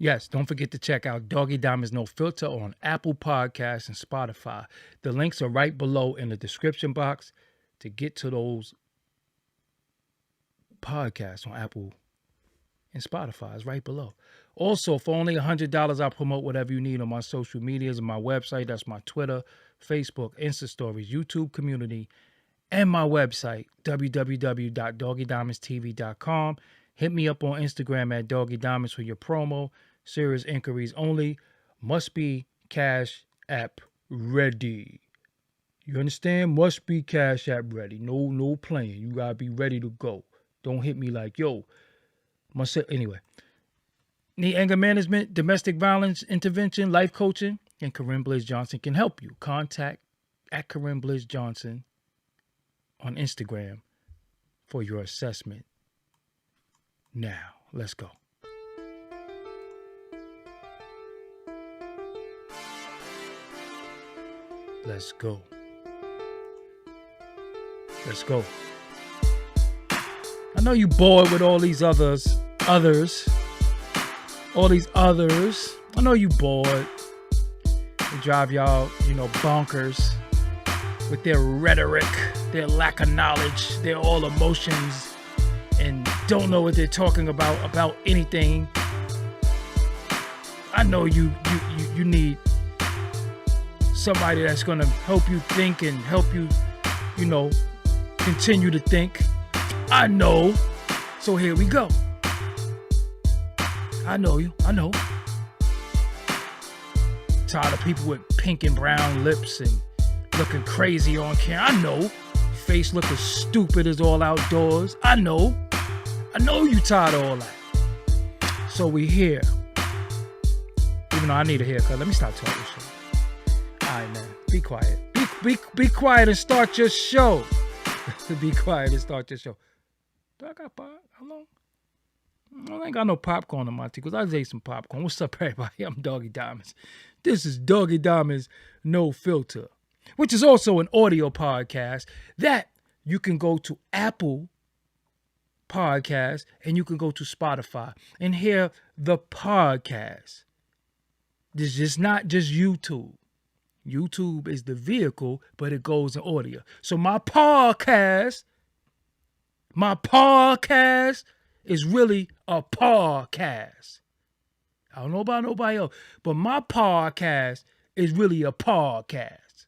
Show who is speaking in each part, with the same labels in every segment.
Speaker 1: Yes, don't forget to check out Doggie Diamonds No Filter on Apple Podcasts and Spotify. The links are right below in the description box to get to those podcasts on Apple and Spotify. It's right below. Also, for only $100, I'll promote whatever you need on my social medias and my website. That's my Twitter, Facebook, Insta Stories, YouTube community, and my website, www.doggiediamondstv.com. Hit me up on Instagram at Doggie Diamonds for your promo. Serious inquiries only. Must be Cash App ready. You understand? Must be Cash App ready. No playing. You gotta be ready to go. Don't hit me like, yo. Anyway. Need anger management, domestic violence intervention, life coaching, and Corinne Bliss Johnson can help you. Contact at Corinne Bliss Johnson on Instagram for your assessment. Now, let's go. Let's go. Let's go. I know you bored with all these others. All these others. I know you bored. They drive y'all, bonkers with their rhetoric, their lack of knowledge, their all emotions, and don't know what they're talking about anything. I know you need somebody that's gonna help you think and help you, continue to think. I know. So here we go. I know you. I know. Tired of people with pink and brown lips and looking crazy on camera. I know. Face looking stupid as all outdoors. I know. I know you tired of all that. So we here. Even though I need a haircut. Let me stop talking shit. Alright, man. Be quiet. Be quiet and start your show. Be quiet and start your show. Do I got pop? How long? I ain't got no popcorn on my teeth because I just ate some popcorn. What's up, everybody? I'm Doggie Diamonds. This is Doggie Diamonds No Filter, which is also an audio podcast that you can go to Apple Podcasts and you can go to Spotify and hear the podcast. This is not just YouTube. YouTube is the vehicle, but it goes in audio. So my podcast is really a podcast. I don't know about nobody else, but my podcast is really a podcast.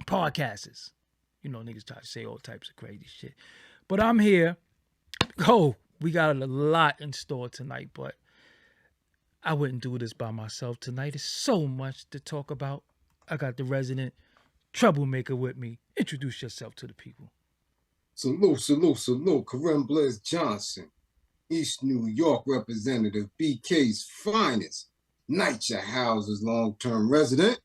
Speaker 1: Podcasters. Niggas try to say all types of crazy shit. But I'm here. We got a lot in store tonight, but I wouldn't do this by myself tonight. There's so much to talk about. I got the resident troublemaker with me. Introduce yourself to the people.
Speaker 2: Salute. Corinne Bliss Johnson, East New York representative, BK's finest, NYCHA Houses long-term resident.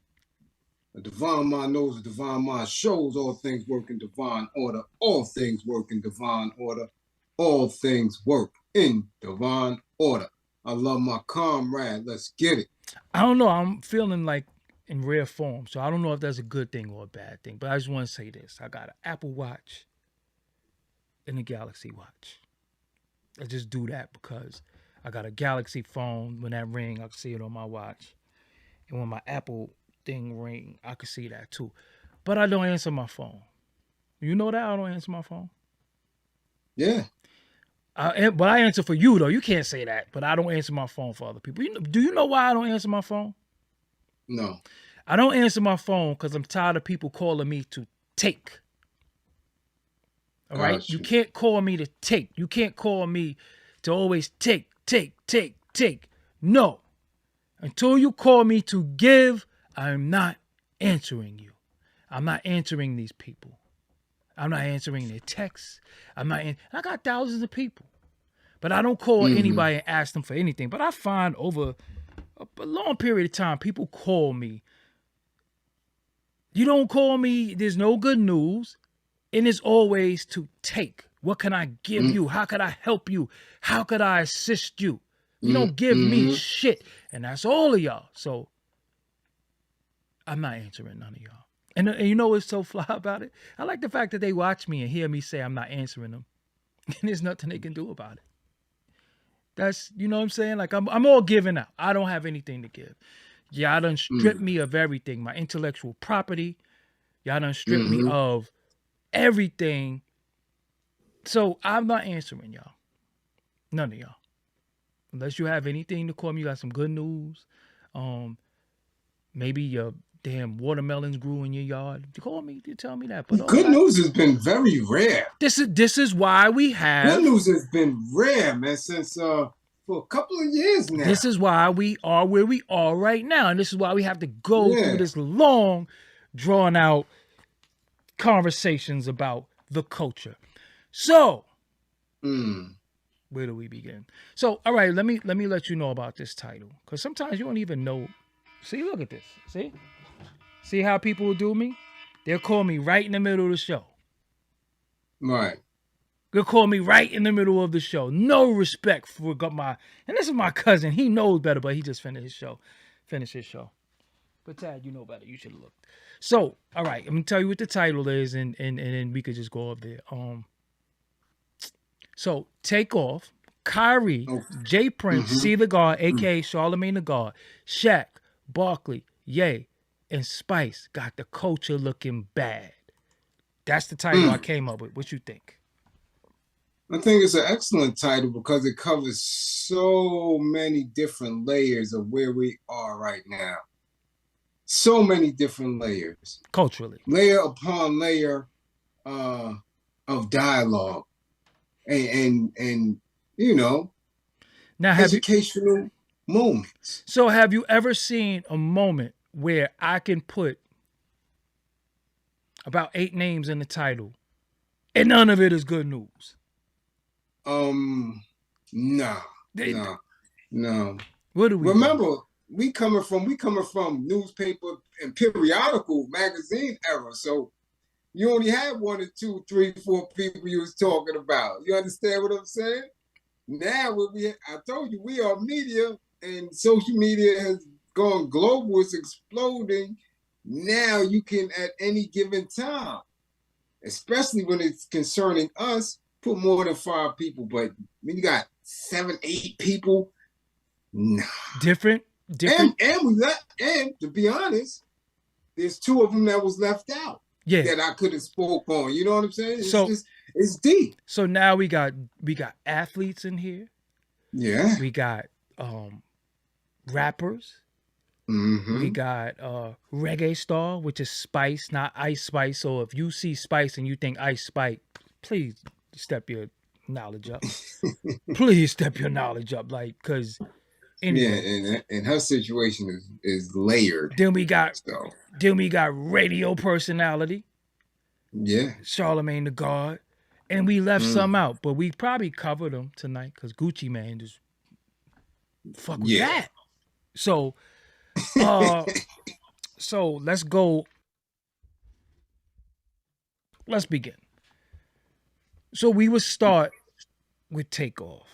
Speaker 2: A divine mind knows a divine mind shows all things work in divine order. All things work in divine order. All things work in divine order. I love my comrade. Let's get it.
Speaker 1: I don't know. I'm feeling like in rare form. So I don't know if that's a good thing or a bad thing. But I just want to say this. I got an Apple Watch and a Galaxy Watch. I just do that because I got a Galaxy phone. When that ring, I can see it on my watch. And when my Apple thing ring, I can see that too. But I don't answer my phone. You know that I don't answer my phone?
Speaker 2: Yeah.
Speaker 1: But I answer for you, though. You can't say that. But I don't answer my phone for other people. Do you know why I don't answer my phone?
Speaker 2: No.
Speaker 1: I don't answer my phone because I'm tired of people calling me to take. All right? You can't call me to take. You can't call me to always take. No. Until you call me to give, I'm not answering you. I'm not answering these people. I'm not answering their texts. I got thousands of people. But I don't call anybody and ask them for anything. But I find over a long period of time, people call me. You don't call me, there's no good news. And it's always to take. What can I give you? How could I help you? How could I assist you? You don't give me shit. And that's all of y'all. So I'm not answering none of y'all. And you know what's so fly about it? I like the fact that they watch me and hear me say I'm not answering them. And there's nothing they can do about it. That's, you know what I'm saying? Like I'm all giving out. I don't have anything to give. Y'all done stripped me of everything. My intellectual property. Y'all done stripped me of everything. So I'm not answering y'all. None of y'all. Unless you have anything to call me, you got some good news. Maybe your damn watermelons grew in your yard. Call me to tell me that. But
Speaker 2: Good news has been very rare.
Speaker 1: This is why we have
Speaker 2: Good news has been rare, man, since for a couple of years now.
Speaker 1: This is why we are where we are right now. And this is why we have to go through this long, drawn out conversations about the culture. So where do we begin? So, all right, let me let you know about this title. Because sometimes you don't even know. See, look at this. See how people do me? They'll call me right in the middle of the show.
Speaker 2: Right.
Speaker 1: They'll call me right in the middle of the show. No respect for and this is my cousin. He knows better, but he just finished his show. But Tad, you know better. You should have looked. So, all right, I'm gonna tell you what the title is, and then we could just go up there. So Takeoff, Kyrie, J Prince, CThaGod, aka Charlemagne the God, Shaq, Barkley, Ye, and Spice got the culture looking bad. That's the title I came up with. What you think?
Speaker 2: I think it's an excellent title because it covers so many different layers of where we are right now. So many different layers.
Speaker 1: Culturally.
Speaker 2: Layer upon layer of dialogue and you know, now educational moments.
Speaker 1: So have you ever seen a moment where I can put about 8 names in the title and none of it is good news?
Speaker 2: No.
Speaker 1: What do we
Speaker 2: remember? Do? We coming from newspaper and periodical magazine era, so you only had 1 or 2, 3, 4 people you was talking about. You understand what I'm saying? Now, I told you, we are media, and social media has gone global. It's exploding. Now you can, at any given time, especially when it's concerning us, put more than 5 people. But when you got 7, 8 people, nah.
Speaker 1: Different.
Speaker 2: And to be honest, there's 2 of them that was left out.
Speaker 1: Yeah.
Speaker 2: That I could have spoke on. You know what I'm saying? It's deep.
Speaker 1: So now we got athletes in here.
Speaker 2: Yeah.
Speaker 1: We got rappers. We got reggae star, which is Spice, not Ice Spice. So if you see Spice and you think Ice Spice, please step your knowledge up. Please step your knowledge up, like, because anyway.
Speaker 2: Yeah, and her situation is layered.
Speaker 1: Then we got radio personality.
Speaker 2: Yeah.
Speaker 1: Charlemagne the God. And we left some out, but we probably covered them tonight because Gucci Man just fuck with that. So so let's go. Let's begin. So we would start with Takeoff.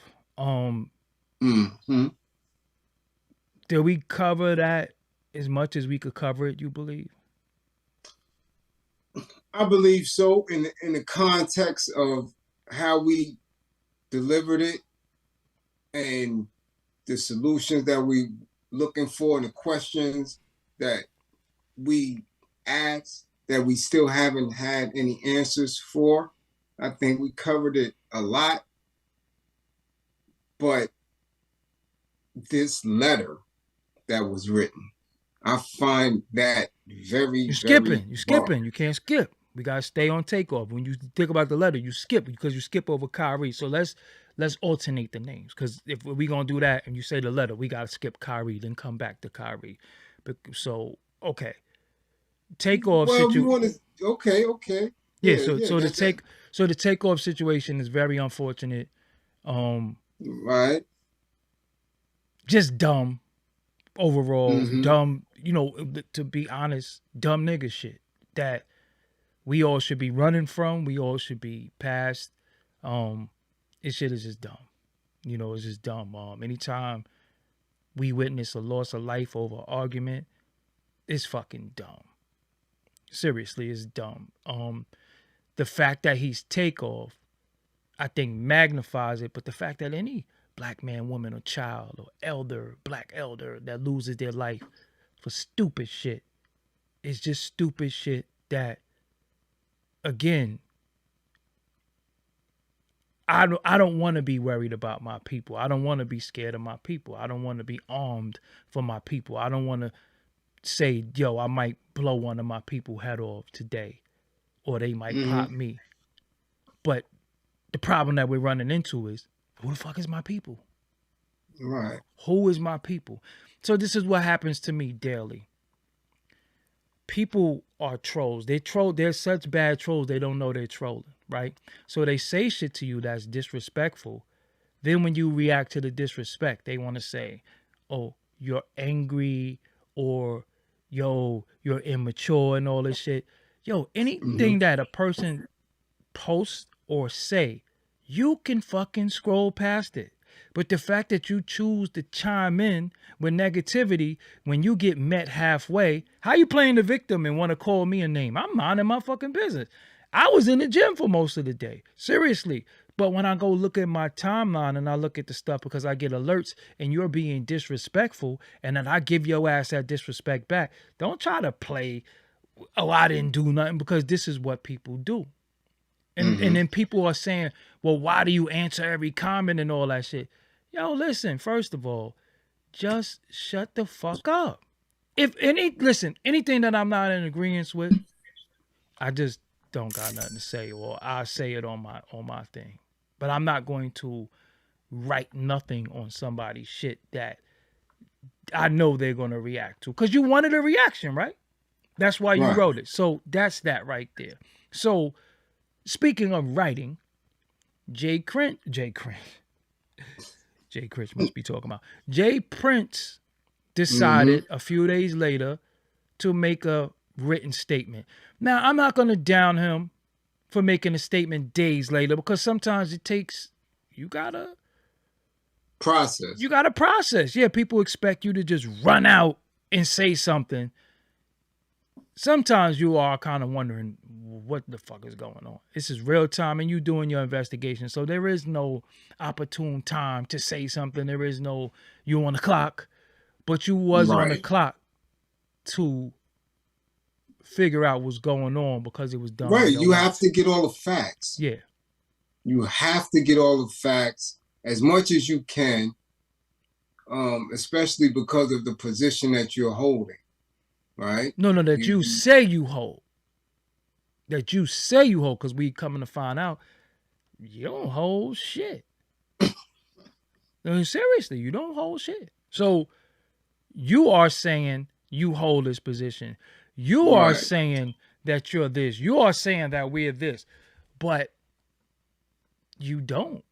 Speaker 1: Did we cover that as much as we could cover it, you believe?
Speaker 2: I believe so, in the context of how we delivered it and the solutions that we looking for and the questions that we asked that we still haven't had any answers for. I think we covered it a lot. But this letter that was written, I find that very,
Speaker 1: You're skipping. You can't skip. We gotta stay on Takeoff. When you think about the letter, you skip because you skip over Kyrie. So let's alternate the names, because if we're gonna do that and you say the letter, we gotta skip Kyrie, then come back to Kyrie. So okay, Takeoff.
Speaker 2: Okay.
Speaker 1: Yeah. So the Takeoff situation is very unfortunate.
Speaker 2: Right.
Speaker 1: Just dumb. Overall, dumb. You know, to be honest, dumb nigga shit that we all should be running from. We all should be past. This shit is just dumb. You know, it's just dumb. Anytime we witness a loss of life over argument, it's fucking dumb. Seriously, it's dumb. The fact that he's Takeoff, I think, magnifies it. But the fact that any black man, woman, or child, or elder, black elder that loses their life for stupid shit. It's just stupid shit that, again, I don't want to be worried about my people. I don't want to be scared of my people. I don't want to be armed for my people. I don't want to say, yo, I might blow one of my people head off today, or they might pop me. But the problem that we're running into is, who the fuck is my people?
Speaker 2: Right.
Speaker 1: Who is my people? So this is what happens to me daily. People are trolls. They're such bad trolls, they don't know they're trolling, right? So they say shit to you that's disrespectful. Then when you react to the disrespect, they want to say, oh, you're angry, or yo, you're immature and all this shit. Yo, anything that a person posts or say, you can fucking scroll past it. But the fact that you choose to chime in with negativity when you get met halfway, how you playing the victim and want to call me a name? I'm minding my fucking business. I was in the gym for most of the day. Seriously. But when I go look at my timeline and I look at the stuff because I get alerts and you're being disrespectful and then I give your ass that disrespect back, don't try to play, oh, I didn't do nothing, because this is what people do. And then people are saying, well, why do you answer every comment and all that shit? Yo, listen, first of all, just shut the fuck up. Anything that I'm not in agreement with, I just don't got nothing to say, or I say it on my thing. But I'm not going to write nothing on somebody's shit that I know they're going to react to. Because you wanted a reaction, right? That's why you wrote it. So that's that right there. So speaking of writing, Jay Prince must be talking about. Jay Prince decided a few days later to make a written statement. Now, I'm not going to down him for making a statement days later, because sometimes it takes, you gotta process. Yeah, people expect you to just run out and say something. Sometimes you are kind of wondering what the fuck is going on. This is real time and you doing your investigation. So there is no opportune time to say something. There is no, you on the clock, but you was on the clock to figure out what's going on because it was done.
Speaker 2: Right. You have to get all the facts.
Speaker 1: Yeah.
Speaker 2: You have to get all the facts as much as you can, especially because of the position that you're holding. Right?
Speaker 1: No, that you say you hold. That you say you hold, because we coming to find out you don't hold shit. No, seriously, you don't hold shit. So you are saying you hold this position. You are saying that you're this. You are saying that we're this. But you don't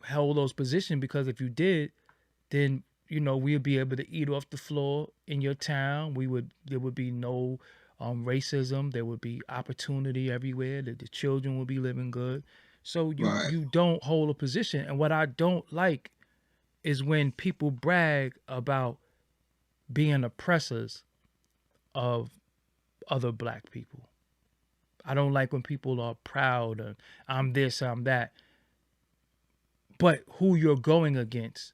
Speaker 1: hold those positions, because if you did, then we'd be able to eat off the floor in your town. There would be no racism. There would be opportunity everywhere. The children would be living good. So you don't hold a position. And what I don't like is when people brag about being oppressors of other black people. I don't like when people are proud of, I'm this, I'm that. But who you're going against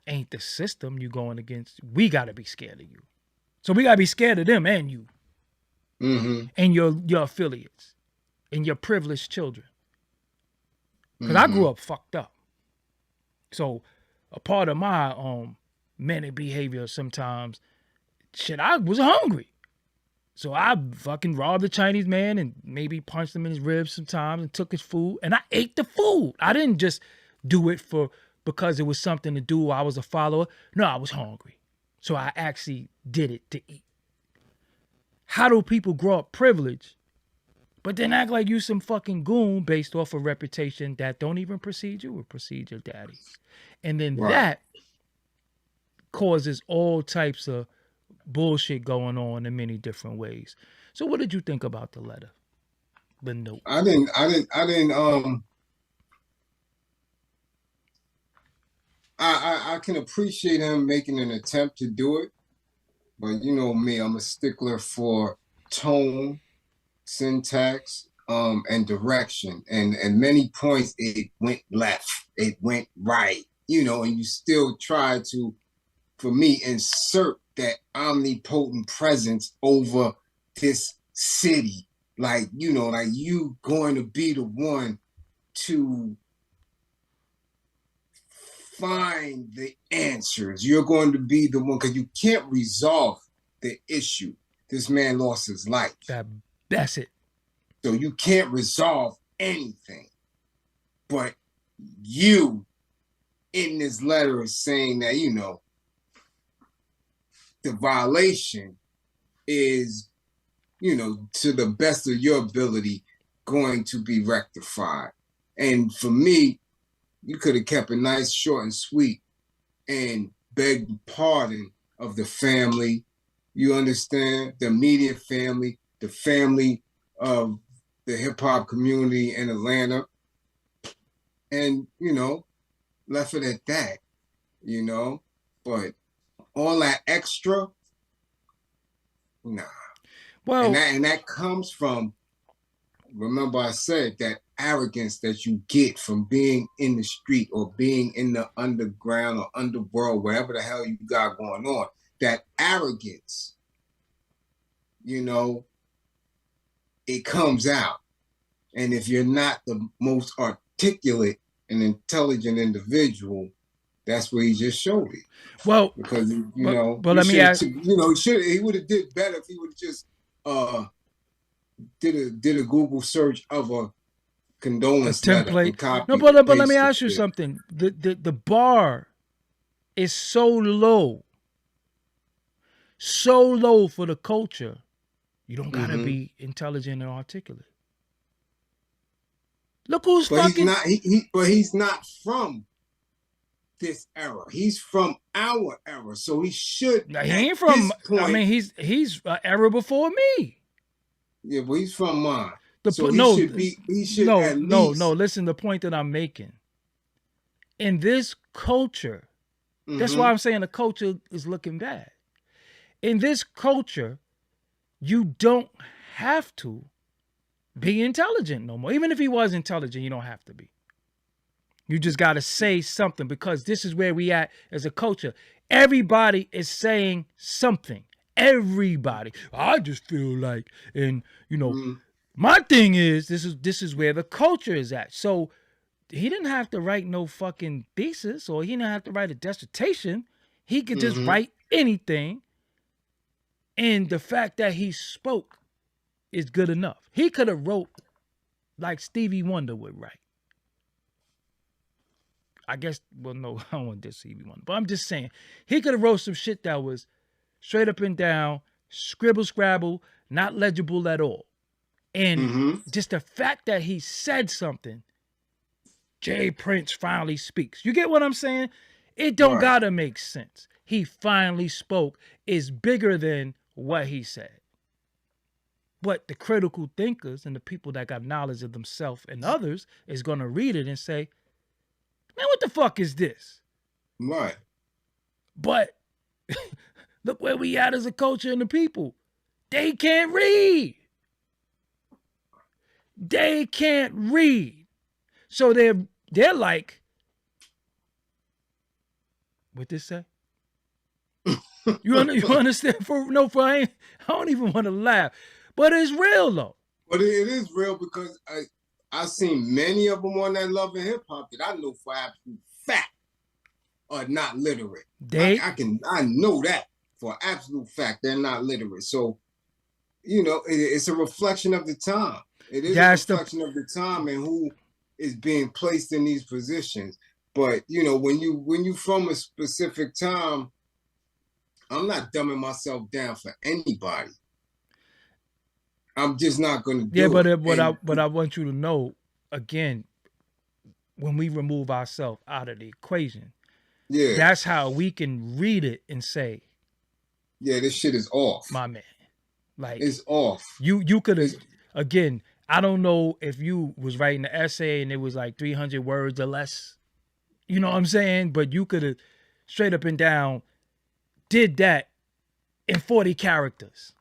Speaker 1: ain't the system you going against. We got to be scared of you. So we got to be scared of them and you. And your affiliates and your privileged children. Because I grew up fucked up. So a part of my manic behavior sometimes, shit, I was hungry. So I fucking robbed the Chinese man and maybe punched him in his ribs sometimes and took his food. And I ate the food. I didn't just do it because it was something to do. I was a follower. No, I was hungry. So I actually did it to eat. How do people grow up privileged, but then act like you some fucking goon based off a reputation that don't even precede you or precede your daddy? And then that causes all types of bullshit going on in many different ways. So what did you think about the letter? The note?
Speaker 2: I didn't I can appreciate him making an attempt to do it, but you know me, I'm a stickler for tone, syntax, and direction. And at many points it went left, it went right. and you still try to, for me, insert that omnipotent presence over this city. Like, like you going to be the one to find the answers. You're going to be the one, because you can't resolve the issue. This man lost his life.
Speaker 1: That's it.
Speaker 2: So you can't resolve anything. But you, in this letter, is saying that, the violation is, to the best of your ability, going to be rectified. And for me, you could have kept it nice, short, and sweet and begged pardon of the family. You understand? The immediate family, the family of the hip-hop community in Atlanta. And, left it at that, But all that extra, nah.
Speaker 1: Well,
Speaker 2: and that comes from, remember I said, that arrogance that you get from being in the street or being in the underground or underworld, wherever the hell you got going on. That arrogance, it comes out. And if you're not the most articulate and intelligent individual, that's where he just showed it.
Speaker 1: Well,
Speaker 2: because
Speaker 1: but let me ask.
Speaker 2: He would have did better if he would have just did a Google search of a condolence
Speaker 1: template. No, but let me ask you something. The bar is so low for the culture. You don't gotta be intelligent and articulate. Look who's fucking.
Speaker 2: But he's not from this era. He's from our era, so he should.
Speaker 1: Now, he ain't from. I mean, he's an era before me.
Speaker 2: Yeah, but he's from mine.
Speaker 1: No. Listen, the point that I'm making. In this culture, that's why I'm saying the culture is looking bad. In this culture, you don't have to be intelligent no more. Even if he was intelligent, you don't have to be. You just got to say something, because this is where we at as a culture. Everybody is saying something. Everybody. I just feel like, and my thing is, this is where the culture is at. So he didn't have to write no fucking thesis, or he didn't have to write a dissertation. He could just write anything. And the fact that he spoke is good enough. He could have wrote like Stevie Wonder would write. I guess, well, no, I don't want this Stevie Wonder, but I'm just saying, he could have wrote some shit that was straight up and down, scribble scrabble, not legible at all. And just the fact that he said something, Jay Prince finally speaks. You get what I'm saying? It don't gotta make sense. He finally spoke is bigger than what he said. But the critical thinkers and the people that got knowledge of themselves and others is gonna read it and say, man, what the fuck is this?
Speaker 2: Right.
Speaker 1: But look where we at as a culture and the people. They can't read. They can't read. So they're like, what this say? You understand? I don't even want to laugh. But it's real though.
Speaker 2: But it is real, because I've seen many of them on that Love and Hip Hop that I know for absolute fact are not literate. I know that for absolute fact they're not literate. So, it's a reflection of the time. It is a reflection of the time and who is being placed in these positions. But when you from a specific time, I'm not dumbing myself down for anybody. I'm just not going to do it.
Speaker 1: But I want you to know, again, when we remove ourselves out of the equation, that's how we can read it and say,
Speaker 2: yeah, this shit is off.
Speaker 1: My man. Like,
Speaker 2: it's off.
Speaker 1: You could have, again, I don't know if you was writing an essay and it was like 300 words or less. You know what I'm saying? But you could have straight up and down did that in 40 characters.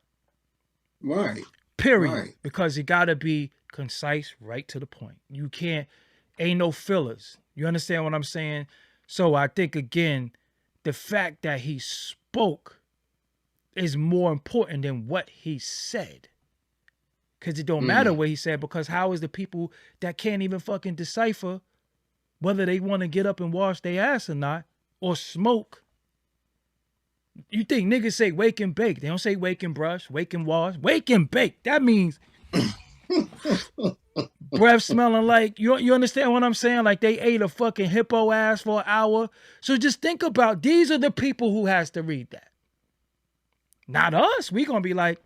Speaker 2: Right.
Speaker 1: Period.
Speaker 2: Right.
Speaker 1: Because you got to be concise, right to the point. You can't, ain't no fillers. You understand what I'm saying? So I think, again, the fact that he spoke is more important than what he said. Because it don't matter what he said, because how is the people that can't even fucking decipher whether they want to get up and wash their ass or not, or smoke? You think niggas say wake and bake. They don't say wake and brush, wake and wash, wake and bake. That means breath smelling like, you understand what I'm saying? Like they ate a fucking hippo ass for an hour. So just think about, these are the people who has to read that. Not us. We gonna be like,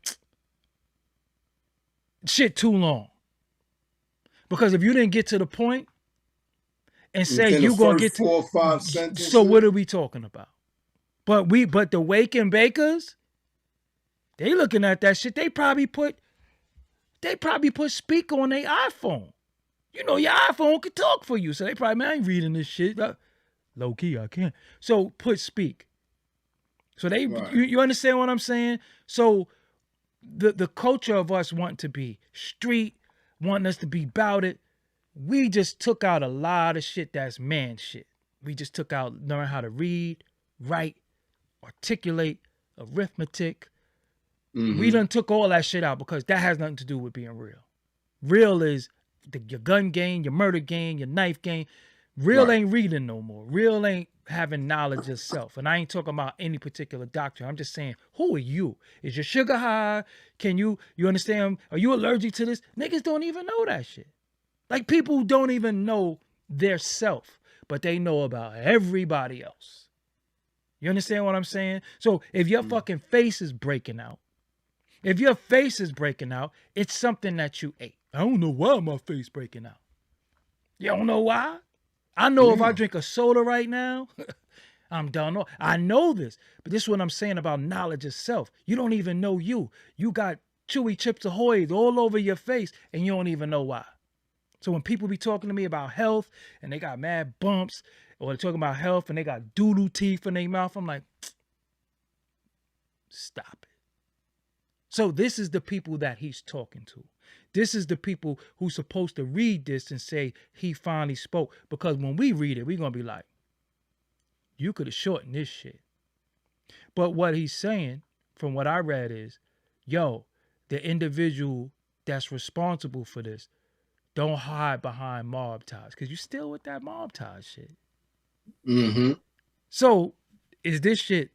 Speaker 1: shit too long. Because if you didn't get to the point and say you gonna get to
Speaker 2: 4 or 5 sentences.
Speaker 1: So what are we talking about? But the wake and bakers, they looking at that shit. They probably put speaker on their iPhone. You know your iPhone can talk for you. So they probably, man, I ain't reading this shit. Low key, I can't. So put speak. So they, right. You understand what I'm saying? So the culture of us wanting to be street, wanting us to be about it, we just took out a lot of shit that's man shit. We just took out learning how to read, write, articulate, arithmetic. We done took all that shit out because that has nothing to do with being real. Real is your gun game, your murder game, your knife game. Real ain't reading no more. Real ain't having knowledge of self. And I ain't talking about any particular doctrine. I'm just saying, who are you? Is your sugar high? Can you understand? Are you allergic to this? Niggas don't even know that shit. Like people don't even know their self, but they know about everybody else. You understand what I'm saying? So if your fucking face is breaking out, it's something that you ate. I don't know why my face breaking out. You don't know why? I know if I drink a soda right now, I'm done. I know this, but this is what I'm saying about knowledge of self. You don't even know you. You got chewy Chips Ahoy all over your face and you don't even know why. So when people be talking to me about health and they got mad bumps, or they're talking about health and they got doodle teeth in their mouth, I'm like, stop it. So this is the people that he's talking to. This is the people who's supposed to read this and say he finally spoke. Because when we read it, we're going to be like, you could have shortened this shit. But what he's saying, from what I read, is, yo, the individual that's responsible for this, don't hide behind mob ties. Because you're still with that mob ties shit. So is this shit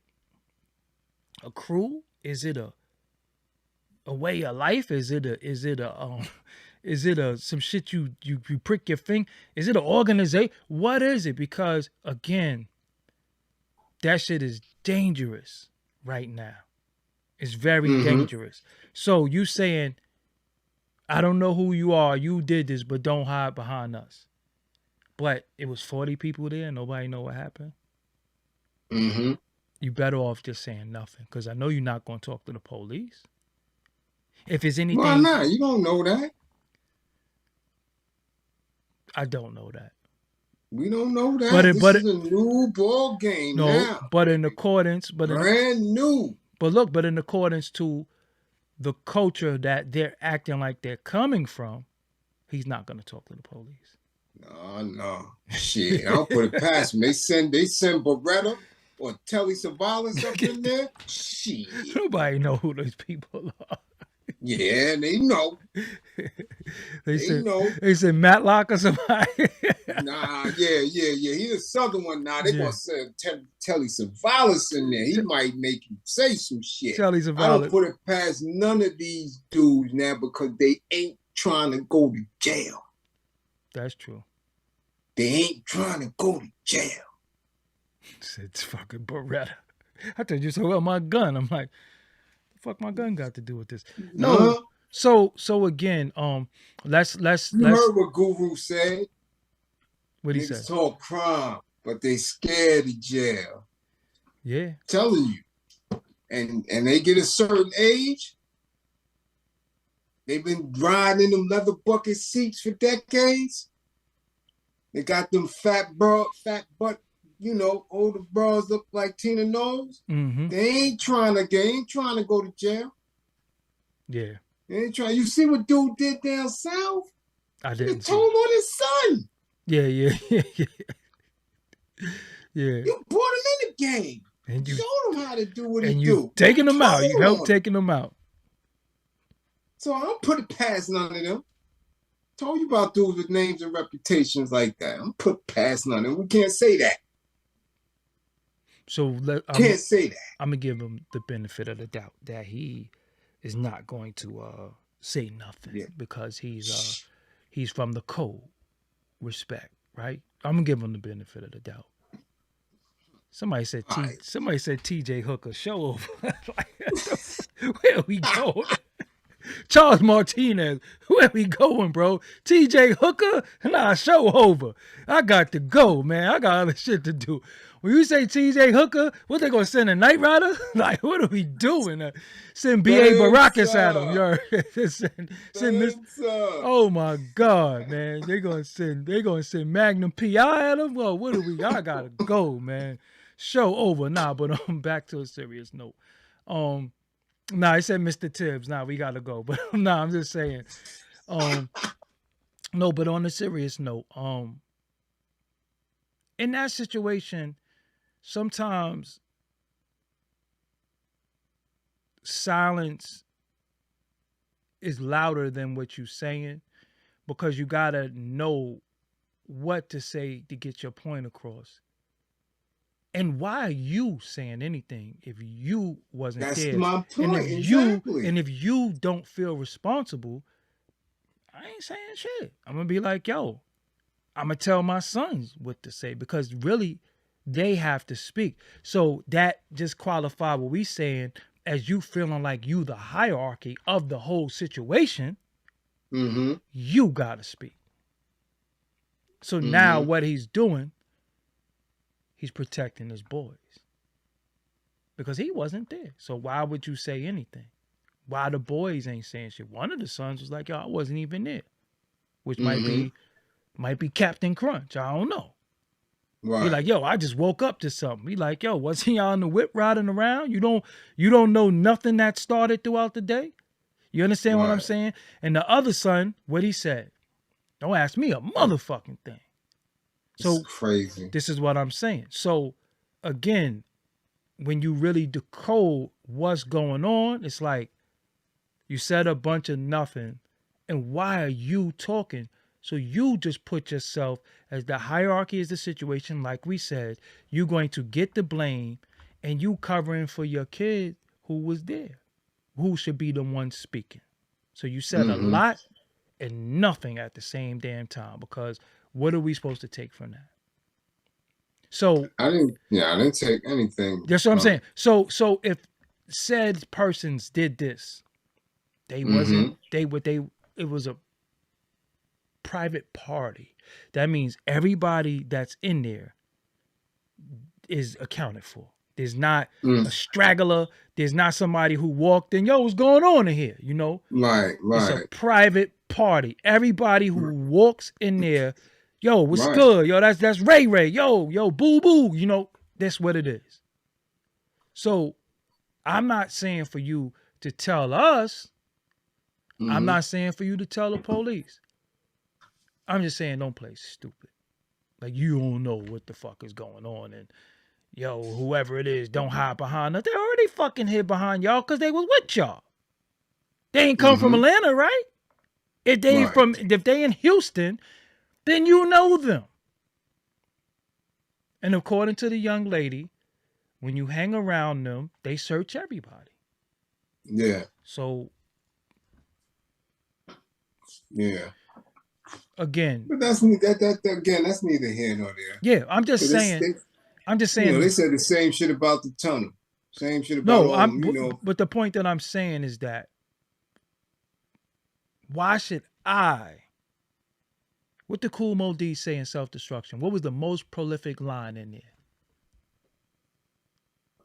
Speaker 1: a crew? Is it a way of life? Is it some shit you prick your finger? Is it an organization? What is it? Because again, that shit is dangerous right now. It's very dangerous. So you saying, I don't know who you are, you did this, but don't hide behind us. But it was 40 people there, nobody know what happened. You better off just saying nothing, because I know you're not going to talk to the police. If it's anything...
Speaker 2: Why not? You don't know that.
Speaker 1: I don't know that.
Speaker 2: We don't know that. This is a new ball game now.
Speaker 1: But in accordance...
Speaker 2: Brand new.
Speaker 1: But look, but in accordance to the culture that they're acting like they're coming from, he's not going to talk to the police.
Speaker 2: No. Shit, I'll put it past him. They send Beretta or Telly Savalas up in there. Shit.
Speaker 1: Nobody know who those people are.
Speaker 2: Yeah, they know. They know.
Speaker 1: They said Matlock or somebody.
Speaker 2: Nah, yeah. He's a southern one now. They gonna send Telly Savalas in there. He might make you say some shit.
Speaker 1: Telly Savalas.
Speaker 2: I don't put it past none of these dudes now because they ain't trying to go to jail.
Speaker 1: That's true.
Speaker 2: They ain't trying to go to jail.
Speaker 1: It's fucking Beretta. I thought you said, well, my gun. I'm like, the fuck my gun got to do with this? No. So again, let's
Speaker 2: heard what Guru said.
Speaker 1: What he said?
Speaker 2: Niggas talk crime, but they scared of jail.
Speaker 1: Yeah.
Speaker 2: Telling you. And they get a certain age. They've been riding in them leather bucket seats for decades. They got them fat butt, older bras look like Tina Knowles. They ain't trying to go to jail. Yeah. They ain't trying. You see what dude did down south?
Speaker 1: I didn't.
Speaker 2: He told on his son.
Speaker 1: Yeah. Yeah.
Speaker 2: You brought him in the game.
Speaker 1: And you
Speaker 2: showed him how to do what he
Speaker 1: and
Speaker 2: do.
Speaker 1: you taking them out. You
Speaker 2: Told
Speaker 1: helped
Speaker 2: on him.
Speaker 1: taking them out.
Speaker 2: So I don't put it past none of them. Told you about dudes with names and reputations like that. I'm put past none of them. We can't say that.
Speaker 1: So
Speaker 2: Can't say that.
Speaker 1: I'm gonna give him the benefit of the doubt that he is not going to say nothing because he's from the code. Respect, right? I'm gonna give him the benefit of the doubt. Somebody said TJ Hooker show over. Like, where we going? Charles Martinez, where we going, bro? TJ Hooker? Nah, show over. I got to go, man. I got other shit to do. When you say TJ Hooker, what they gonna send a Night Rider? Like, what are we doing? Send B.A. Baracus at him. Send this. Oh my God, man. They gonna send Magnum P.I. at him? Well, what are we? I gotta go, man. Show over. Nah, but back to a serious note. Nah, I said Mr. Tibbs. Nah, we gotta go. But nah, I'm just saying. No, but on a serious note, in that situation, sometimes silence is louder than what you're saying because you gotta know what to say to get your point across. And why are you saying anything if you wasn't there?
Speaker 2: That's my point.
Speaker 1: And if you don't feel responsible, I ain't saying shit. I'm gonna be like, yo, I'm gonna tell my sons what to say because really, they have to speak. So that just qualify what we saying as you feeling like you the hierarchy of the whole situation.
Speaker 2: Mm-hmm.
Speaker 1: You gotta speak. So now what he's doing, he's protecting his boys because he wasn't there. So why would you say anything? Why the boys ain't saying shit? One of the sons was like, yo, I wasn't even there, which might be Captain Crunch. I don't know.
Speaker 2: Right.
Speaker 1: He like, yo, I just woke up to something. He like, yo, wasn't y'all on the whip riding around? You don't know nothing that started throughout the day? You understand what I'm saying? And the other son, what he said, don't ask me a motherfucking thing. So
Speaker 2: it's crazy.
Speaker 1: This is what I'm saying. So again, when you really decode what's going on, it's like you said a bunch of nothing. And why are you talking? So you just put yourself as the hierarchy is the situation, like we said, you're going to get the blame and you covering for your kid who was there, who should be the one speaking. So you said a lot and nothing at the same damn time because what are we supposed to take from that? So
Speaker 2: I didn't take anything.
Speaker 1: That's what I'm saying. So if said persons did this, it was a private party. That means everybody that's in there is accounted for. There's not a straggler. There's not somebody who walked in, yo, what's going on in here? You know?
Speaker 2: Right.
Speaker 1: It's a private party. Everybody who walks in there, yo, what's good? Yo, that's Ray Ray. Yo, boo boo. You know, that's what it is. So I'm not saying for you to tell us. I'm not saying for you to tell the police. I'm just saying don't play stupid. Like you don't know what the fuck is going on. And yo, whoever it is, don't hide behind us. They already fucking hid behind y'all because they was with y'all. They ain't come from Atlanta, right? If they in Houston, then you know them. And according to the young lady, when you hang around them, they search everybody.
Speaker 2: Yeah.
Speaker 1: So
Speaker 2: yeah.
Speaker 1: Again.
Speaker 2: But that's neither here nor there.
Speaker 1: Yeah, I'm just saying.
Speaker 2: You know, they said the same shit about the tunnel. Same shit about
Speaker 1: But the point that I'm saying is that why should what did Kool Moe Dee say in Self-Destruction? What was the most prolific line in there?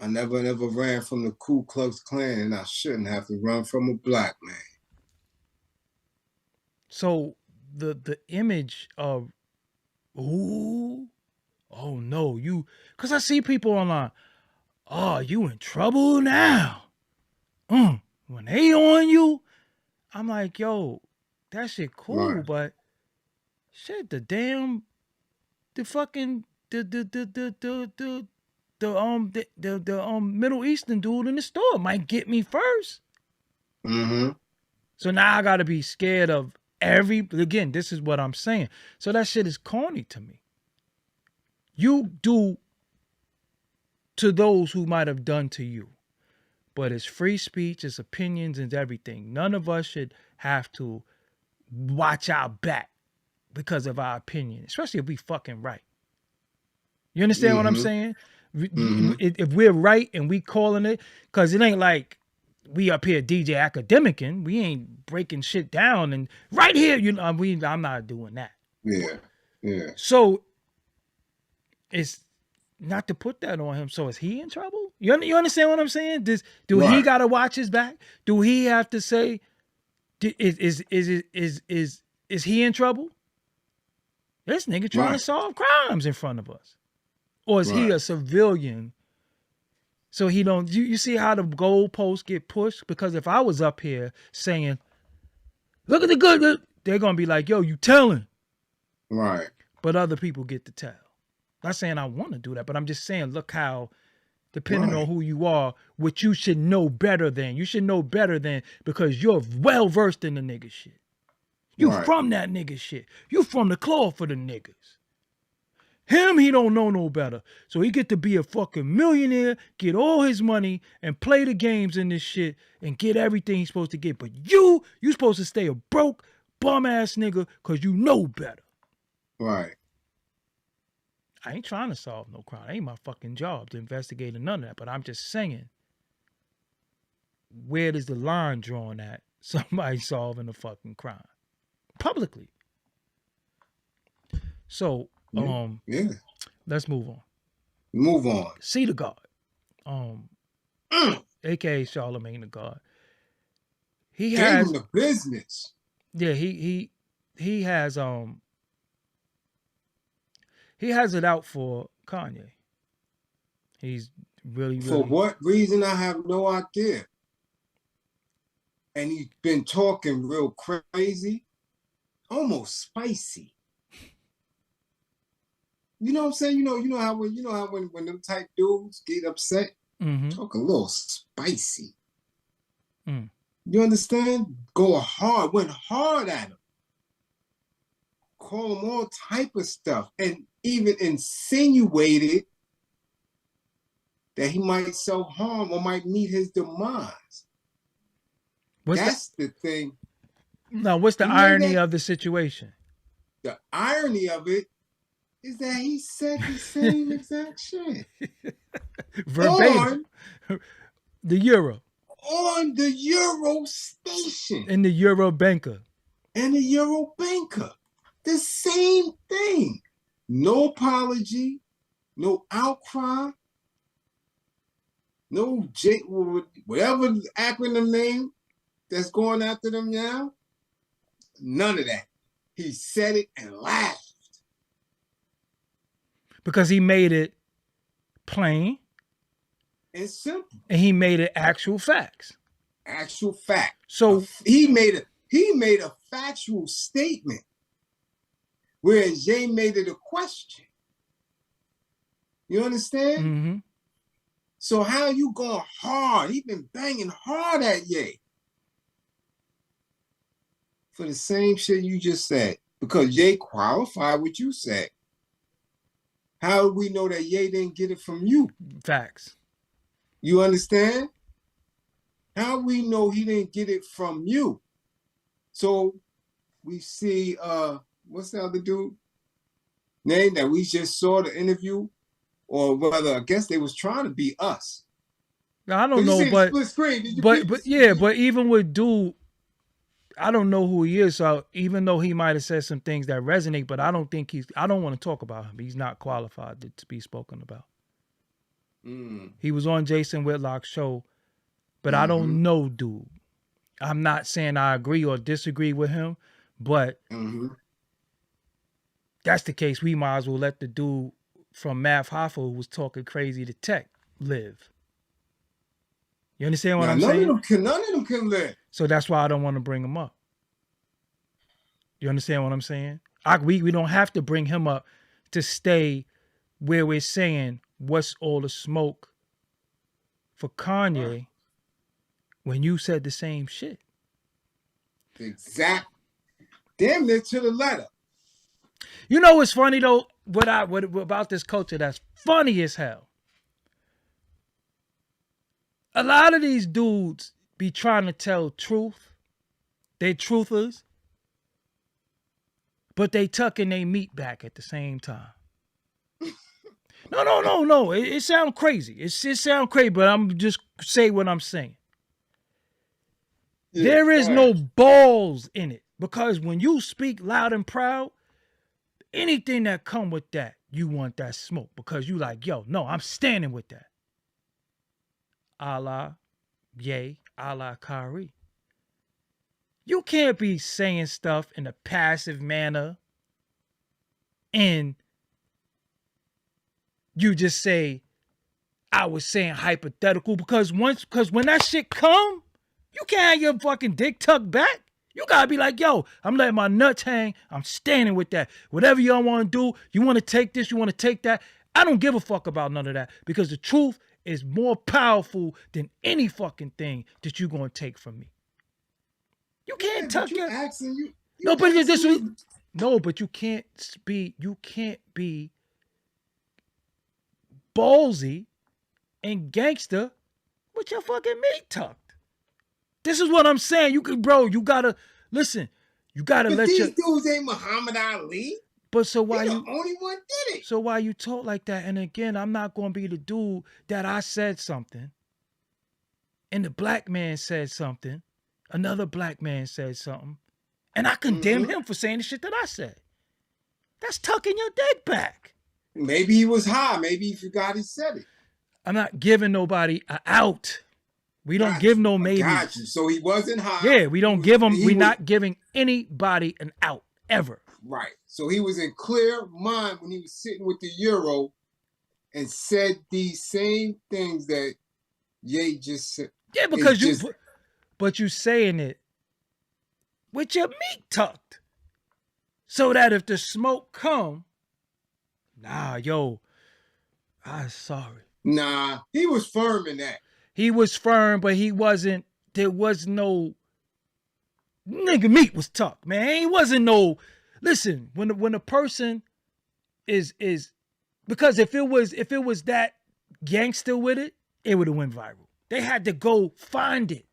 Speaker 2: I never ran from the Ku Klux Klan, and I shouldn't have to run from a black man.
Speaker 1: So the image of, oh no, because I see people online, oh, you in trouble now. When they on you, I'm like, yo, that shit cool, but shit, the fucking the Middle Eastern dude in the store might get me first.
Speaker 2: Mm-hmm.
Speaker 1: So now I gotta be scared of again, this is what I'm saying. So that shit is corny to me. You do to those who might have done to you. But it's free speech, it's opinions, and everything. None of us should have to watch our back because of our opinion, especially if we fucking right. You understand what I'm saying? If we're right and we calling it, because it ain't like we up here DJ academicing, we ain't breaking shit down and right here, I'm not doing that.
Speaker 2: Yeah.
Speaker 1: So it's not to put that on him. So is he in trouble? You understand what I'm saying? Do he got to watch his back? Do he have to say, is he in trouble? This nigga trying to solve crimes in front of us. Or is he a civilian? So he don't, you see how the goalposts get pushed? Because if I was up here saying, look at the good, they're going to be like, yo, you telling.
Speaker 2: Right.
Speaker 1: But other people get to tell. Not saying I want to do that, but I'm just saying, look how, depending on who you are, what you should know better than. You should know better than because you're well versed in the nigga shit. You from that nigga shit. You from the claw for the niggas. Him, he don't know no better. So he get to be a fucking millionaire, get all his money, and play the games in this shit, and get everything he's supposed to get. But you supposed to stay a broke, bum-ass nigga because you know better.
Speaker 2: Right.
Speaker 1: I ain't trying to solve no crime. It ain't my fucking job to investigate or none of that. But I'm just saying, where does the line drawn at somebody solving a fucking crime? Publicly. So, let's move on.
Speaker 2: Move on.
Speaker 1: CThaGod. AKA Charlemagne the God. He has
Speaker 2: the business.
Speaker 1: Yeah, he has he has it out for Kanye. He's really
Speaker 2: For what reason, I have no idea. And he's been talking real crazy, almost spicy. You know what I'm saying? You know how when them type dudes get upset, talk a little spicy. You understand? Go hard, went hard at him. Call him all type of stuff, and even insinuated that he might self-harm or might meet his demise. That's the thing.
Speaker 1: Now, what's the irony of the situation?
Speaker 2: The irony of it is that he said the same exact shit.
Speaker 1: Verbatim. The Euro.
Speaker 2: On the Euro station.
Speaker 1: And the Euro banker.
Speaker 2: And the Euro banker. The same thing. No apology. No outcry. No whatever acronym name that's going after them now. None of that. He said it and laughed. Because
Speaker 1: he made it plain.
Speaker 2: And simple.
Speaker 1: And he made it actual facts.
Speaker 2: Actual fact.
Speaker 1: So
Speaker 2: he made a factual statement. Whereas Jay made it a question. You understand?
Speaker 1: Mm-hmm.
Speaker 2: So how you going hard? He been banging hard at Ye. For the same shit you just said. Because Ye qualified what you said. How do we know that Ye didn't get it from you?
Speaker 1: Facts.
Speaker 2: You understand? How we know he didn't get it from you? So we see, what's the other dude name that we just saw the interview? Or whether I guess they was trying to be us.
Speaker 1: I don't know, but even with dude, I don't know who he is. So even though he might have said some things that resonate, but I don't want to talk about him. He's not qualified to be spoken about. He was on Jason Whitlock's show, but I don't know dude. I'm not saying I agree or disagree with him, but that's the case. We might as well let the dude from Math Hoffa who was talking crazy to Tech live. You understand what I'm saying?
Speaker 2: None of them can live.
Speaker 1: So that's why I don't want to bring him up. You understand what I'm saying? We don't have to bring him up to stay where we're saying, what's all the smoke for Kanye when you said the same shit?
Speaker 2: Exact. Damn near to the letter.
Speaker 1: You know what's funny though? What about this culture that's funny as hell? A lot of these dudes be trying to tell truth. They truthers. But they tucking their meat back at the same time. No. It sounds crazy. It sounds crazy, but I'm just say what I'm saying. Yeah, there is no balls in it. Because when you speak loud and proud, anything that come with that, you want that smoke. Because you like, yo, no, I'm standing with that. A la Ye, a la Kyrie. You can't be saying stuff in a passive manner and you just say, I was saying hypothetical, because when that shit come, you can't have your fucking dick tucked back. You gotta be like, yo, I'm letting my nuts hang. I'm standing with that. Whatever y'all want to do, you want to take this, you want to take that. I don't give a fuck about none of that, because the truth is more powerful than any fucking thing that you're going to take from me. You can't tuck your... No, but this was... No, but you can't be ballsy and gangster with your fucking meat tucked. This is what I'm saying. You gotta listen. You gotta let
Speaker 2: these dudes ain't Muhammad Ali.
Speaker 1: But so why
Speaker 2: the only one did it?
Speaker 1: So why you talk like that? And again, I'm not gonna be the dude that I said something, and the black man said something, another black man said something, and I condemn him for saying the shit that I said. That's tucking your dick back.
Speaker 2: Maybe he was high. Maybe he forgot he said it.
Speaker 1: I'm not giving nobody an out. We don't give no maybe.
Speaker 2: Got you. So he wasn't high.
Speaker 1: Yeah, we don't give him. We're not giving anybody an out ever.
Speaker 2: Right. So he was in clear mind when he was sitting with the Euro and said these same things that Ye just said.
Speaker 1: Yeah, because but you saying it with your meat tucked, so that if the smoke come, I'm sorry.
Speaker 2: Nah, he was firm in that.
Speaker 1: He was firm, but he wasn't. There was no nigga meat was tucked, man. He wasn't no. Listen, when a person is because if it was that gangster with it, it would have went viral. They had to go find it.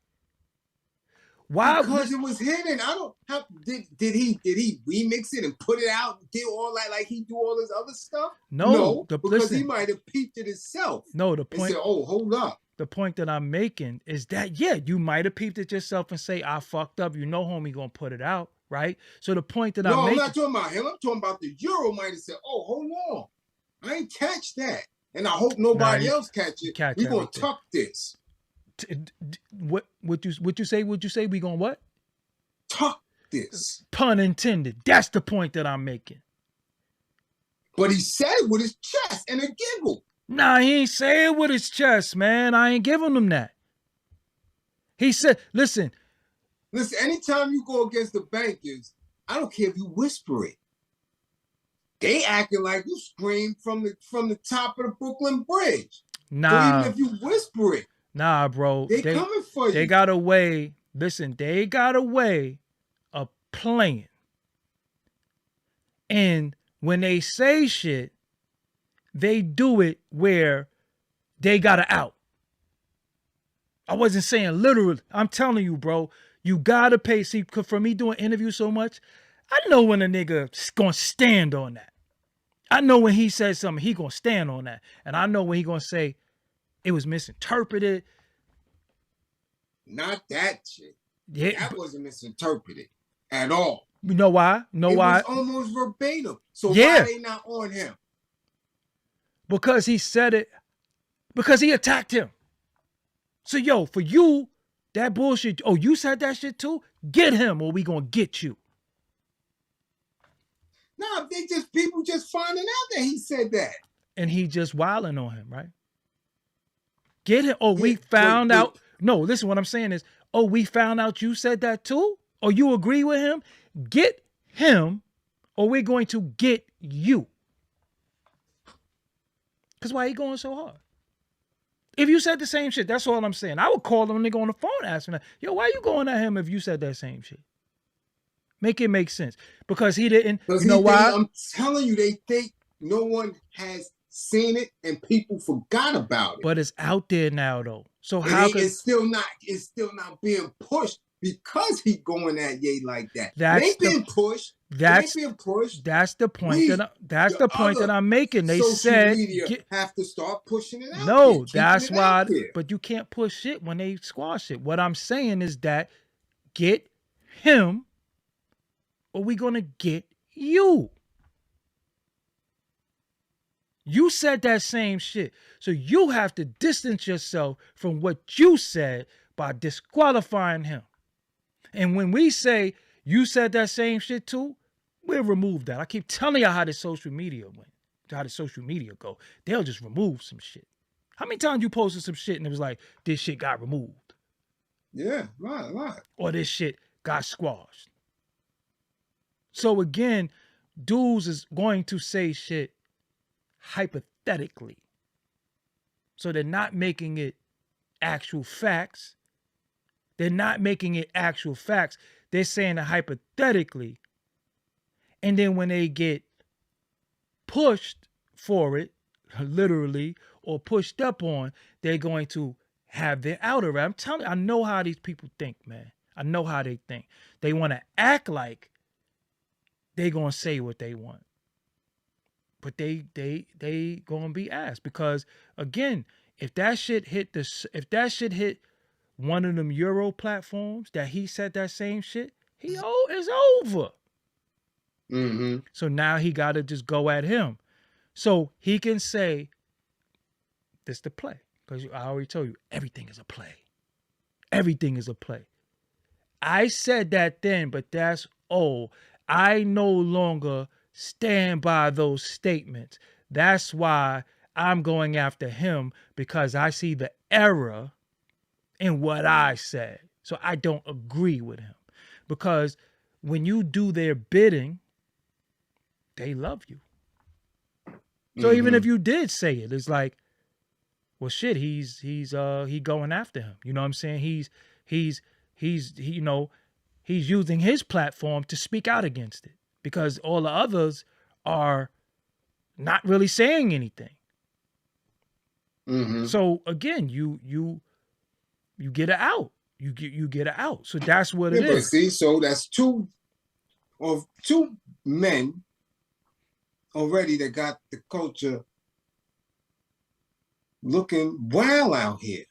Speaker 1: Why?
Speaker 2: Because it was hidden. I don't. How did he remix it and put it out? And did all that like he do all this other stuff?
Speaker 1: No,
Speaker 2: because he might have peeped it himself.
Speaker 1: No, the point.
Speaker 2: And said, "Oh, hold up."
Speaker 1: The point that I'm making is that you might have peeped it yourself and say, "I fucked up." You know, homie gonna put it out, right? So the point that I'm making.
Speaker 2: No, I'm not talking about him. I'm talking about the Euro might have said, "Oh, hold on, I ain't catch that," and I hope nobody else catch it. We're gonna tuck this.
Speaker 1: What you say? Would you say we gonna what?
Speaker 2: Tuck this.
Speaker 1: Pun intended. That's the point that I'm making.
Speaker 2: But he said it with his chest and a giggle.
Speaker 1: Nah, he ain't say it with his chest, man. I ain't giving him that. He said, listen,
Speaker 2: anytime you go against the bankers, I don't care if you whisper it. They acting like you screamed from the top of the Brooklyn Bridge.
Speaker 1: Nah.
Speaker 2: So even if you whisper it.
Speaker 1: Nah, bro.
Speaker 2: They coming for you.
Speaker 1: They got a way. Listen, they got a way of playing. And when they say shit, they do it where they got to out. I wasn't saying literally. I'm telling you, bro, you got to pay. See, for me doing interviews so much, I know when a nigga's going to stand on that. I know when he says something, he going to stand on that. And I know when he going to say it was misinterpreted.
Speaker 2: Not that shit.
Speaker 1: Yeah,
Speaker 2: that wasn't misinterpreted at all.
Speaker 1: You know why? It
Speaker 2: was almost verbatim. So why are they not on him?
Speaker 1: Because he said it. Because he attacked him. So, for you, that bullshit. Oh, you said that shit too? Get him or we gonna get you.
Speaker 2: Nah, people just finding out that he said that.
Speaker 1: And he just wilding on him, right? Get him. Oh, we found out. No, listen, what I'm saying is, we found out you said that too? Or you agree with him? Get him or we're going to get you. Because why he going so hard? If you said the same shit, that's all I'm saying. I would call him nigga on the phone asking that, yo, why you going at him if you said that same shit? Make it make sense. Because he didn't, you know why?
Speaker 2: I'm telling you, they think no one has seen it and people forgot about it.
Speaker 1: But it's out there now though. So
Speaker 2: and
Speaker 1: how could
Speaker 2: it's still not being pushed because he going at Ye like that.
Speaker 1: That's
Speaker 2: it ain't being pushed.
Speaker 1: That's
Speaker 2: being pushed.
Speaker 1: That's the point that I'm making. They said
Speaker 2: have to start pushing it out.
Speaker 1: No, that's why. But you can't push shit when they squash it. What I'm saying is that get him, or we gonna get you. You said that same shit, so you have to distance yourself from what you said by disqualifying him. And when we say you said that same shit too, we'll remove that. I keep telling y'all how the social media went, how the social media go. They'll just remove some shit. How many times you posted some shit and it was like, this shit got removed?
Speaker 2: Yeah, right.
Speaker 1: Or this shit got squashed. So again, dudes is going to say shit hypothetically. So they're not making it actual facts. They're not making it actual facts. They're saying it hypothetically. And then when they get pushed for it, literally, or pushed up on, they're going to have their outer. I'm telling you, I know how these people think, man. I know how they think. They want to act like they're going to say what they want. But they going to be asked because, again, if that shit hit one of them Euro platforms that he said that same shit, it's over.
Speaker 2: Mm-hmm.
Speaker 1: So now he got to just go at him. So he can say, this the play. Because I already told you, everything is a play. Everything is a play. I said that then, but that's old. I no longer stand by those statements. That's why I'm going after him, because I see the error in what I said. So I don't agree with him. Because when you do their bidding, they love you. So even if you did say it, it's like, well, shit, he's going after him. You know what I'm saying? He's using his platform to speak out against it, because all the others are not really saying anything.
Speaker 2: Mm-hmm.
Speaker 1: So again, you get it out. You get it out. So that's what it is.
Speaker 2: See, so that's two men already that got the culture looking wild out here.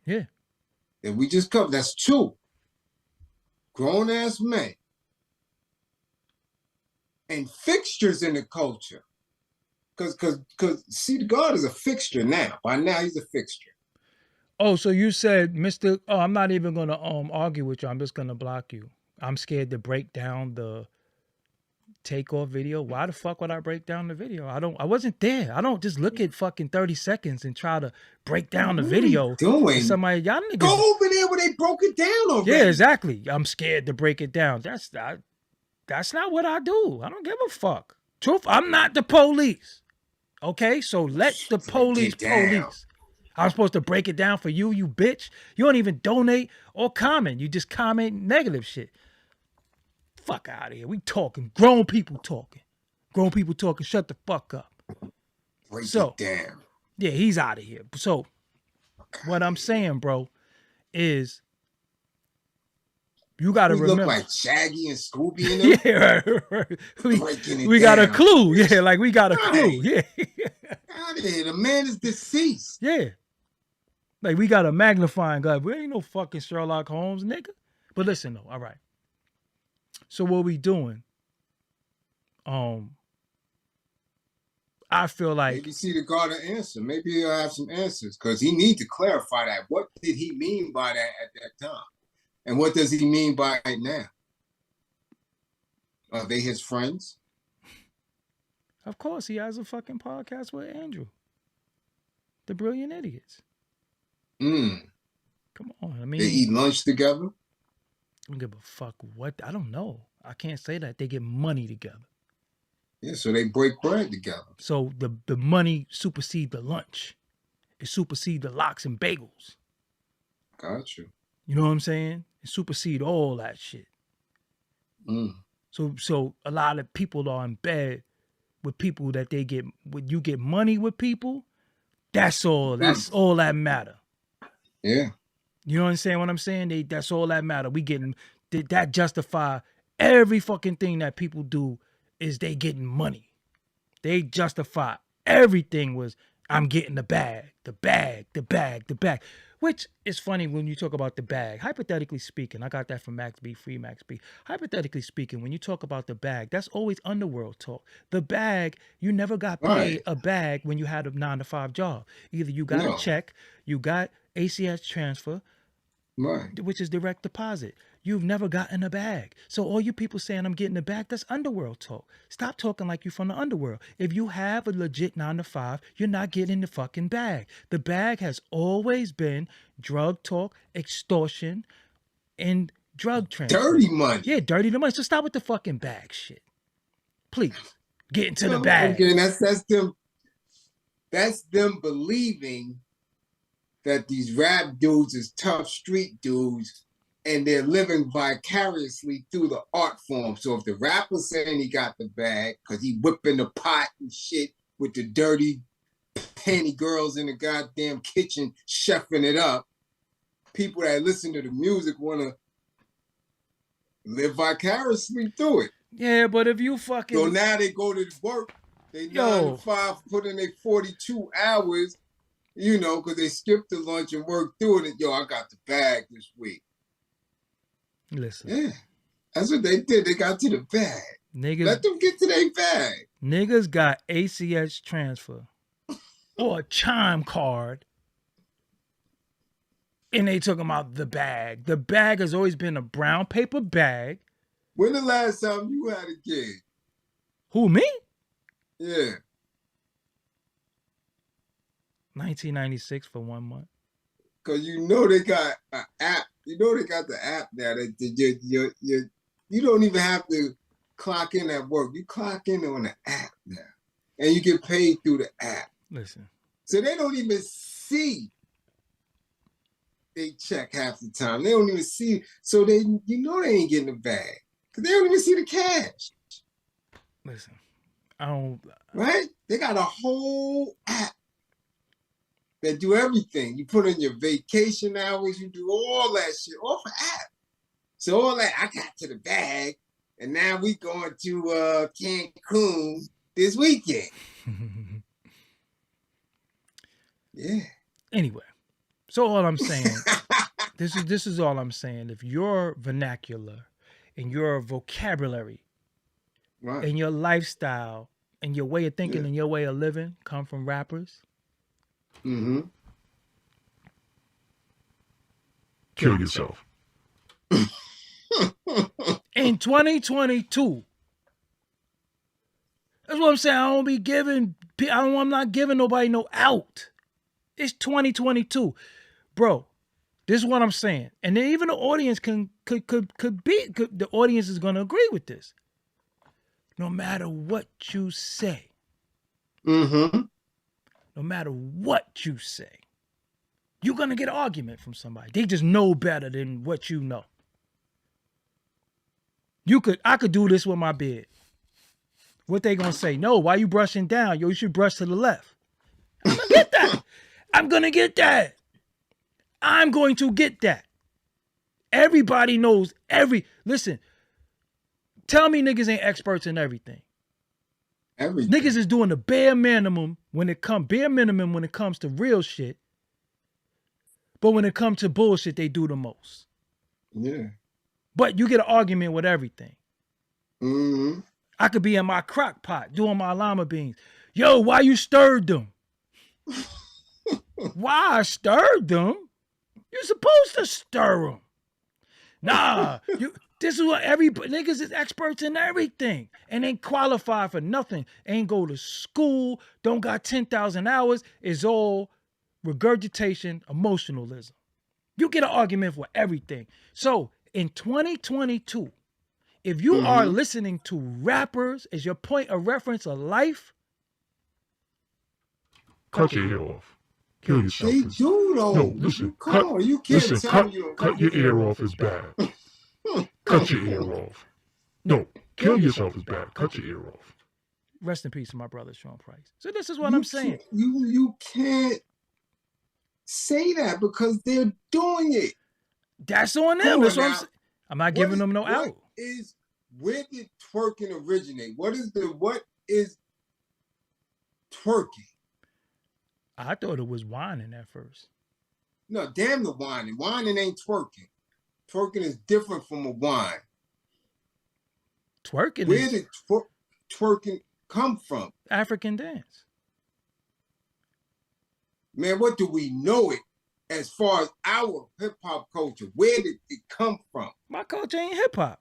Speaker 1: Yeah.
Speaker 2: That we just covered. That's two grown-ass men and fixtures in the culture. Because CThaGod is a fixture now. By now, he's a fixture.
Speaker 1: Oh, so you said, Mr. Oh, I'm not even going to argue with you. I'm just going to block you. I'm scared to break down the Takeoff video. Why the fuck would I break down the video? I wasn't there. I don't just look at fucking 30 seconds and try to break down the video.
Speaker 2: Doing
Speaker 1: somebody, y'all niggas
Speaker 2: go over there where they broke it down already.
Speaker 1: Yeah, exactly. I'm scared to break it down. That's not what I do. I don't give a fuck. Truth, I'm not the police. Okay, so let the police. I'm supposed to break it down for you, you bitch. You don't even donate or comment. You just comment negative shit. Fuck out of here. We talking. Grown people talking. Grown people talking. Shut the fuck up.
Speaker 2: Break it down.
Speaker 1: Yeah, he's out of here. So what I'm saying, bro, is you got to remember.
Speaker 2: Look like Shaggy and Scooby in them.
Speaker 1: Yeah, right. We got a clue. Yeah, like we got a clue. Yeah.
Speaker 2: Out of here. The man is deceased.
Speaker 1: Yeah. Like we got a magnifying glass. We ain't no fucking Sherlock Holmes, nigga. But listen though, all right. So what we doing? I feel like
Speaker 2: maybe CThaGod an answer. Maybe he'll have some answers, because he needs to clarify that. What did he mean by that at that time? And what does he mean by it now? Are they his friends?
Speaker 1: Of course, he has a fucking podcast with Andrew. The Brilliant Idiots. Come on. I mean,
Speaker 2: they eat lunch together?
Speaker 1: I don't give a fuck what. I don't know. I can't say that. They get money together.
Speaker 2: Yeah, so they break bread together.
Speaker 1: So the money supersedes the lunch. It supersedes the lox and bagels.
Speaker 2: Got you.
Speaker 1: You know what I'm saying? It supersedes all that shit. So a lot of people are in bed with people that they get, when you get money with people, that's all that matter.
Speaker 2: Yeah.
Speaker 1: You know what I'm saying? What I'm saying? That's all that matter. We getting that justify every fucking thing that people do is they getting money. They justify everything was I'm getting the bag, the bag, the bag, the bag. Which is funny when you talk about the bag. Hypothetically speaking, I got that from Max B, Free Max B. Hypothetically speaking, when you talk about the bag, that's always underworld talk. The bag, you never got paid a bag when you had a 9-to-5 job. Either you got a check, you got ACH transfer, which is direct deposit. You've never gotten a bag. So all you people saying I'm getting a bag, that's underworld talk. Stop talking like you from the underworld. If you have a legit 9-to-5, you're not getting the fucking bag. The bag has always been drug talk, extortion, and drug transfer.
Speaker 2: Dirty money.
Speaker 1: Yeah, dirty money. So stop with the fucking bag shit. Please. Get into the bag.
Speaker 2: Again, that's them believing that these rap dudes is tough street dudes and they're living vicariously through the art form. So if the rapper's saying he got the bag because he whipping the pot and shit with the dirty panty girls in the goddamn kitchen chefing it up, people that listen to the music want to live vicariously through it.
Speaker 1: Yeah, but if you fucking...
Speaker 2: So now they go to work, they 9-to-5, put in their 42 hours, you know, because they skipped the lunch and worked through it. And, I got the bag this week.
Speaker 1: Listen.
Speaker 2: Yeah, that's what they did. They got to the bag.
Speaker 1: Niggas,
Speaker 2: let them get to their bag.
Speaker 1: Niggas got ACH transfer or a chime card, and they talking about the bag. The bag has always been a brown paper bag.
Speaker 2: When the last time you had a gig?
Speaker 1: Who, me?
Speaker 2: Yeah.
Speaker 1: 1996 for 1 month.
Speaker 2: Because you know they got an app. You know they got the app now that you don't even have to clock in at work. You clock in on the app now. And you get paid through the app.
Speaker 1: Listen.
Speaker 2: So they don't even see they check half the time. They don't even see. So they ain't getting the bag. Because they don't even see the cash.
Speaker 1: Listen. I don't...
Speaker 2: Right? They got a whole app that do everything. You put in your vacation hours, you do all that shit off an app. So all that, I got to the bag, and now we going to Cancun this weekend. Yeah.
Speaker 1: Anyway, so all I'm saying, this is all I'm saying. If your vernacular and your vocabulary and your lifestyle and your way of thinking and your way of living come from rappers,
Speaker 3: kill yourself.
Speaker 1: In 2022. That's what I'm saying. I'm not giving nobody no out. It's 2022. Bro, this is what I'm saying. And then even the audience the audience is gonna agree with this. No matter what you say. No matter what you say. You're going to get an argument from somebody. They just know better than what you know. I could do this with my beard. What they going to say? No, why you brushing down? Yo, you should brush to the left. I'm going to get that. I'm going to get that. I'm going to get that. Everybody knows listen, tell me niggas ain't experts in everything. Niggas is doing the bare minimum when it comes to real shit. But when it comes to bullshit, they do the most.
Speaker 2: Yeah.
Speaker 1: But you get an argument with everything. I could be in my crock pot doing my lima beans. Yo, why you stirred them? Why I stirred them? You're supposed to stir them. Nah, this is what niggas is experts in everything. And ain't qualified for nothing. Ain't go to school, don't got 10,000 hours. It's all regurgitation, emotionalism. You get an argument for everything. So in 2022, if you are listening to rappers as your point of reference of life,
Speaker 3: Cut your ear off. Kill yourself.
Speaker 2: They do though.
Speaker 3: No, listen.
Speaker 2: Come on, you can't
Speaker 3: Listen,
Speaker 2: tell me you don't.
Speaker 3: cut your ear off is bad. Cut your ear off. No, kill yourself is bad. Cut your ear off.
Speaker 1: rest in peace to my brother Sean Price. So this is what I'm saying.
Speaker 2: You can't say that because they're doing it.
Speaker 1: That's on them. That's what I'm saying. I'm not giving them no out.
Speaker 2: Where did twerking originate? What is twerking?
Speaker 1: I thought it was whining at first.
Speaker 2: No, damn the whining. Whining ain't twerking. Twerking is different from a whine. Where did twerking come from?
Speaker 1: African dance.
Speaker 2: Man, what do we know it as far as our hip-hop culture? Where did it come from?
Speaker 1: My culture ain't hip-hop.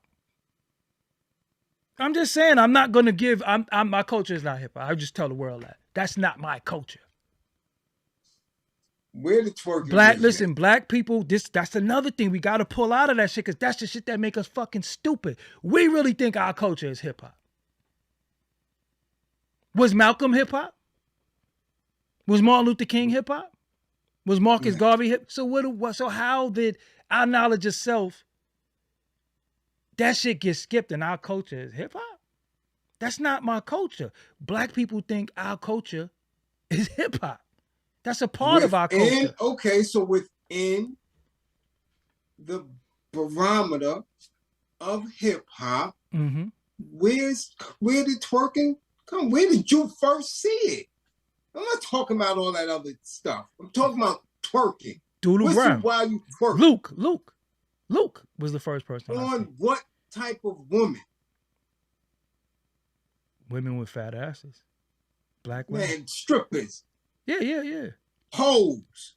Speaker 1: I'm just saying I'm not going to give... my culture is not hip-hop. I just tell the world that. That's not my culture.
Speaker 2: Where did twerking
Speaker 1: listen, black people, that's another thing. We got to pull out of that shit because that's the shit that make us fucking stupid. We really think our culture is hip-hop. Was Malcolm hip-hop? Was Martin Luther King hip-hop? Was Marcus Garvey hip? So how did our knowledge of self, that shit get skipped and our culture is hip-hop? That's not my culture. Black people think our culture is hip-hop. That's a part of our culture.
Speaker 2: Okay, so within the barometer of hip-hop, where did twerking come? Where did you first see it? I'm not talking about all that other stuff. I'm talking about twerking.
Speaker 1: Doodle Brown.
Speaker 2: While you twerk.
Speaker 1: Luke was the first person.
Speaker 2: On what type of woman?
Speaker 1: Women with fat asses. Black women.
Speaker 2: Man, strippers.
Speaker 1: Yeah.
Speaker 2: Hoes.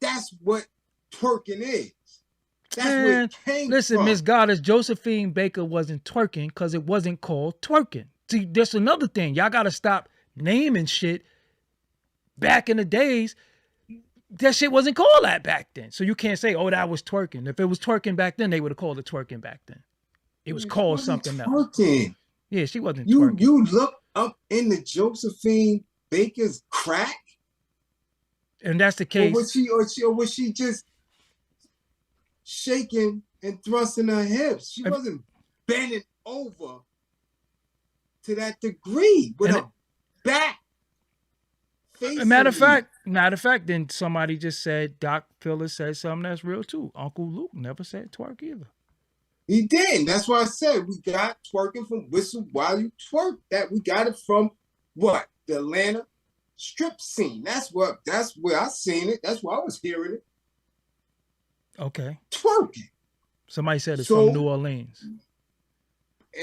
Speaker 2: That's what twerking is. That's where it came
Speaker 1: listen,
Speaker 2: from.
Speaker 1: Miss Goddess, Josephine Baker wasn't twerking because it wasn't called twerking. See, there's another thing. Y'all got to stop naming shit. Back in the days, that shit wasn't called that back then. So you can't say, oh, that was twerking. If it was twerking back then, they would have called it twerking back then. It was called something else. Yeah, she wasn't twerking.
Speaker 2: You look up into Josephine Baker's crack?
Speaker 1: And that's the case.
Speaker 2: Or was she just shaking and thrusting her hips? She wasn't bending over to that degree with her back facing.
Speaker 1: Matter of fact, then somebody just said, Doc Phillips said something that's real too. Uncle Luke never said twerk either.
Speaker 2: He didn't. That's why I said we got twerking from Whistle While You Twerk. That we got it from what? The Atlanta strip scene. That's where I seen it. That's where I was hearing it.
Speaker 1: Okay.
Speaker 2: Twerking.
Speaker 1: Somebody said it's from New Orleans.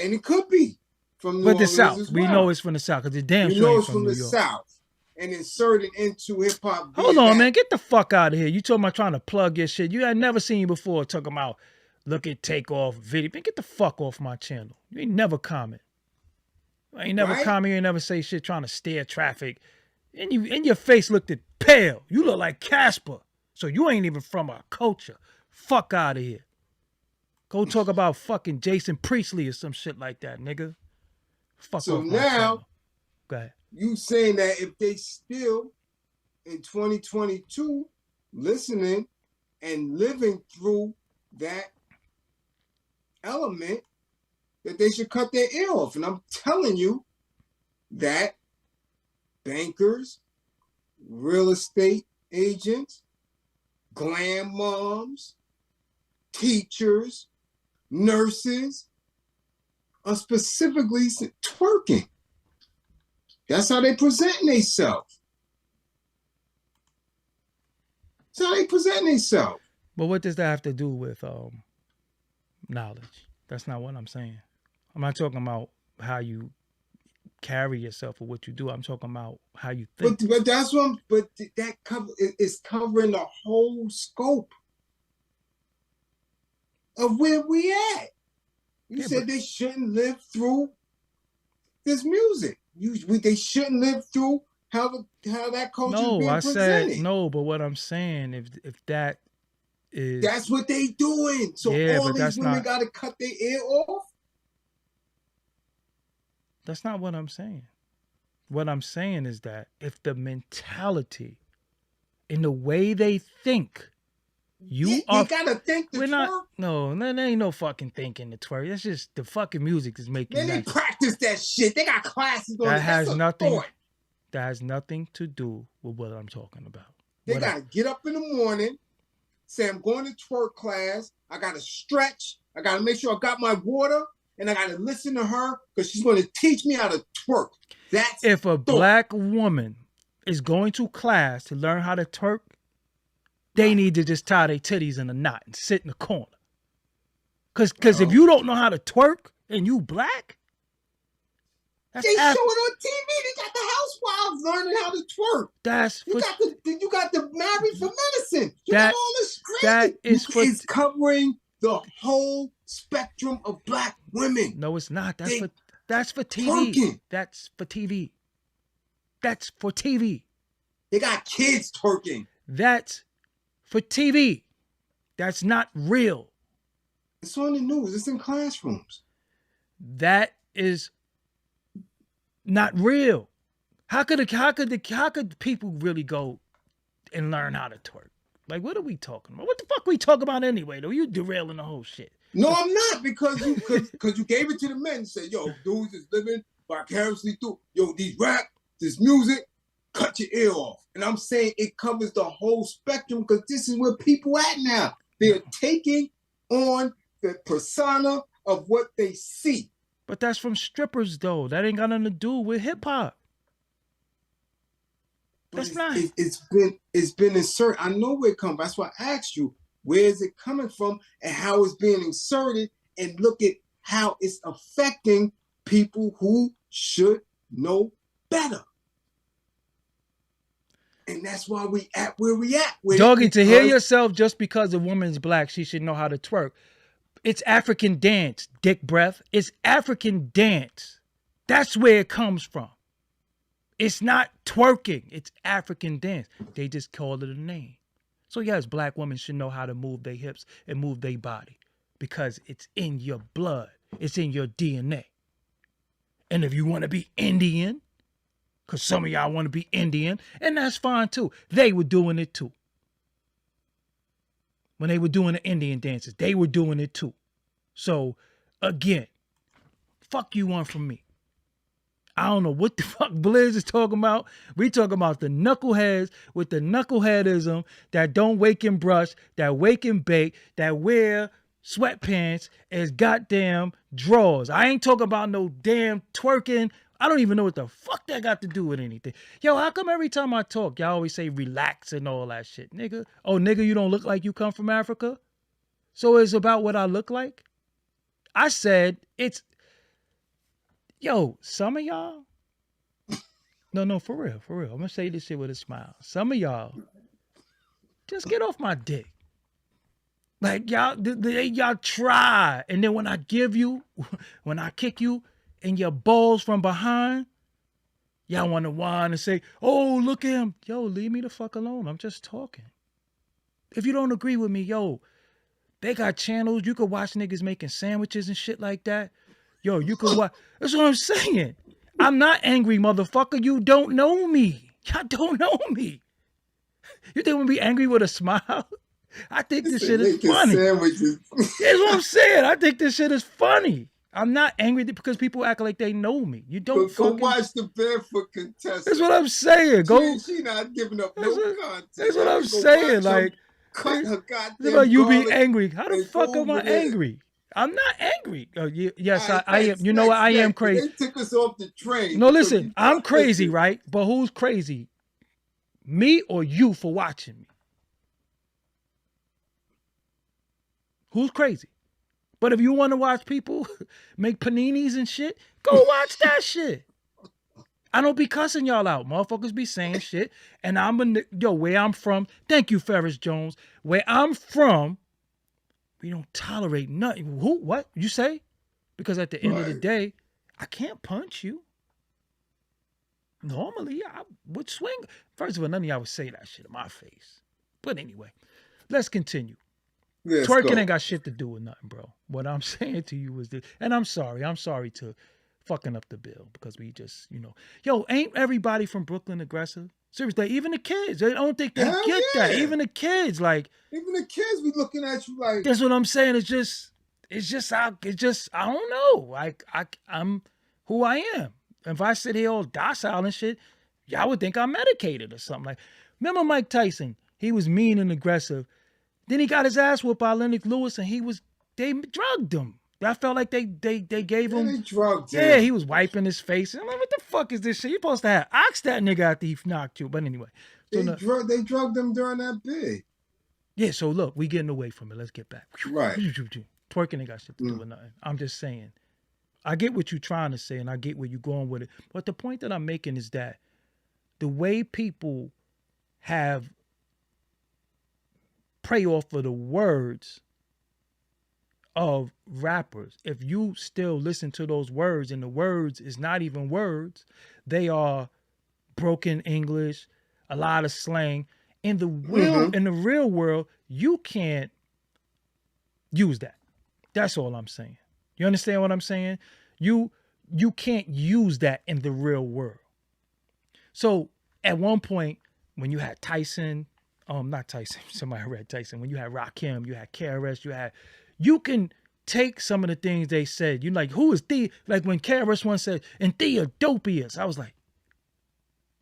Speaker 2: And it could be from New Orleans. But the
Speaker 1: South. We know it's from the South because the damn
Speaker 2: we know it's from the South. And inserted into hip hop.
Speaker 1: Hold on, man. Get the fuck out of here. You talking about trying to plug your shit. You had never seen you before talking about look at Takeoff video. Man, get the fuck off my channel. You ain't never comment. You ain't never comment. You ain't never say shit trying to steer traffic. And your face looked pale. You look like Casper. So you ain't even from our culture. Fuck out of here. Go talk about fucking Jason Priestley or some shit like that, nigga. Fuck
Speaker 2: so
Speaker 1: off my
Speaker 2: now,
Speaker 1: channel. Go ahead.
Speaker 2: You saying that if they still in 2022 listening and living through that element, that they should cut their ear off. And I'm telling you that bankers, real estate agents, glam moms, teachers, nurses are specifically twerking. That's how they presenting themselves. That's how they present themselves.
Speaker 1: But what does that have to do with knowledge? That's not what I'm saying. I'm not talking about how you carry yourself or what you do. I'm talking about how you think.
Speaker 2: But that's what. But that is covering the whole scope of where we at. You said they shouldn't live through this music. They shouldn't live through how that culture is being presented.
Speaker 1: No, but what I'm saying, if is...
Speaker 2: That's what they doing. So
Speaker 1: Yeah,
Speaker 2: all
Speaker 1: but
Speaker 2: these
Speaker 1: that's
Speaker 2: women
Speaker 1: not...
Speaker 2: got to cut their ear off?
Speaker 1: That's not what I'm saying. What I'm saying is that if the mentality in the way they think, you
Speaker 2: gotta think the
Speaker 1: we're
Speaker 2: twerk.
Speaker 1: not... No, there ain't no fucking thinking the twerk. That's just the fucking music is making
Speaker 2: Man, they
Speaker 1: that...
Speaker 2: practice that shit. They got classes on it.
Speaker 1: That has
Speaker 2: That's a
Speaker 1: nothing...
Speaker 2: thought.
Speaker 1: That has nothing to do with what I'm talking about.
Speaker 2: They got to get up in the morning, say, I'm going to twerk class. I got to stretch. I got to make sure I got my water. And I got to listen to her because she's going to teach me how to twerk. That's
Speaker 1: if a black woman is going to class to learn how to twerk, they need to just tie their titties in a knot and sit in the corner. Because if you don't know how to twerk and you black, that's
Speaker 2: they show it on TV. They got the housewives learning how to twerk.
Speaker 1: That's for,
Speaker 2: you got the Married for Medicine. You
Speaker 1: that,
Speaker 2: got all this crazy.
Speaker 1: That is for,
Speaker 2: it's covering the whole spectrum of black women.
Speaker 1: No, it's not. That's for TV.
Speaker 2: Twerking.
Speaker 1: That's for TV. That's for TV.
Speaker 2: They got kids twerking.
Speaker 1: That's for TV. That's not real.
Speaker 2: It's on the news. It's in classrooms.
Speaker 1: That is not real. How could people really go and learn how to twerk? Like, what are we talking about? What the fuck we talking about anyway, though? You derailing the whole shit.
Speaker 2: No, I'm not, because you gave it to the men and said, yo, dudes is living vicariously through, these rap, this music, cut your ear off. And I'm saying it covers the whole spectrum because this is where people at now. They're taking on the persona of what they see.
Speaker 1: But that's from strippers, though. That ain't got nothing to do with hip hop. That's not.
Speaker 2: It's been inserted. I know where it comes. That's why I asked you, where is it coming from and how it's being inserted, and look at how it's affecting people who should know better. And that's why we at where we at.
Speaker 1: Doggy, to hear yourself just because a woman's black, she should know how to twerk. It's African dance, dick breath. It's African dance. That's where it comes from. It's not twerking. It's African dance. They just called it a name. So yes, black women should know how to move their hips and move their body because it's in your blood. It's in your DNA. And if you want to be Indian, because some of y'all want to be Indian, and that's fine too. They were doing it too. When they were doing the Indian dances, they were doing it too. So, again, fuck you want from me. I don't know what the fuck Blizz is talking about. We talking about the knuckleheads with the knuckleheadism that don't wake and brush, that wake and bake, that wear sweatpants as goddamn drawers. I ain't talking about no damn twerking. I don't even know what the fuck that got to do with anything. Yo, how come every time I talk, y'all always say relax and all that shit, nigga? Oh, nigga, you don't look like you come from Africa? So it's about what I look like? I said it's... Yo, some of y'all... No, for real. I'm going to say this shit with a smile. Some of y'all, just get off my dick. Like, y'all try. And then when I kick you in your balls from behind, y'all want to whine and say, oh, look at him. Yo, leave me the fuck alone. I'm just talking. If you don't agree with me, yo, they got channels. You could watch niggas making sandwiches and shit like that. Yo, you could watch. That's what I'm saying. I'm not angry, motherfucker. You don't know me. Y'all don't know me. You think I'm gonna be angry with a smile? I think this shit is funny. Sandwiches. That's what I'm saying. I think this shit is funny. I'm not angry because people act like they know me. You don't
Speaker 2: go watch the barefoot contestant.
Speaker 1: That's what I'm saying.
Speaker 2: She not giving up no content.
Speaker 1: That's what I'm saying. Like,
Speaker 2: cut her goddamn.
Speaker 1: It's about you be angry. How the fuck am I angry? I'm not angry. Oh, yes, I am. You know what? I am crazy.
Speaker 2: They took us off the train.
Speaker 1: No, listen. I'm crazy, right? But who's crazy? Me or you for watching me? Who's crazy? But if you want to watch people make paninis and shit, go watch that shit. I don't be cussing y'all out. Motherfuckers be saying shit. And where I'm from, thank you, Ferris Jones. Where I'm from, we don't tolerate nothing. Who? What? You say? Because at the end of the day, I can't punch you. Normally, I would swing. First of all, none of y'all would say that shit in my face. But anyway, let's continue.
Speaker 2: Let's
Speaker 1: Twerking
Speaker 2: go.
Speaker 1: ain't got shit to do with nothing, bro. What I'm saying to you is this, and I'm sorry to fucking up the bill because we just, yo, ain't everybody from Brooklyn aggressive? Seriously, even the kids, I don't think they
Speaker 2: Hell
Speaker 1: get that.
Speaker 2: yeah.
Speaker 1: Even the kids, like,
Speaker 2: Even the kids be looking at you like,
Speaker 1: that's what I'm saying. It's just, I don't know. Like, I'm who I am. If I sit here all docile and shit, y'all would think I'm medicated or something. Like, remember Mike Tyson? He was mean and aggressive. Then he got his ass whooped by Lennox Lewis, and they drugged him. I felt like they gave him.
Speaker 2: they drugged him.
Speaker 1: Yeah, he was wiping his face. I'm like, what the fuck is this shit? You supposed to have ox that nigga after he knocked you. But anyway, so
Speaker 2: They drugged him during that bid.
Speaker 1: yeah. So look, we getting away from it. Let's get back.
Speaker 2: Right.
Speaker 1: Twerking ain't got shit to do with nothing. I'm just saying. I get what you're trying to say, and I get where you're going with it. But the point that I'm making is that the way people have prey off of the words of rappers, if you still listen to those words, and the words is not even words, they are broken English, a lot of slang. In the real world, you can't use that. That's all I'm saying. You understand what I'm saying? You can't use that in the real world. So at one point, when you had Tyson, not Tyson, somebody read Tyson. When you had Rakim, you had KRS, you can take some of the things they said. You're like, who is Thea? Like when KRS once said, and Theodopius. I was like,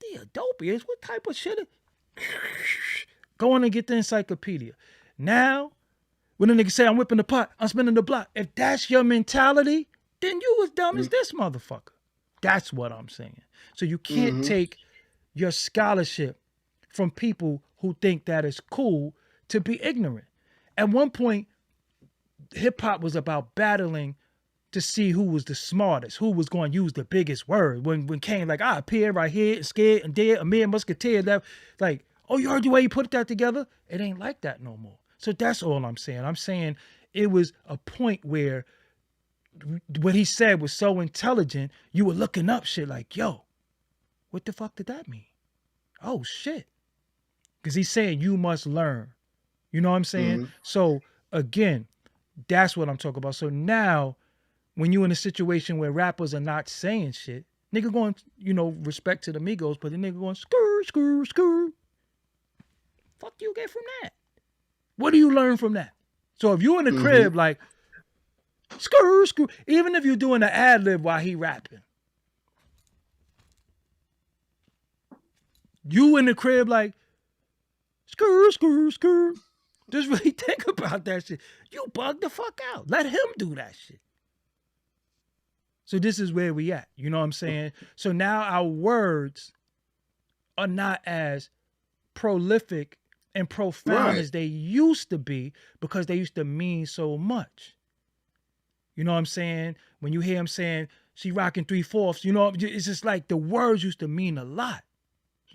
Speaker 1: Theodopius? What type of shit? Go on and get the encyclopedia. Now, when a nigga say, I'm whipping the pot, I'm spinning the block. If that's your mentality, then you as dumb as this motherfucker. That's what I'm saying. So you can't take your scholarship from people who think that is cool to be ignorant. At one point, hip hop was about battling to see who was the smartest, who was going to use the biggest word. When Kane like, I appear right here and scared and dead, Amir Musketeer, that like, oh, you heard the way you put that together? It ain't like that no more. So that's all I'm saying. I'm saying it was a point where what he said was so intelligent, you were looking up shit like, yo, what the fuck did that mean? Oh, shit. Because he's saying you must learn. You know what I'm saying? So, again, that's what I'm talking about. So now, when you're in a situation where rappers are not saying shit, nigga going, respect to the Migos, but the nigga going, skrr, skrr, skrr. Fuck you get from that? What do you learn from that? So if you in the crib, like, skrr, skrr, even if you're doing an ad-lib while he rapping, you in the crib like, skrr, skrr, skrr. Just really think about that shit. You bug the fuck out. Let him do that shit. So this is where we at. You know what I'm saying? So now our words are not as prolific and profound as they used to be because they used to mean so much. You know what I'm saying? When you hear him saying, she rocking 3/4, it's just like the words used to mean a lot.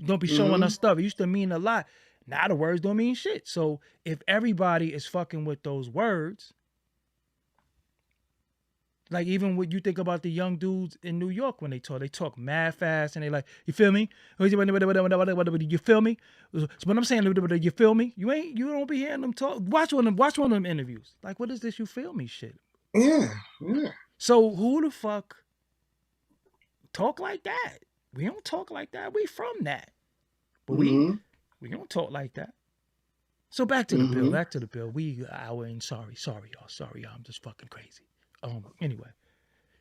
Speaker 1: Don't be showing us stuff. It used to mean a lot. Now the words don't mean shit. So if everybody is fucking with those words, like even what you think about the young dudes in New York when they talk mad fast and they like, you feel me? You feel me? But I'm saying, you feel me? You don't be hearing them talk. Watch one of them interviews. Like, what is this? You feel me? Shit.
Speaker 2: Yeah.
Speaker 1: So who the fuck talk like that? We don't talk like that. We from that, but we don't talk like that. So back to the bill. We hour in. Sorry, y'all. I'm just fucking crazy. Anyway,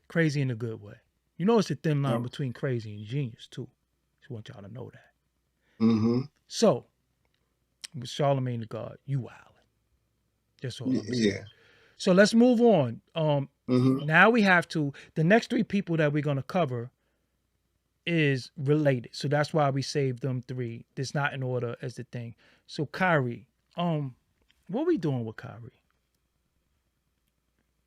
Speaker 1: crazy in a good way. It's a thin line between crazy and genius too. Just want y'all to know that. So, with Charlemagne the God, you wildin'. That's all I'm saying. Yeah. So let's move on. Now we have to. The next three people that we're gonna cover is related, so that's why we saved them three. It's not in order as the thing. So Kyrie, what we doing with Kyrie?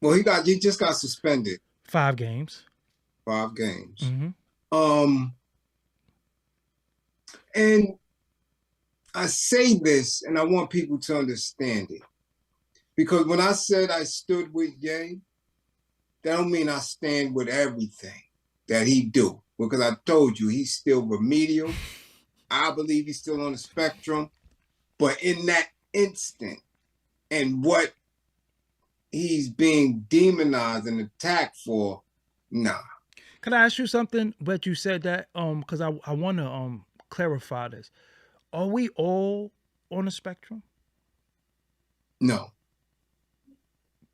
Speaker 2: Well, he just got suspended.
Speaker 1: 5 games.
Speaker 2: 5 games. And I say this, and I want people to understand it, because when I said I stood with Ye, that don't mean I stand with everything that he do, because I told you he's still remedial. I believe he's still on the spectrum, but in that instant, and what he's being demonized and attacked for, nah.
Speaker 1: Can I ask you something? But you said that because I want to clarify this. Are we all on the spectrum?
Speaker 2: No.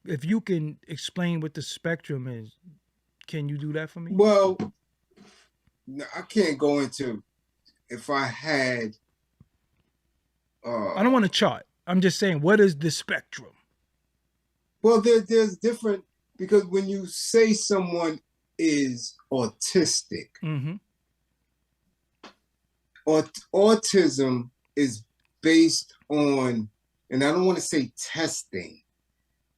Speaker 1: If you can explain what the spectrum is, can you do that for me?
Speaker 2: Well, no, I can't go into if I had.
Speaker 1: I don't want to chart. I'm just saying, what is the spectrum?
Speaker 2: Well, there's different, because when you say someone is autistic,
Speaker 1: Mm-hmm.
Speaker 2: autism is based on, and I don't want to say testing,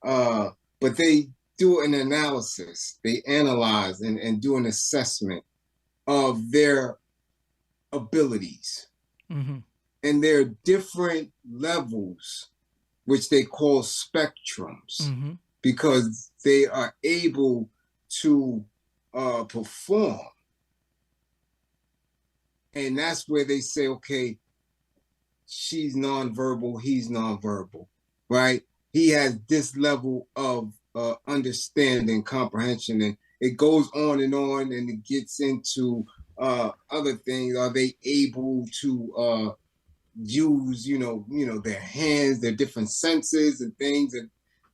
Speaker 2: but they do an analysis. They analyze and do an assessment of their abilities.
Speaker 1: Mm-hmm.
Speaker 2: And there are different levels, which they call spectrums,
Speaker 1: Mm-hmm.
Speaker 2: because they are able to perform. And that's where they say, okay, she's nonverbal, he's nonverbal, right? He has this level of understanding, comprehension, and it goes on, and it gets into other things. Are they able to use, their hands, their different senses and things, and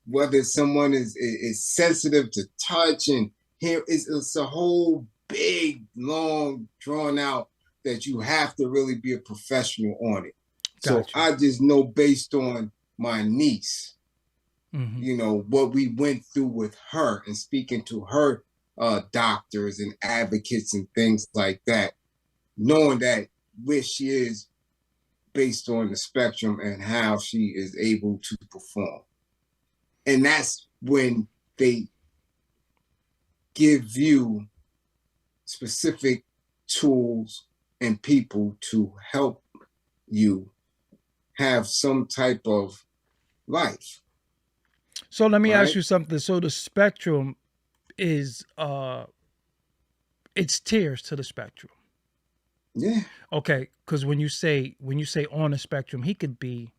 Speaker 2: whether someone is sensitive to touch and hear? It's a whole big, long, drawn out that you have to really be a professional on it.
Speaker 1: Gotcha.
Speaker 2: So I just know, based on my niece,
Speaker 1: Mm-hmm.
Speaker 2: what we went through with her and speaking to her doctors and advocates and things like that, knowing that where she is based on the spectrum and how she is able to perform. And that's when they give you specific tools and people to help you have some type of life.
Speaker 1: So let me
Speaker 2: Right.
Speaker 1: ask you something. So the spectrum is it's tiers to the spectrum.
Speaker 2: Yeah.
Speaker 1: Okay, because when you say on the spectrum, he could be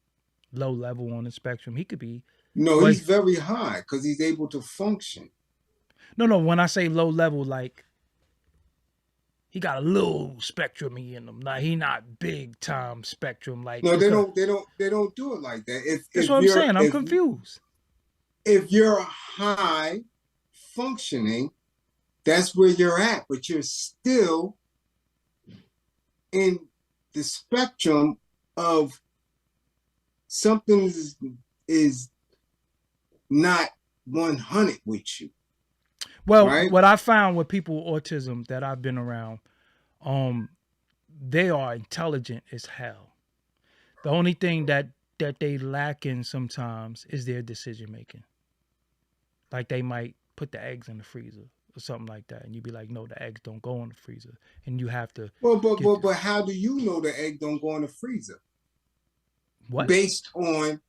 Speaker 1: low level on the spectrum. He could be
Speaker 2: No,
Speaker 1: But-
Speaker 2: he's very high because he's able to function.
Speaker 1: no. When I say low level, like he got a little spectrum in him. Like he not big time spectrum. Like
Speaker 2: No,
Speaker 1: because-
Speaker 2: they don't do it like that.
Speaker 1: That's what I'm saying. I'm confused.
Speaker 2: If you're high functioning, that's where you're at, but you're still in the spectrum of something is not 100 with you.
Speaker 1: Well,
Speaker 2: Right.
Speaker 1: what I found with people with autism that I've been around, they are intelligent as hell. The only thing that they lack in sometimes is their decision making. Like they might put the eggs in the freezer or something like that, and you'd be like, "No, the eggs don't go in the freezer," and you have to.
Speaker 2: Well,
Speaker 1: Get
Speaker 2: but how do you know the egg don't go in the freezer?
Speaker 1: What?
Speaker 2: Based on,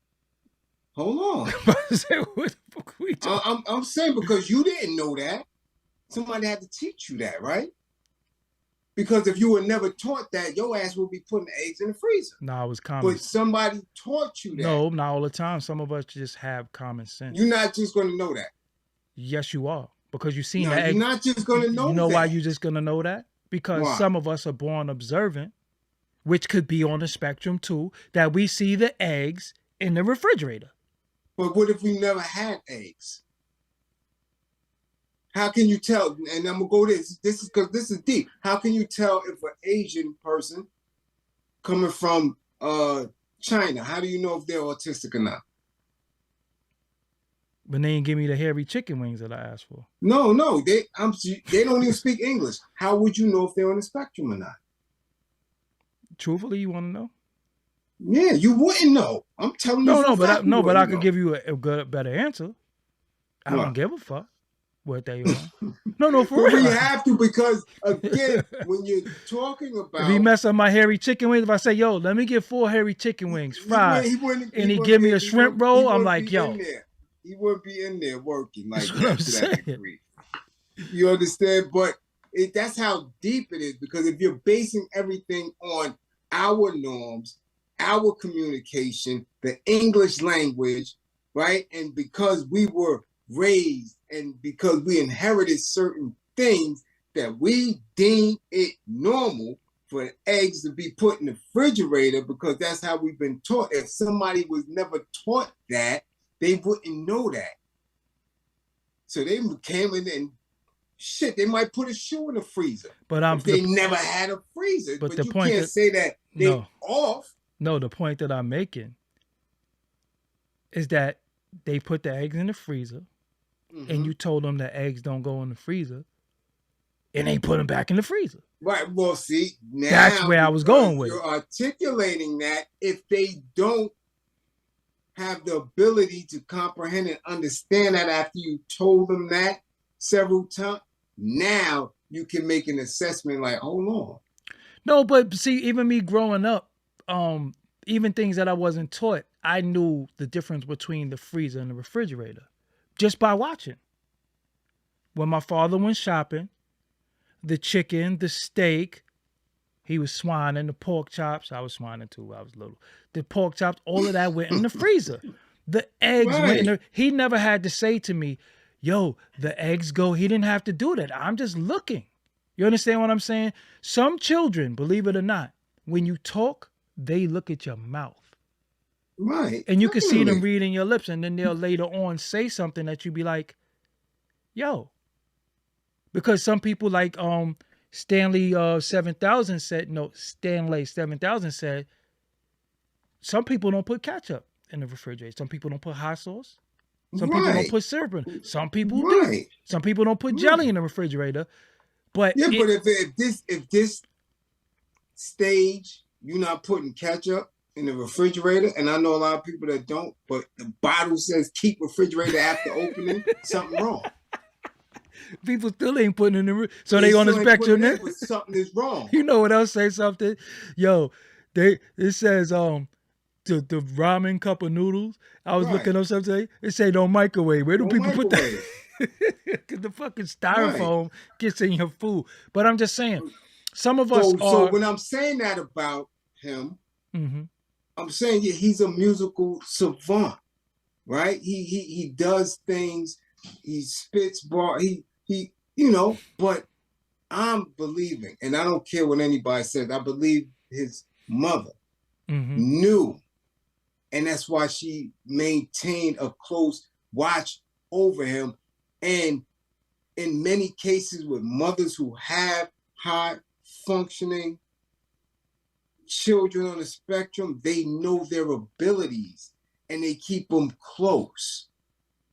Speaker 2: hold on.
Speaker 1: What the fuck we talking?
Speaker 2: I'm saying, because you didn't know that. Somebody had to teach you that, right? Because if you were never taught that, your ass would be putting eggs in the freezer.
Speaker 1: No, it was common.
Speaker 2: But somebody taught you that.
Speaker 1: No, not all the time. Some of us just have common sense.
Speaker 2: You're not just going to know that.
Speaker 1: Yes, you are, because you've seen
Speaker 2: No,
Speaker 1: the egg.
Speaker 2: you're not just going to know that.
Speaker 1: You know why you're just gonna know that? Because
Speaker 2: Why?
Speaker 1: some of us are born observant, which could be on the spectrum too. That we see the eggs in the refrigerator.
Speaker 2: But what if we never had eggs? How can you tell? And I'm gonna go this is because this is deep. How can you tell if an Asian person coming from China, how do you know if they're autistic or not?
Speaker 1: But they didn't give me the hairy chicken wings that I asked for.
Speaker 2: No, they don't even speak English. How would you know if they're on the spectrum or not?
Speaker 1: Truthfully, you want to know?
Speaker 2: Yeah, you wouldn't know. I'm telling you.
Speaker 1: No, but I
Speaker 2: wouldn't
Speaker 1: could
Speaker 2: know.
Speaker 1: give you a good, better answer. I
Speaker 2: What?
Speaker 1: don't give a fuck what they are. No, for
Speaker 2: But
Speaker 1: real.
Speaker 2: we have to, because again, when you're talking about,
Speaker 1: If he mess up my hairy chicken wings, if I say, "Yo, let me get 4 hairy chicken wings fried," and he give me a shrimp roll, I'm like, "Yo."
Speaker 2: He wouldn't be in there working like
Speaker 1: That's what
Speaker 2: that
Speaker 1: I'm
Speaker 2: to that
Speaker 1: saying.
Speaker 2: degree. You understand? But that's how deep it is, because if you're basing everything on our norms, our communication, the English language, right? And because we were raised and because we inherited certain things that we deem it normal for eggs to be put in the refrigerator because that's how we've been taught. If somebody was never taught that, they wouldn't know that. So they came in and shit, they might put a shoe in the freezer.
Speaker 1: But
Speaker 2: if they never had a freezer. But you can't say that they're off.
Speaker 1: No, the point that I'm making is that they put the eggs in the freezer and you told them the eggs don't go in the freezer and they put them back in the freezer.
Speaker 2: Right. Well, see, now
Speaker 1: that's where I was going with
Speaker 2: it. You're articulating that if they don't have the ability to comprehend and understand that after you told them that several times, now you can make an assessment like, hold on.
Speaker 1: No, but see, even me growing up, even things that I wasn't taught, I knew the difference between the freezer and the refrigerator just by watching. When my father went shopping, the chicken, the steak, he was swining, the pork chops. I was swining too. I was little. The pork chops, all of that went in the freezer. The eggs went in there. He never had to say to me, yo, the eggs go. He didn't have to do that. I'm just looking. You understand what I'm saying? Some children, believe it or not, when you talk, they look at your mouth.
Speaker 2: Right.
Speaker 1: And you can see them reading your lips, and then they'll later on say something that you be like, yo. Because some people like Stanley 7000 said, Stanley 7000 said, some people don't put ketchup in the refrigerator. Some people don't put hot sauce. Some people don't put syrup in. Some people do. Some people don't put jelly in the refrigerator. But
Speaker 2: yeah, but if this stage you're not putting ketchup in the refrigerator, and I know a lot of people that don't, but the bottle says keep refrigerator after opening, something wrong.
Speaker 1: People still ain't putting in the so they on the spectrum.
Speaker 2: Something is wrong.
Speaker 1: You know what else say something? Yo, it says the ramen cup of noodles. I was looking up something. It say don't microwave. Where do people put that? Because the fucking styrofoam gets in your food. But I'm just saying, some of us are.
Speaker 2: So when I'm saying that about him, I'm saying he's a musical savant, right? He does things. He spits bar. He but I'm believing, and I don't care what anybody says. I believe his mother knew, and that's why she maintained a close watch over him. And in many cases with mothers who have high functioning children on the spectrum, they know their abilities and they keep them close.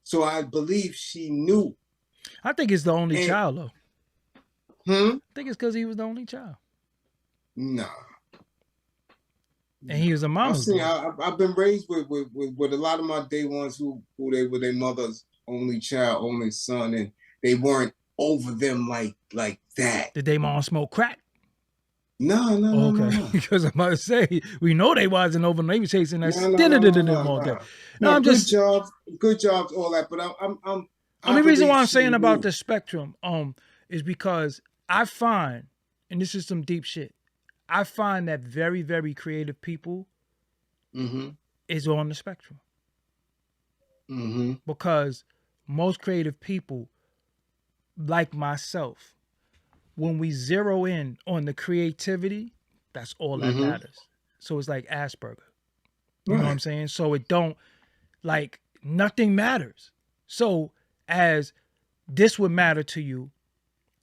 Speaker 2: So I believe she knew.
Speaker 1: I think it's the only child, though. I think it's because he was the only child.
Speaker 2: Nah.
Speaker 1: And he was a mama.
Speaker 2: I've been raised with a lot of my day ones who they were their mother's only child, only son, and they weren't over them like that.
Speaker 1: Did they mom smoke crack?
Speaker 2: No. No.
Speaker 1: Because I'm about to say, we know they wasn't over. They were chasing that.
Speaker 2: No, I'm just good jobs, all that. But I'm.
Speaker 1: Only reason why I'm saying about the spectrum, is because I find, and this is some deep shit, I find that very, very creative people is on the spectrum. Because most creative people, like myself, when we zero in on the creativity, that's all that matters. So it's like Asperger. You know what I'm saying? So it don't, like, nothing matters. So as this would matter to you,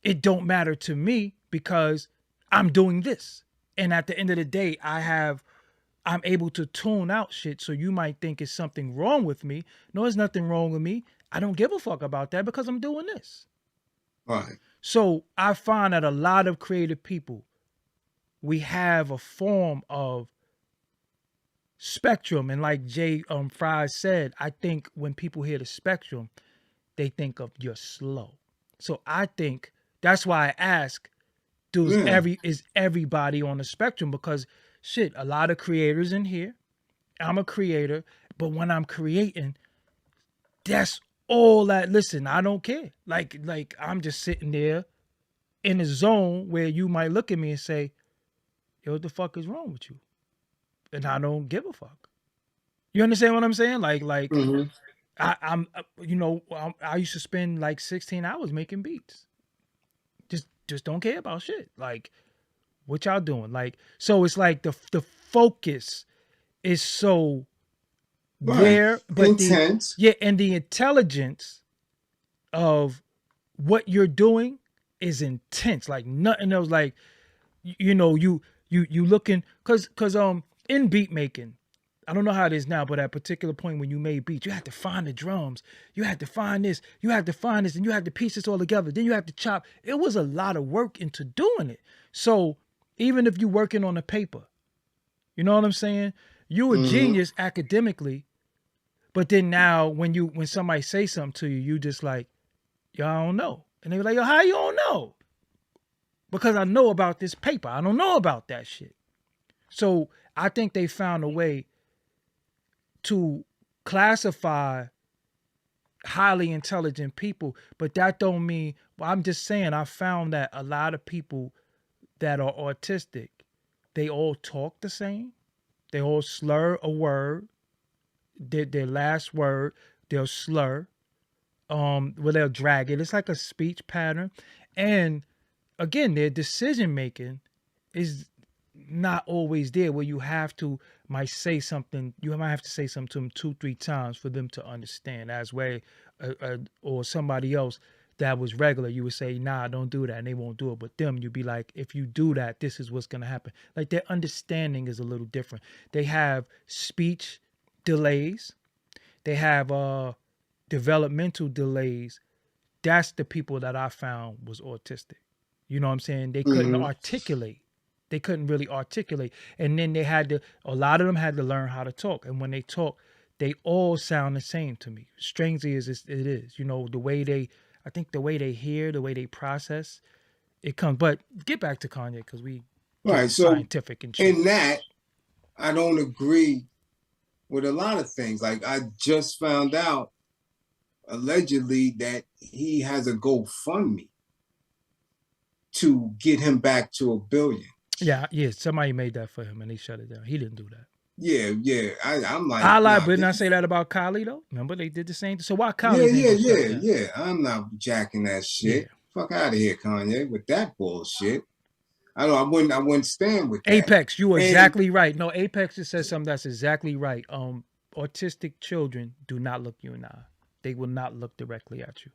Speaker 1: it don't matter to me because I'm doing this. And at the end of the day, I'm able to tune out shit. So you might think it's something wrong with me. No, there's nothing wrong with me. I don't give a fuck about that because I'm doing this.
Speaker 2: Right.
Speaker 1: So I find that a lot of creative people, we have a form of spectrum. And like Jay Fry said, I think when people hear the spectrum, they think of you're slow. So I think that's why I ask, is everybody on the spectrum? Because shit, a lot of creators in here. I'm a creator, but when I'm creating, that's all that. Listen, I don't care. Like I'm just sitting there in a zone where you might look at me and say, yo, what the fuck is wrong with you? And I don't give a fuck. You understand what I'm saying? Like I used to spend like 16 hours making beats. Just don't care about shit. Like, what y'all doing? Like, so it's like the focus is so
Speaker 2: Right.
Speaker 1: there, but
Speaker 2: Intense.
Speaker 1: and the intelligence of what you're doing is intense. Like nothing else. Like, you looking because in beat making, I don't know how it is now, but at a particular point when you made beats, you had to find the drums, you had to find this, you had to find this, and you had to piece this all together. Then you had to chop. It was a lot of work into doing it. So even if you're working on a paper, you know what I'm saying? You're a genius academically, but then now when somebody say something to you, you just like, yo, I don't know. And they be like, yo, how you don't know? Because I know about this paper. I don't know about that shit. So I think they found a way to classify highly intelligent people, but that don't mean, well, I'm just saying I found that a lot of people that are autistic, they all talk the same. They all slur a word, their last word, they'll slur, they'll drag it. It's like a speech pattern. And again, their decision making is not always there where you have to might say something, you might have to say something to them 2-3 times for them to understand. As way or somebody else that was regular, you would say, nah, don't do that, and they won't do it. But them, you'd be like, if you do that, this is what's going to happen. Like, their understanding is a little different. They have speech delays. They have developmental delays. That's the people that I found was autistic. You know what I'm saying? They couldn't articulate. They couldn't really articulate. And then they had to, a lot of them had to learn how to talk. And when they talk, they all sound the same to me. Strangely as it is, the way I think the way they hear, the way they process, it comes. But get back to Kanye, because we
Speaker 2: Right. So
Speaker 1: scientific and shit.
Speaker 2: in that, I don't agree with a lot of things. Like, I just found out allegedly that he has a GoFundMe to get him back to $1 billion.
Speaker 1: Yeah. Somebody made that for him and he shut it down. He didn't do that.
Speaker 2: Yeah. I'm like,
Speaker 1: I lied, but didn't I say that about Kylie though? Remember they did the same thing. So why Kylie?
Speaker 2: Yeah. I'm not jacking that shit. Yeah. Fuck out of here, Kanye, with that bullshit. I wouldn't stand with that.
Speaker 1: Apex, you are exactly right. No, Apex just says something that's exactly right. Autistic children do not look you in the eye. They will not look directly at you.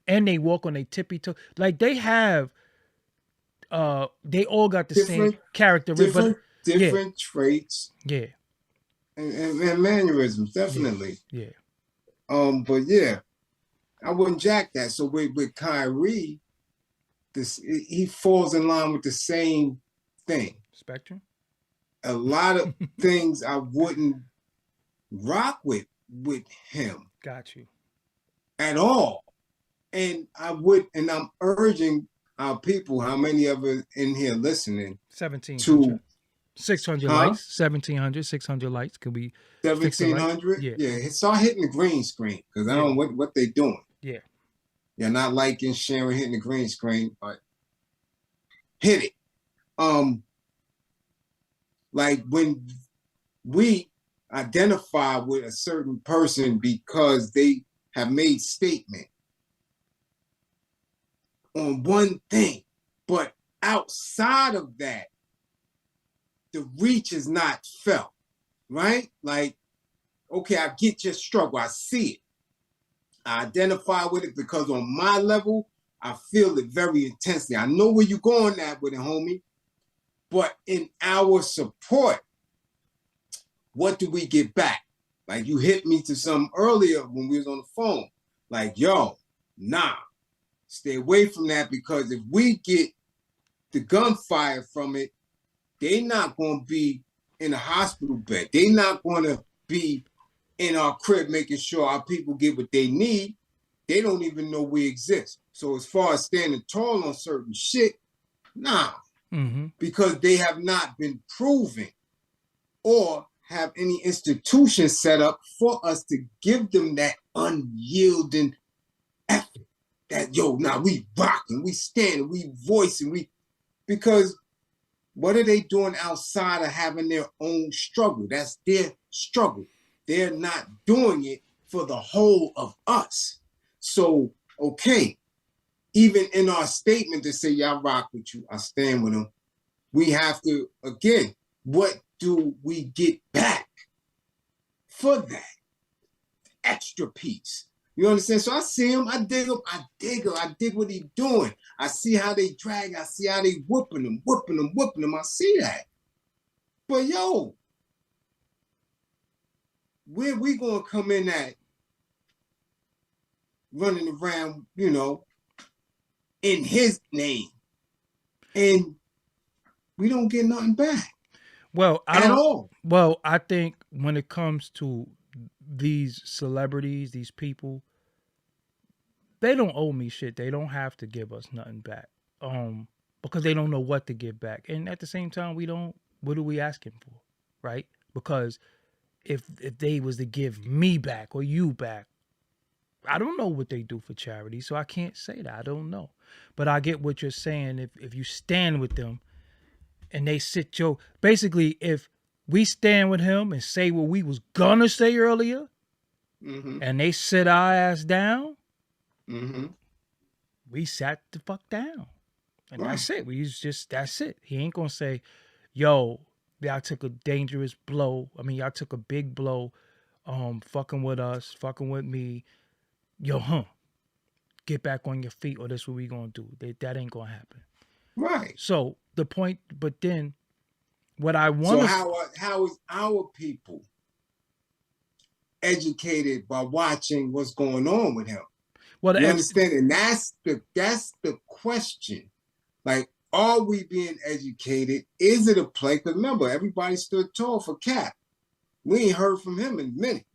Speaker 1: And they walk on a tippy toe. Like, they have they all got the same character,
Speaker 2: different traits.
Speaker 1: Yeah.
Speaker 2: And mannerisms, definitely.
Speaker 1: Yeah.
Speaker 2: But yeah, I wouldn't jack that. So with Kyrie, he falls in line with the same thing.
Speaker 1: Spectrum.
Speaker 2: A lot of things I wouldn't rock with him.
Speaker 1: Got you.
Speaker 2: At all. And I'm urging our people, how many of us in here listening?
Speaker 1: 1,700. 600 lights. 1,700, 600 lights. Could be
Speaker 2: 1,700? Yeah. Start hitting the green screen, because I don't know what they're doing.
Speaker 1: Yeah.
Speaker 2: You're not liking, sharing, hitting the green screen, but hit it. Like, when we identify with a certain person because they have made statement on one thing, but outside of that, the reach is not felt, right? Like, okay, I get your struggle. I see it. I identify with it because on my level, I feel it very intensely. I know where you're going at with it, homie. But in our support, what do we get back? Like, you hit me to something earlier when we was on the phone. Like, yo, nah, stay away from that, because if we get the gunfire from it, they not going to be in a hospital bed. They not going to be in our crib making sure our people get what they need. They don't even know we exist. So as far as standing tall on certain shit, nah. Because they have not been proven or have any institution set up for us to give them that unyielding effort. That, yo, now we rocking, we standing, we voicing, because what are they doing outside of having their own struggle? That's their struggle. They're not doing it for the whole of us. So, okay, even in our statement to say, y'all rock with you, I stand with them, we have to, again, what do we get back for that extra piece? You understand? So I see him, I dig him, I dig what he doing. I see how they drag, I see how they whooping him. I see that. But yo, where we gonna come in at running around, you know, in his name, and we don't get nothing back.
Speaker 1: Well,
Speaker 2: at all.
Speaker 1: Well, I think when it comes to these celebrities, these people, they don't owe me shit. They don't have to give us nothing back. Because they don't know what to give back. And at the same time, what are we asking for? Right? Because if they was to give me back or you back, I don't know what they do for charity, so I can't say that. I don't know. But I get what you're saying. If you stand with them and they sit basically, if we stand with him and say what we was gonna say earlier, and they sit our ass down, we sat the fuck down. And that's it. That's it. He ain't gonna say, yo, y'all took a dangerous blow. I mean, y'all took a big blow, fucking with us, fucking with me. Yo, get back on your feet, or that's what we gonna do. That ain't gonna happen.
Speaker 2: Right.
Speaker 1: So the point, but then what I want.
Speaker 2: So how is our people educated by watching what's going on with him? Well, you understand, and that's the question. Like, are we being educated? Is it a play? Because remember, everybody stood tall for Cap. We ain't heard from him in a minute.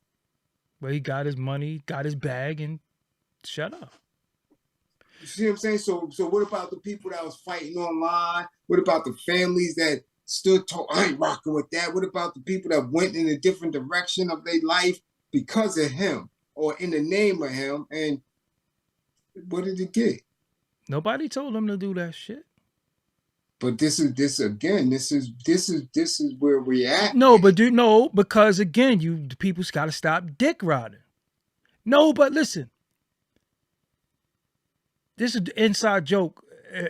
Speaker 1: Well, he got his money, got his bag, and shut up.
Speaker 2: You see what I'm saying? So what about the people that was fighting online? What about the families that stood tall? I ain't rocking with that. What about the people that went in a different direction of their life because of him or in the name of him? And what did it get?
Speaker 1: Nobody told him to do that shit.
Speaker 2: But this is where we at.
Speaker 1: No, but because again, the people's got to stop dick riding. No, but listen, this is an inside joke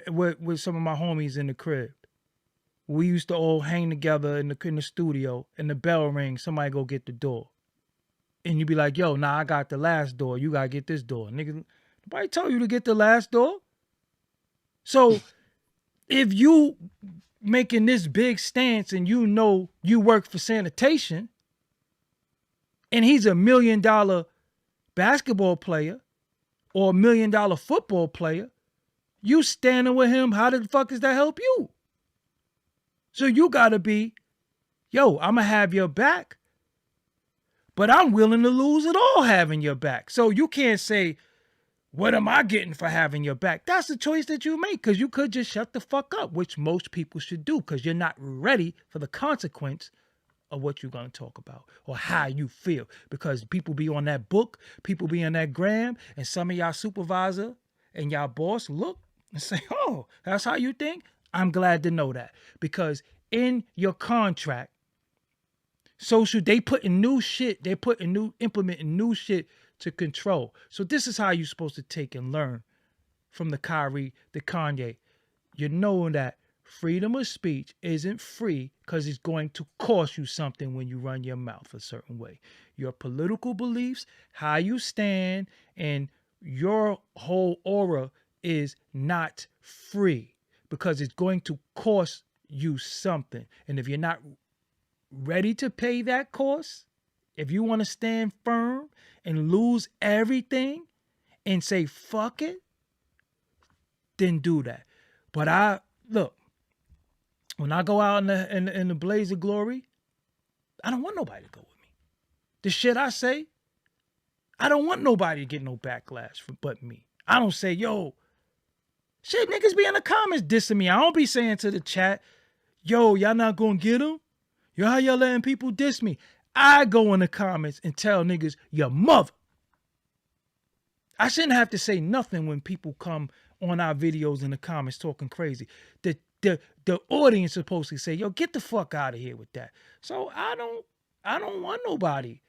Speaker 1: with some of my homies in the crib. We used to all hang together in the studio, and the bell rings. Somebody go get the door, and you be like, "Yo, nah, I got the last door. You gotta get this door, nigga." Nobody told you to get the last door. So if you making this big stance and you know you work for sanitation and he's $1 million basketball player or $1 million football player, you standing with him, how the fuck does that help you? So you gotta be, yo, I'ma have your back, but I'm willing to lose it all having your back. So you can't say, what am I getting for having your back? That's the choice that you make, because you could just shut the fuck up, which most people should do, because you're not ready for the consequence of what you're going to talk about or how you feel. Because people be on that book, people be on that gram, and some of y'all supervisor and y'all boss look and say, oh, that's how you think? I'm glad to know that. Because in your contract, they putting new shit, implementing new shit to control. So this is how you're supposed to take and learn from the Kyrie, the Kanye. You know that freedom of speech isn't free because it's going to cost you something when you run your mouth a certain way. Your political beliefs, how you stand, and your whole aura is not free because it's going to cost you something. And if you're not ready to pay that cost, if you want to stand firm and lose everything and say, fuck it, then do that. But when I go out in the blaze of glory, I don't want nobody to go with me. The shit I say, I don't want nobody to get no backlash but me. I don't say, yo, shit, niggas be in the comments dissing me. I don't be saying to the chat, yo, y'all not gonna get him? Yo, how y'all letting people diss me? I go in the comments and tell niggas, your mother. I shouldn't have to say nothing when people come on our videos in the comments talking crazy. The audience is supposed to say, yo, get the fuck out of here with that. So I don't want nobody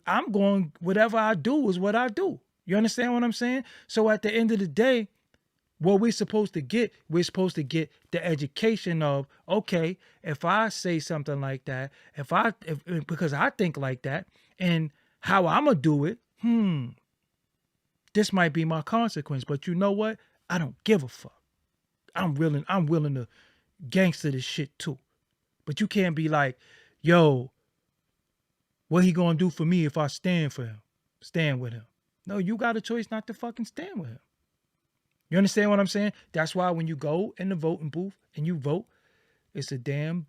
Speaker 1: I'm going, whatever I do is what I do. You understand what I'm saying? So at the end of the day, what we're supposed to get the education of, okay, if I say something like that, because I think like that, and how I'm gonna do it, this might be my consequence. But you know what? I don't give a fuck. I'm willing to gangster this shit too. But you can't be like, yo, what he gonna do for me if I stand with him? No, you got a choice not to fucking stand with him. You understand what I'm saying? That's why when you go in the voting booth and you vote, it's a damn,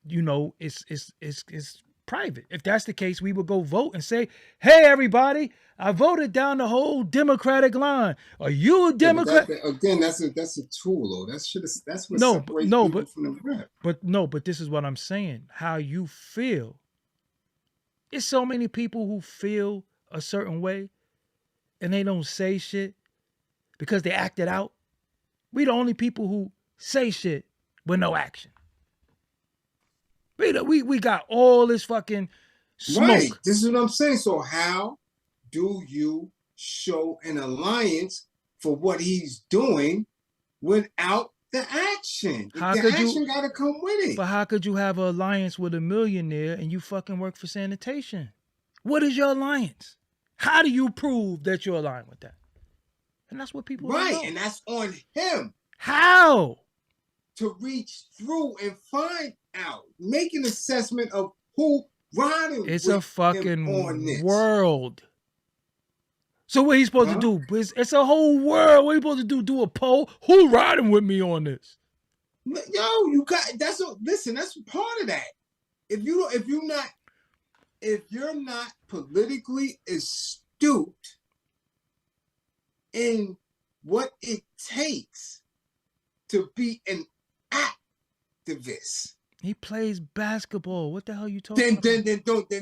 Speaker 1: it's private. If that's the case, we would go vote and say, hey, everybody, I voted down the whole Democratic line. Are you a Democrat?
Speaker 2: That's a tool, though. That's what separates people from the rep.
Speaker 1: But this is what I'm saying. How you feel. It's so many people who feel a certain way and they don't say shit because they act it out. We the only people who say shit with no action. We got all this fucking smoke.
Speaker 2: Right. This is what I'm saying. So how do you show an alliance for what he's doing without the action? The action got to come with it.
Speaker 1: But how could you have an alliance with a millionaire and you fucking work for sanitation? What is your alliance? How do you prove that you're aligned with that? And that's what people don't know.
Speaker 2: And that's on him.
Speaker 1: How?
Speaker 2: To reach through and find out, make an assessment of who riding
Speaker 1: it's
Speaker 2: with
Speaker 1: a fucking
Speaker 2: him on this
Speaker 1: world. So what he's supposed to do? It's a whole world. What are you supposed to do? Do a poll? Who riding with me on this?
Speaker 2: Yo, you got that's part of that. If you're not politically astute in what it takes to be an activist.
Speaker 1: He plays basketball. What the hell are you talking about?
Speaker 2: Then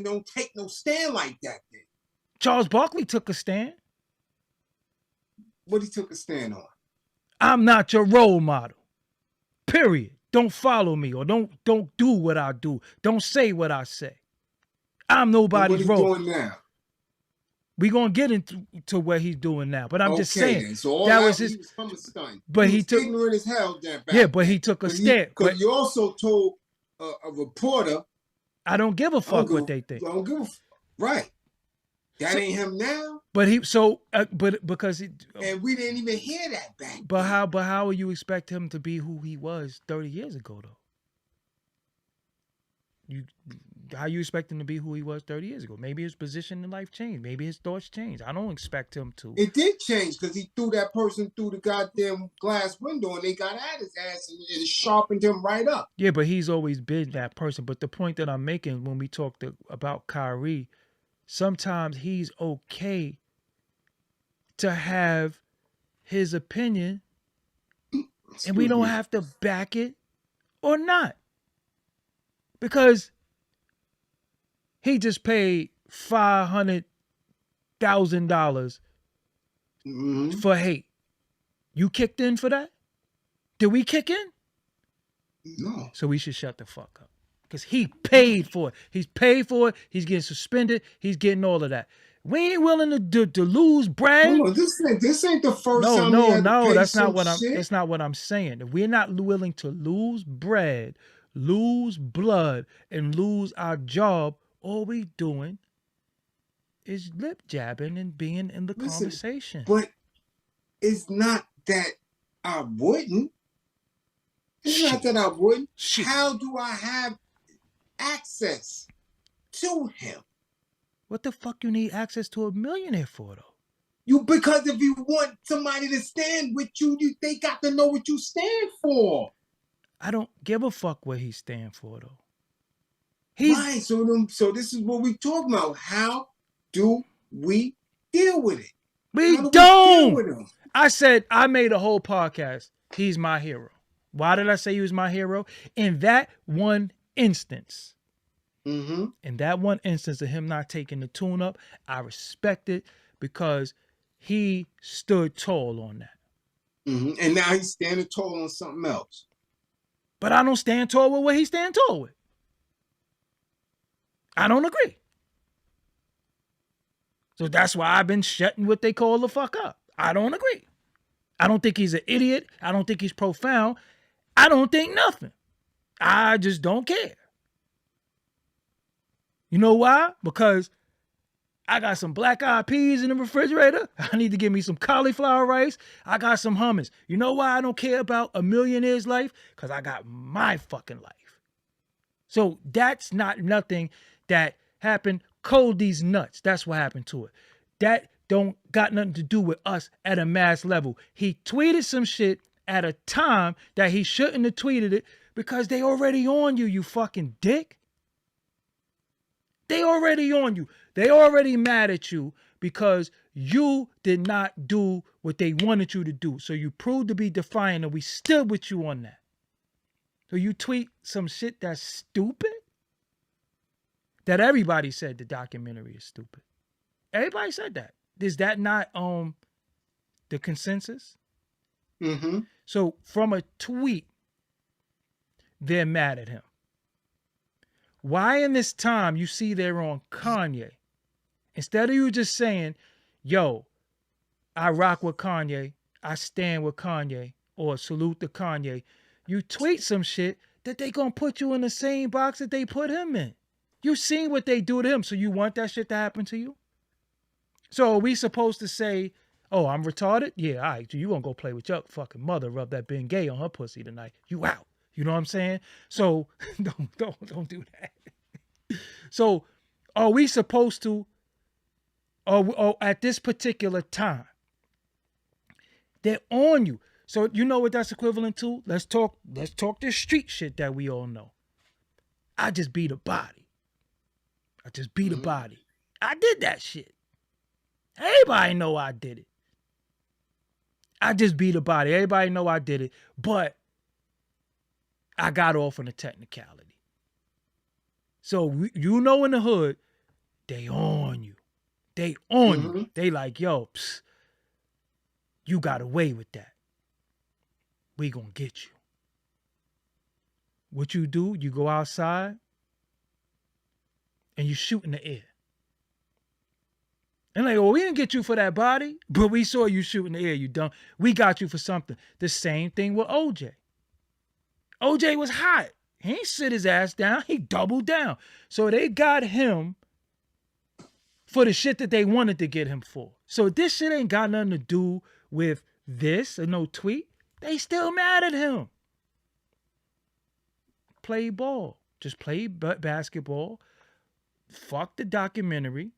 Speaker 2: don't take no stand like that then.
Speaker 1: Charles Barkley took a stand.
Speaker 2: What he took a stand on?
Speaker 1: I'm not your role model. Period. Don't follow me or don't do what I do. Don't say what I say. I'm nobody's role.
Speaker 2: What are you doing now?
Speaker 1: We're going to get into what he's doing now. But I'm just saying.
Speaker 2: Then. So all that was his... He was from a stunt.
Speaker 1: But he took...
Speaker 2: ignorant as hell then.
Speaker 1: Yeah, but he took a stand.
Speaker 2: Because you also told a reporter...
Speaker 1: I don't give a fuck what they think.
Speaker 2: I don't give a fuck. Right. That ain't him now.
Speaker 1: But because...
Speaker 2: and we didn't even hear that back.
Speaker 1: But how will you expect him to be who he was 30 years ago, though? How you expect him to be who he was 30 years ago? Maybe his position in life changed. Maybe his thoughts changed. I don't expect him to.
Speaker 2: It did change because he threw that person through the goddamn glass window and they got at his ass and it sharpened him right up.
Speaker 1: Yeah, but he's always been that person. But the point that I'm making when we talked about Kyrie, sometimes he's okay to have his opinion and we don't have to back it or not. Because he just paid $500,000 for hate. You kicked in for that? Did we kick in?
Speaker 2: No.
Speaker 1: So we should shut the fuck up. Because he paid for it. He's paid for it. He's getting suspended. He's getting all of that. We ain't willing to lose bread.
Speaker 2: No, this ain't the first time.
Speaker 1: No, that's not what I'm saying. If we're not willing to lose bread, lose blood, and lose our job, all we doing is lip jabbing and being in the conversation.
Speaker 2: But it's not that I wouldn't. Not that I wouldn't. Shit. How do I have access to him?
Speaker 1: What the fuck you need access to a millionaire for, though?
Speaker 2: Because if you want somebody to stand with you, they got to know what you stand for.
Speaker 1: I don't give a fuck what he stand for, though.
Speaker 2: Right, so this is what we talking about. How do we deal with it?
Speaker 1: We don't. I said, I made a whole podcast. He's my hero. Why did I say he was my hero? In that one instance.
Speaker 2: Mm-hmm.
Speaker 1: In that one instance of him not taking the tune up, I respect it because he stood tall on that.
Speaker 2: Mm-hmm. And now he's standing tall on something else.
Speaker 1: But I don't stand tall with what he stand tall with. I don't agree. So that's why I've been shutting what they call the fuck up. I don't agree. I don't think he's an idiot. I don't think he's profound. I don't think nothing. I just don't care. You know why? Because I got some black eyed peas in the refrigerator. I need to give me some cauliflower rice. I got some hummus. You know why I don't care about a millionaire's life? Because I got my fucking life. So that's not nothing that happened. Cody's nuts. That's what happened to it. That don't got nothing to do with us at a mass level. He tweeted some shit at a time that he shouldn't have tweeted it because they already on you, you fucking dick. They already on you. They already mad at you because you did not do what they wanted you to do. So you proved to be defiant and we stood with you on that. So you tweet some shit that's stupid? That everybody said the documentary is stupid. Everybody said that. Is that not the consensus?
Speaker 2: Mm-hmm.
Speaker 1: So from a tweet, they're mad at him. Why in this time you see they're on Kanye? Instead of you just saying, yo, I rock with Kanye, I stand with Kanye, or salute to Kanye, you tweet some shit that they gonna put you in the same box that they put him in. You seen what they do to him, so you want that shit to happen to you? So are we supposed to say, oh, I'm retarded? Yeah, all right, you gonna go play with your fucking mother, rub that Ben Gay on her pussy tonight. You out. You know what I'm saying? So don't do that. So are we supposed to, or at this particular time, they're on you. So you know what that's equivalent to? Let's talk this street shit that we all know. I just beat a body. I just beat a body. I did that shit. Everybody know I did it. I just beat a body. Everybody know I did it. But I got off on a technicality. So you know in the hood, they on you. They on you. They like, yo, you got away with that. We gonna get you. What you do, you go outside and you shoot in the air. And like, oh, we didn't get you for that body, but we saw you shoot in the air, you dumb. We got you for something. The same thing with OJ. OJ was hot. He ain't sit his ass down. He doubled down. So they got him for the shit that they wanted to get him for. So this shit ain't got nothing to do with this or no tweet. They still mad at him. Play ball. Just play basketball. Fuck the documentary.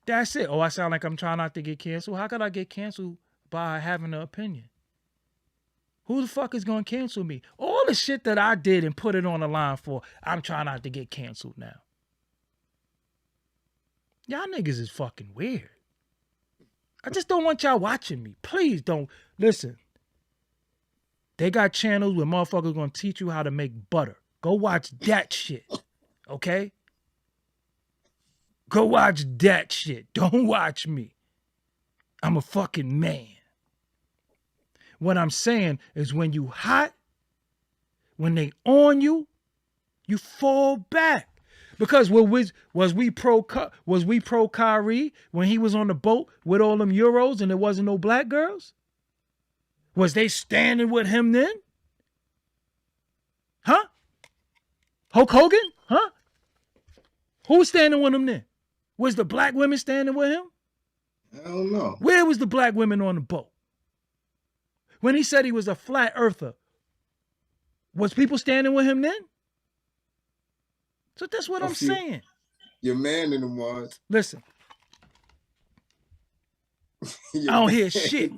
Speaker 1: That's it. Oh, I sound like I'm trying not to get canceled. How could I get canceled by having an opinion? Who the fuck is going to cancel me? All the shit that I did and put it on the line for, I'm trying not to get canceled now. Y'all niggas is fucking weird. I just don't want y'all watching me. Please don't. Listen. They got channels where motherfuckers going to teach you how to make butter. Go watch that shit. Okay? Go watch that shit. Don't watch me. I'm a fucking man. What I'm saying is when you hot, when they on you, you fall back. Because was we pro Kyrie when he was on the boat with all them Euros and there wasn't no black girls? Was they standing with him then? Huh? Hulk Hogan? Huh? Who was standing with him then? Was the black women standing with him?
Speaker 2: I don't know.
Speaker 1: Where was the black women on the boat? When he said he was a flat earther, was people standing with him then? So that's what I'm saying.
Speaker 2: Your man in the was.
Speaker 1: Listen. I don't hear shit.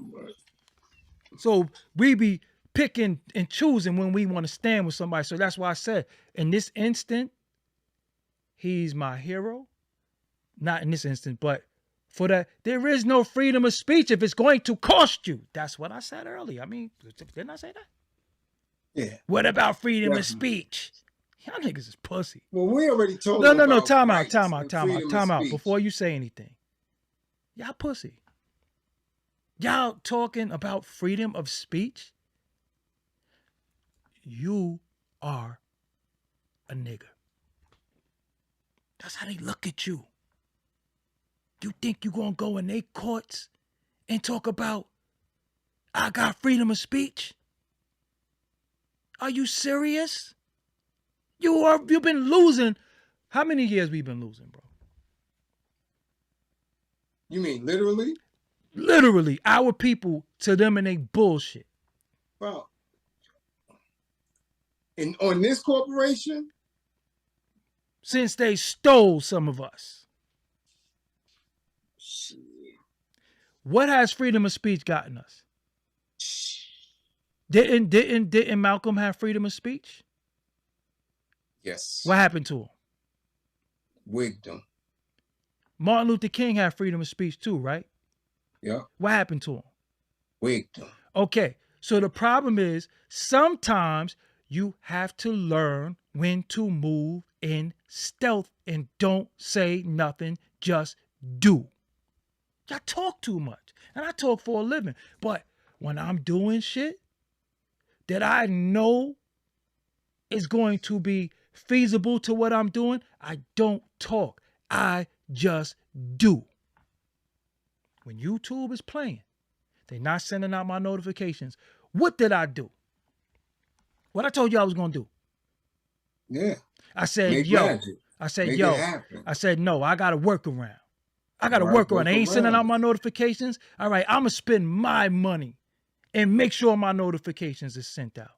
Speaker 1: So we be picking and choosing when we want to stand with somebody. So that's why I said, in this instant, he's my hero. Not in this instant, but for that, there is no freedom of speech if it's going to cost you. That's what I said earlier. I mean, didn't I say that?
Speaker 2: Yeah.
Speaker 1: What about freedom of speech? Y'all niggas is pussy.
Speaker 2: Well, we already told
Speaker 1: No,
Speaker 2: about
Speaker 1: time out.
Speaker 2: speech.
Speaker 1: Before you say anything. Y'all pussy. Y'all talking about freedom of speech? You are a nigger. That's how they look at you. You think you gonna go in their courts and talk about I got freedom of speech? Are you serious? You've been losing. How many years we been losing, bro?
Speaker 2: You mean literally?
Speaker 1: Literally, our people to them and they bullshit.
Speaker 2: Bro. And on this corporation?
Speaker 1: Since they stole some of us.
Speaker 2: Shit.
Speaker 1: What has freedom of speech gotten us? Didn't Malcolm have freedom of speech?
Speaker 2: Yes.
Speaker 1: What happened to him?
Speaker 2: Wigged him.
Speaker 1: Martin Luther King had freedom of speech too, right?
Speaker 2: Yeah.
Speaker 1: What happened to him?
Speaker 2: Wigged him.
Speaker 1: Okay, so the problem is sometimes you have to learn when to move in stealth and don't say nothing, just do. Y'all talk too much, and I talk for a living, but when I'm doing shit that I know is going to be feasible to what I'm doing, I don't talk. I just do. When YouTube is playing, they're not sending out my notifications. What did I do? What I told you I was going to do.
Speaker 2: Yeah.
Speaker 1: I said,
Speaker 2: Make
Speaker 1: yo.
Speaker 2: magic.
Speaker 1: I said,
Speaker 2: Make
Speaker 1: yo.
Speaker 2: it happen.
Speaker 1: I said, no, I got to work around. I got to
Speaker 2: Right,
Speaker 1: work around.
Speaker 2: work
Speaker 1: I ain't sending out
Speaker 2: around
Speaker 1: my
Speaker 2: it.
Speaker 1: notifications. All right, I'm going to spend my money and make sure my notifications is sent out.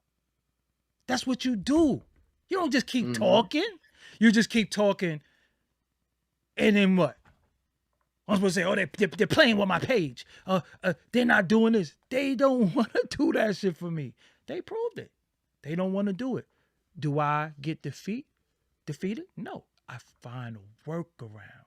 Speaker 1: That's what you do. You don't just keep talking. You just keep talking. And then what? I'm supposed to say, oh, they're playing with my page. They're not doing this. They don't want to do that shit for me. They proved it. They don't want to do it. Do I get defeated? No. I find a workaround.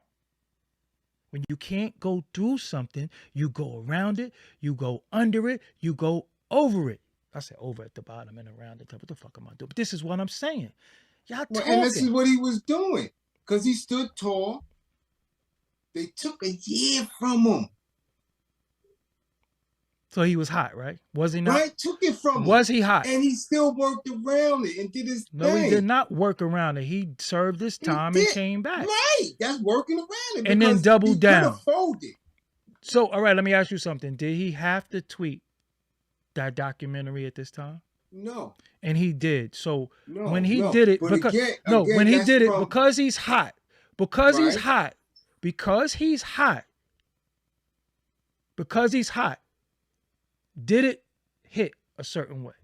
Speaker 1: When you can't go through something, you go around it, you go under it, you go over it. I said over at the bottom and around it. What the fuck am I doing? But this is what I'm saying. Y'all talking.
Speaker 2: And this is what he was doing. Because he stood tall. They took a year from him.
Speaker 1: So he was hot, right? Was he not?
Speaker 2: Right? Took it from him.
Speaker 1: Was he hot?
Speaker 2: And he still worked around it and did his thing.
Speaker 1: No, he did not work around it. He served his time and came back.
Speaker 2: Right. That's working around it.
Speaker 1: And then doubled down.
Speaker 2: He could have folded.
Speaker 1: So, all right, let me ask you something. Did he have to tweet that documentary at this time?
Speaker 2: No.
Speaker 1: And he did. So
Speaker 2: No,
Speaker 1: when he
Speaker 2: no.
Speaker 1: did it,
Speaker 2: But
Speaker 1: because
Speaker 2: again,
Speaker 1: when he
Speaker 2: that's
Speaker 1: did it,
Speaker 2: from-
Speaker 1: because he's hot, because he's
Speaker 2: Right.
Speaker 1: hot, because he's hot, because he's hot, did it hit a certain way?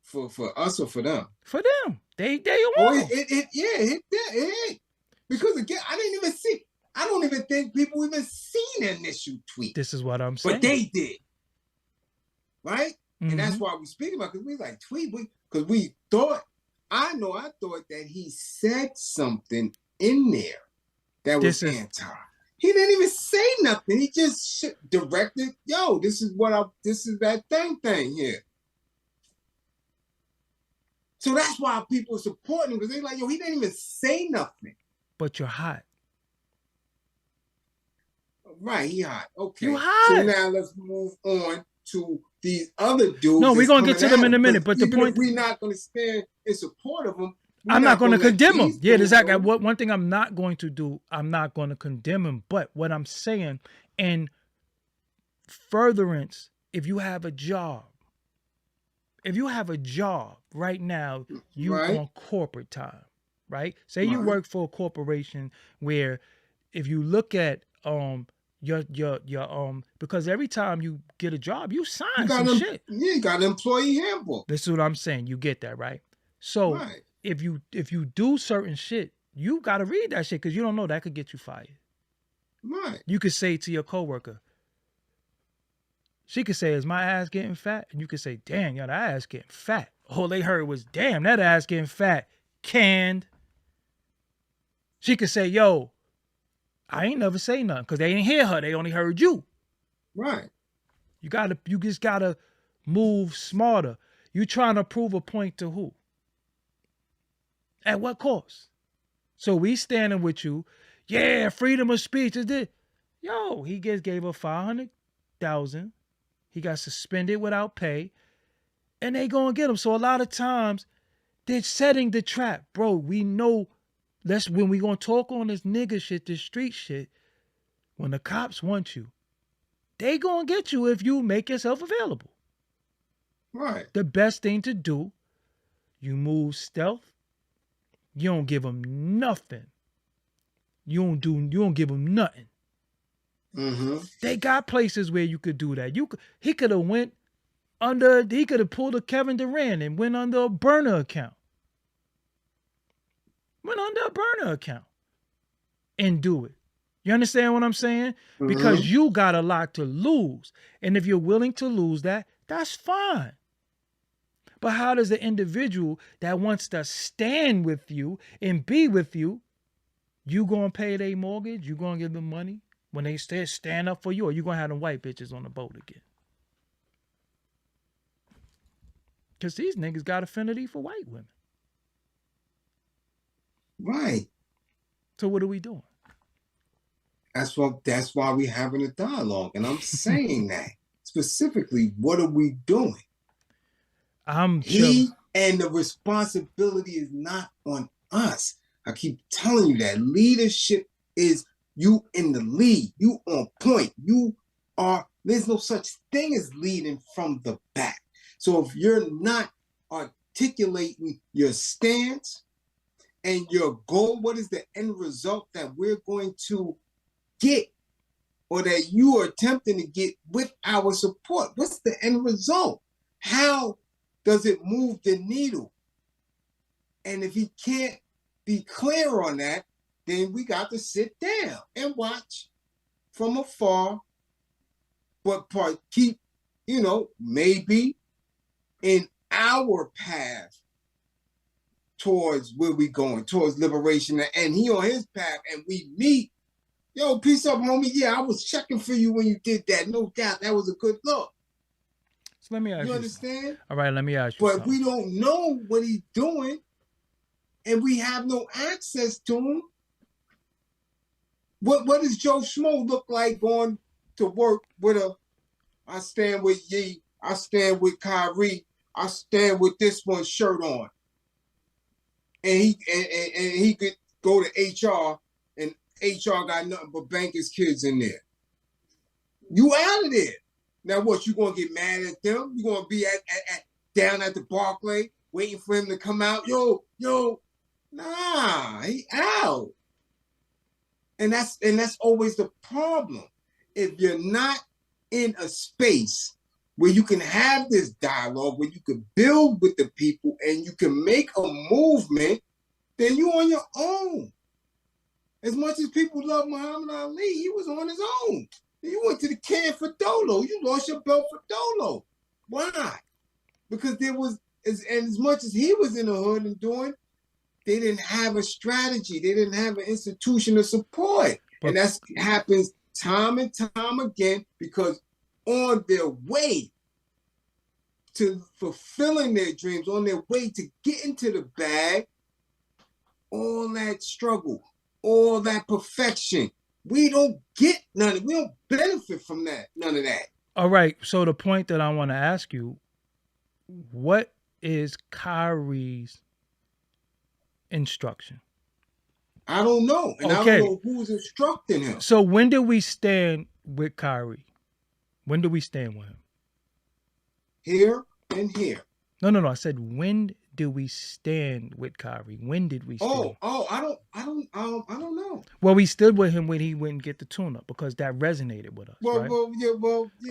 Speaker 2: For us or for them?
Speaker 1: For them. They
Speaker 2: Oh,
Speaker 1: won.
Speaker 2: it hit. Because again, I don't even think people even seen the initial tweet.
Speaker 1: This is what I'm saying.
Speaker 2: But they did. Right?
Speaker 1: Mhm.
Speaker 2: And that's why we speak about, because we like tweet, because we thought, I thought that he said something in there that was anti. He didn't even say nothing. He just directed, yo, this is that thing here. So that's why people are supporting him, because they like, yo, he didn't even say nothing.
Speaker 1: But you're hot.
Speaker 2: Right, he hot. Okay.
Speaker 1: You hot.
Speaker 2: So now let's move on to these other dudes.
Speaker 1: No, we're going to get to them in a minute. But the point,
Speaker 2: we're not going to stand in support of them.
Speaker 1: I'm not going to condemn him. Yeah, exactly.
Speaker 2: Go.
Speaker 1: One thing I'm not going to do, I'm not going to condemn him. But what I'm saying, in furtherance, if you have a job right now, you on corporate time, right? Say you work for a corporation where, if you look at your because every time you get a job, you sign some shit.
Speaker 2: Yeah, you got an employee handbook.
Speaker 1: This is what I'm saying. You get that, right? So if you do certain shit, you got to read that shit, because you don't know, that could get you fired.
Speaker 2: Right.
Speaker 1: You could say to your coworker, she could say, is my ass getting fat? And you could say, damn, yo, that ass getting fat. All they heard was, damn, that ass getting fat. Canned. She could say, yo, I ain't never say nothing, because they didn't hear her. They only heard you.
Speaker 2: Right.
Speaker 1: You just gotta move smarter. You trying to prove a point to who? At what cost? So we standing with you. Yeah, freedom of speech is this. Yo, he gave her $500,000. He got suspended without pay, and they gonna get him. So a lot of times they're setting the trap, bro. We know When we gonna talk on this nigga shit, this street shit, when the cops want you, they gonna get you if you make yourself available.
Speaker 2: Right.
Speaker 1: The best thing to do, you move stealth. You don't give them nothing. You don't give them nothing.
Speaker 2: Mm-hmm.
Speaker 1: They got places where you could do that. He could have pulled a Kevin Durant and went under a burner account. And do it. You understand what I'm saying?
Speaker 2: Mm-hmm.
Speaker 1: Because you got a lot to lose. And if you're willing to lose that, that's fine. But how does the individual that wants to stand with you and be with you, you gonna pay their mortgage? You gonna give them money when they stand up for you? Or you gonna have them white bitches on the boat again? Because these niggas got affinity for white women.
Speaker 2: Right.
Speaker 1: So what are we doing?
Speaker 2: That's why we're having a dialogue. And I'm saying that. Specifically, what are we doing? And the responsibility is not on us. I keep telling you that leadership is you in the lead. You on point. There's no such thing as leading from the back. So if you're not articulating your stance and your goal, what is the end result that we're going to get or that you are attempting to get with our support? What's the end result? How does it move the needle? And if he can't be clear on that, then we got to sit down and watch from afar, but keep, maybe in our path towards where we going, towards liberation, and he on his path, and we meet. Yo, peace up, homie. Yeah, I was checking for you when you did that. No doubt, that was a good look.
Speaker 1: So let me ask you.
Speaker 2: You understand?
Speaker 1: All right, let me ask you.
Speaker 2: But we don't know what he's doing, and we have no access to him. What does Joe Schmo look like going to work with I stand with Ye, I stand with Kyrie, I stand with this one shirt on. And he could go to HR, and HR got nothing but bankers' kids in there. You out of there. Now what, you gonna get mad at them? You gonna be down at the Barkley waiting for him to come out? Yo, nah, he out. And that's always the problem. If you're not in a space where you can have this dialogue, where you can build with the people and you can make a movement, then you're on your own. As much as people love Muhammad Ali, he was on his own. You went to the can for Dolo. You lost your belt for Dolo. Why? Because as much as he was in the hood and doing, they didn't have a strategy. They didn't have an institution of support. And that happens time and time again because on their way to fulfilling their dreams, on their way to getting to the bag, all that struggle, all that perfection, we don't get none of it. We don't benefit from that, none of that.
Speaker 1: All right. So the point that I want to ask you, what is Kyrie's instruction?
Speaker 2: I don't know. And okay. I don't know who's instructing him.
Speaker 1: So when did we stand with Kyrie? When did we stand with him?
Speaker 2: Here and here.
Speaker 1: No. I said, when did we stand with Kyrie? When did we stand?
Speaker 2: I don't know.
Speaker 1: Well, we stood with him when he wouldn't get the tune-up because that resonated with us.
Speaker 2: Well,
Speaker 1: right?
Speaker 2: Yeah,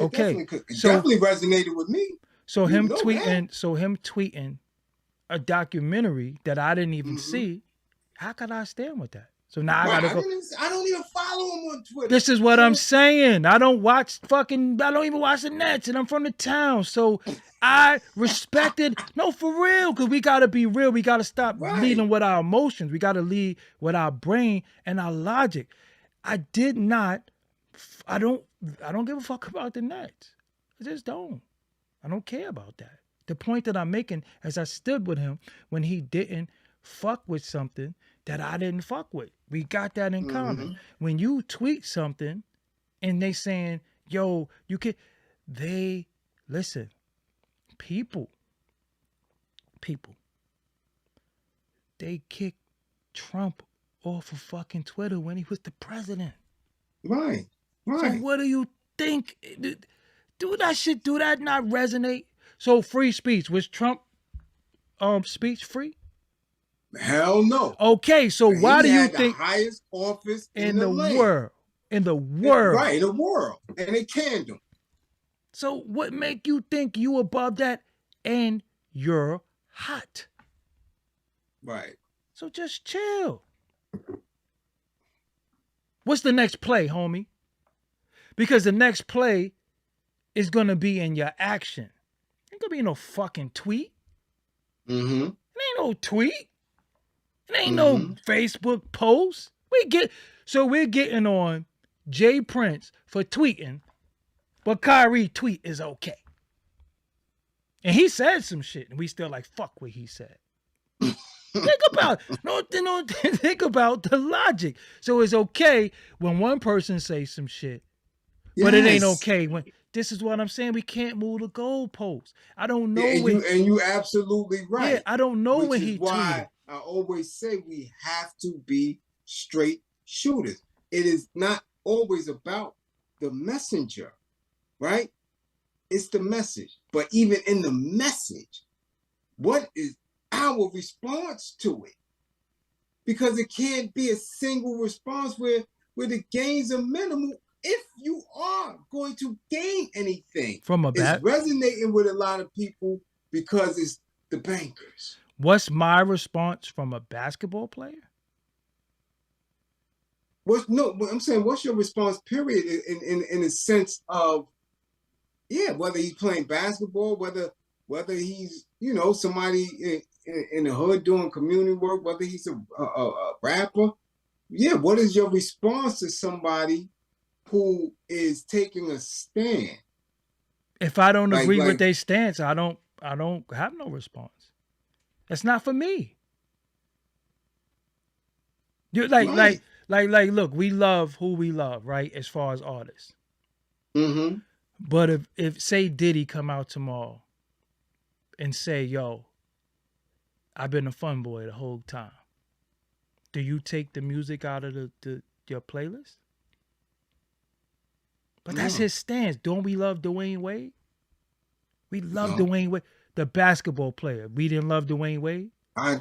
Speaker 1: okay.
Speaker 2: Definitely resonated with me.
Speaker 1: So him tweeting a documentary that I didn't even see, how could I stand with that? So now I gotta go.
Speaker 2: I don't even follow him on Twitter.
Speaker 1: This is what I'm saying. I don't even watch the Nets, and I'm from the town. So I respected, no, for real, because we gotta be real. We gotta stop leading with our emotions. We gotta lead with our brain and our logic. I don't give a fuck about the Nets. I just don't. I don't care about that. The point that I'm making is I stood with him when he didn't fuck with something that I didn't fuck with. We got that in common. When you tweet something and they saying, yo, you can, listen, people, they kicked Trump off of fucking Twitter when he was the president.
Speaker 2: Right.
Speaker 1: So what do you think? Do that not resonate? So free speech, was Trump speech free?
Speaker 2: Hell no.
Speaker 1: Okay, so why do you think
Speaker 2: the highest office
Speaker 1: in the
Speaker 2: land.
Speaker 1: world? In the world.
Speaker 2: Right, in the world. And they canned him.
Speaker 1: So what make you think you above that and you're hot?
Speaker 2: Right.
Speaker 1: So just chill. What's the next play, homie? Because the next play is going to be in your action. Ain't going to be no fucking tweet.
Speaker 2: Mm-hmm.
Speaker 1: It ain't no tweet. It ain't no Facebook post. We're getting on Jay Prince for tweeting, but Kyrie tweet is okay. And he said some shit, and we still like, fuck what he said. Think about the logic. So it's okay when one person says some shit, but it ain't okay when. This is what I'm saying. We can't move the goalposts. I don't know
Speaker 2: and you absolutely right.
Speaker 1: Yeah, I don't know when he tweeted.
Speaker 2: Why I always say we have to be straight shooters. It is not always about the messenger, right? It's the message. But even in the message, what is our response to it? Because it can't be a single response where the gains are minimal. If you are going to gain anything, it's resonating with a lot of people because it's the bankers.
Speaker 1: What's my response from a basketball player?
Speaker 2: I'm saying, what's your response, period, in a sense of, whether he's playing basketball, whether he's, somebody in the hood doing community work, whether he's a rapper. Yeah, what is your response to somebody who is taking a stand?
Speaker 1: If I don't agree with their stance, I don't have no response. That's not for me. You like, look, we love who we love, right? As far as artists.
Speaker 2: Mm-hmm.
Speaker 1: But if say Diddy come out tomorrow and say, yo, I've been a fun boy the whole time, do you take the music out of your playlist? But that's his stance. Don't we love Dwayne Wade? We love Dwayne Wade, the basketball player. We didn't love Dwayne Wade?
Speaker 2: I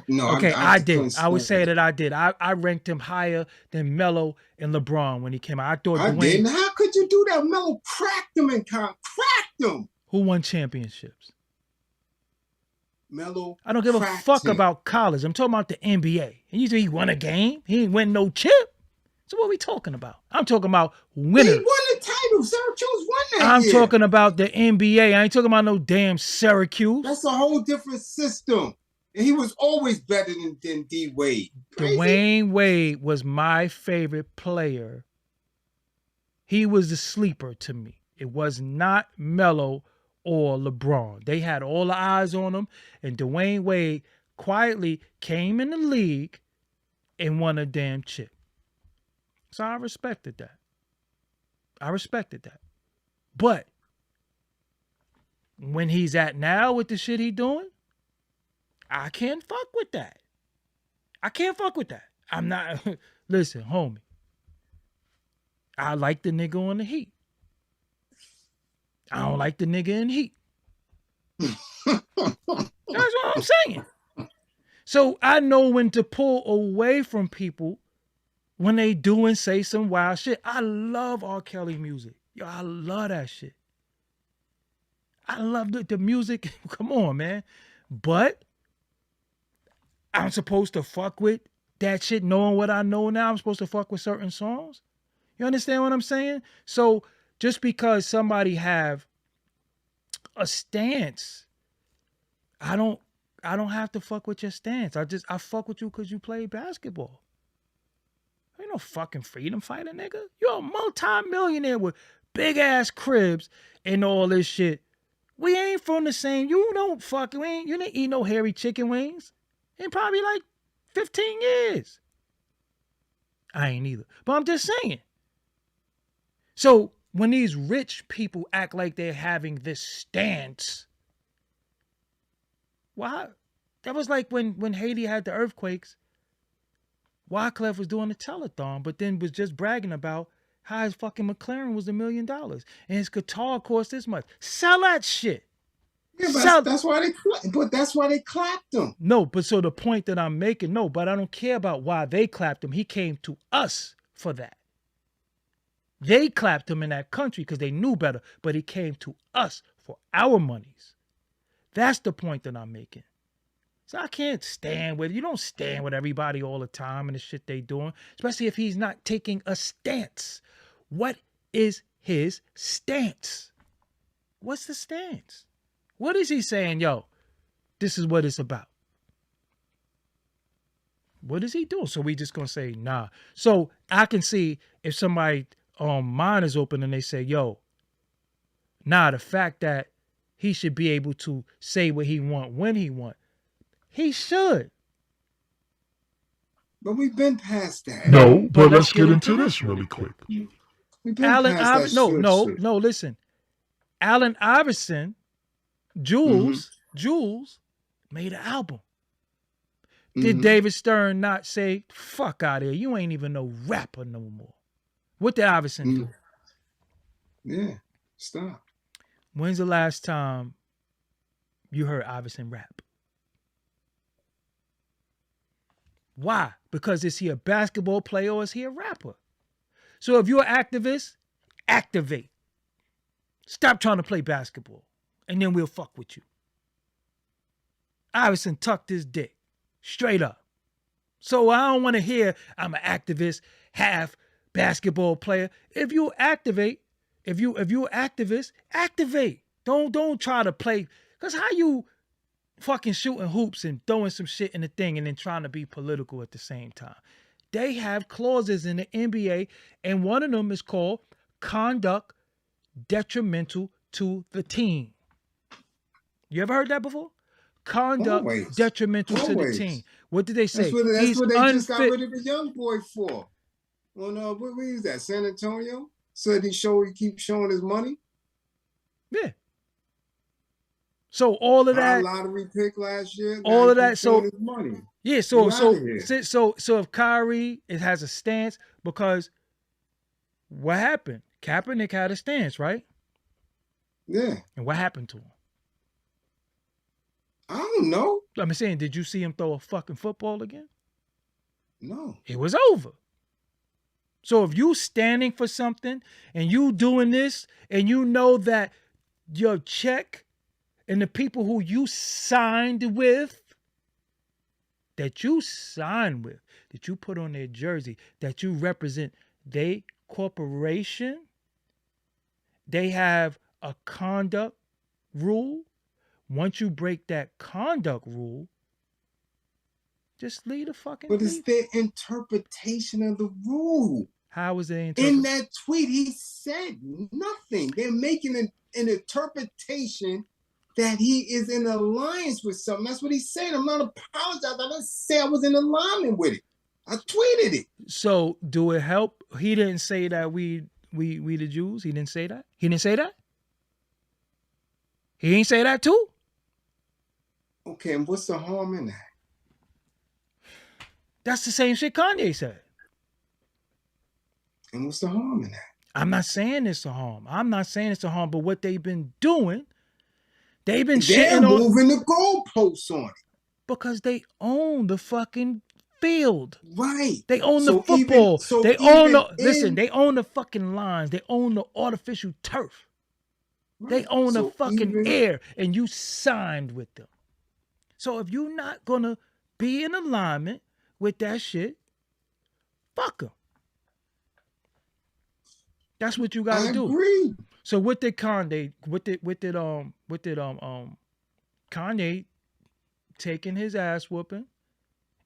Speaker 1: did. I would say that I did. I ranked him higher than Melo and LeBron when he came out. I thought Dwayne.
Speaker 2: Didn't. How could you do that? Melo cracked him and cracked him.
Speaker 1: Who won championships?
Speaker 2: Melo.
Speaker 1: I don't give a fuck about college. I'm talking about the NBA. And you say he won a game? He ain't win no chip. So what are we talking about? I'm talking about winners.
Speaker 2: He won the title. Syracuse won that
Speaker 1: I'm
Speaker 2: year.
Speaker 1: talking about the NBA. I ain't talking about no damn Syracuse.
Speaker 2: That's a whole different system. And he was always better than D. Wade. Crazy.
Speaker 1: Dwayne Wade was my favorite player. He was the sleeper to me. It was not Melo or LeBron. They had all the eyes on him. And Dwayne Wade quietly came in the league and won a damn chip. So I respected that. But when he's at now with the shit he doing, I can't fuck with that. I'm not, listen, homie. I like the nigga on the Heat. I don't like the nigga in Heat. That's what I'm saying. So I know when to pull away from people when they do and say some wild shit. I love R. Kelly music. Yo, I love that shit. I love the music. Come on, man. But I'm supposed to fuck with that shit knowing what I know now. I'm supposed to fuck with certain songs. You understand what I'm saying? So just because somebody have a stance, I don't have to fuck with your stance. I fuck with you because you play basketball. Ain't no fucking freedom fighter, nigga. You're a multi-millionaire with big ass cribs and all this shit. We ain't from the same. You didn't eat no hairy chicken wings in probably like 15 years. I ain't either. But I'm just saying. So when these rich people act like they're having this stance, why? That was like when Haiti had the earthquakes. Wyclef was doing a telethon, but then was just bragging about how his fucking McLaren was $1 million and his guitar cost this much. Sell that shit.
Speaker 2: Yeah, but that's why they clapped him.
Speaker 1: No, but so the point that I'm making, no, but I don't care about why they clapped him. He came to us for that. They clapped him in that country because they knew better, but he came to us for our monies. That's the point that I'm making. So I can't stand with, you don't stand with everybody all the time and the shit they doing, especially if he's not taking a stance. What is his stance? What's the stance? What is he saying? Yo, this is what it's about. What is he doing? So we just gonna say, nah. So I can see if somebody mind is open and they say, yo, nah, the fact that he should be able to say what he want when he want. He should.
Speaker 2: But we've been past that.
Speaker 3: No, but let's get into this really quick.
Speaker 2: We've been past that
Speaker 1: no, listen. Allen Iverson, Jules made an album. Did David Stern not say, fuck out of here, you ain't even no rapper no more? What did Iverson do?
Speaker 2: Yeah, stop.
Speaker 1: When's the last time you heard Iverson rap? Why? Because is he a basketball player or is he a rapper? So if you're an activist, activate. Stop trying to play basketball and then we'll fuck with you. Iverson tucked his dick straight up. So I don't want to hear I'm an activist, half basketball player. If you activate, if you're an activist, activate. Don't try to play. Because how you fucking shooting hoops and throwing some shit in the thing and then trying to be political at the same time? They have clauses in the NBA, and one of them is called conduct detrimental to the team. You ever heard that before? Conduct detrimental to the team. What did they say?
Speaker 2: That's what they just got rid of the young boy for. Well, no, where is that? San Antonio? Said he keeps showing his money?
Speaker 1: Yeah. So all of that
Speaker 2: lottery pick last year.
Speaker 1: All of that. So
Speaker 2: his money.
Speaker 1: Yeah. So if Kyrie has a stance, because what happened? Kaepernick had a stance, right?
Speaker 2: Yeah.
Speaker 1: And what happened to him?
Speaker 2: I don't know.
Speaker 1: I'm saying, did you see him throw a fucking football again?
Speaker 2: No.
Speaker 1: It was over. So if you standing for something and you doing this and you know that your check and the people who you signed with, that you put on their jersey, that you represent their corporation, they have a conduct rule. Once you break that conduct rule, just leave the fucking
Speaker 2: But it's their interpretation of the rule.
Speaker 1: How is it
Speaker 2: in that tweet? He said nothing. They're making an interpretation that he is in alliance with something. That's what he said. I'm not apologizing. I didn't say I was in alignment with it. I tweeted it.
Speaker 1: So do it help? He didn't say that we the Jews. He didn't say that. He didn't say that. He ain't say that too.
Speaker 2: Okay, and what's the harm in that?
Speaker 1: That's the same shit Kanye said.
Speaker 2: And what's the harm in that?
Speaker 1: I'm not saying it's a harm. But what they've been doing, they've been shitting on,
Speaker 2: moving the goalposts on it.
Speaker 1: Because they own the fucking field.
Speaker 2: Right.
Speaker 1: They own the football. They own the fucking lines. They own the artificial turf. Right. They own the fucking air, and you signed with them. So if you're not gonna be in alignment with that shit, fuck them. That's what you gotta do.
Speaker 2: I agree.
Speaker 1: So what did Kanye Kanye taking his ass whooping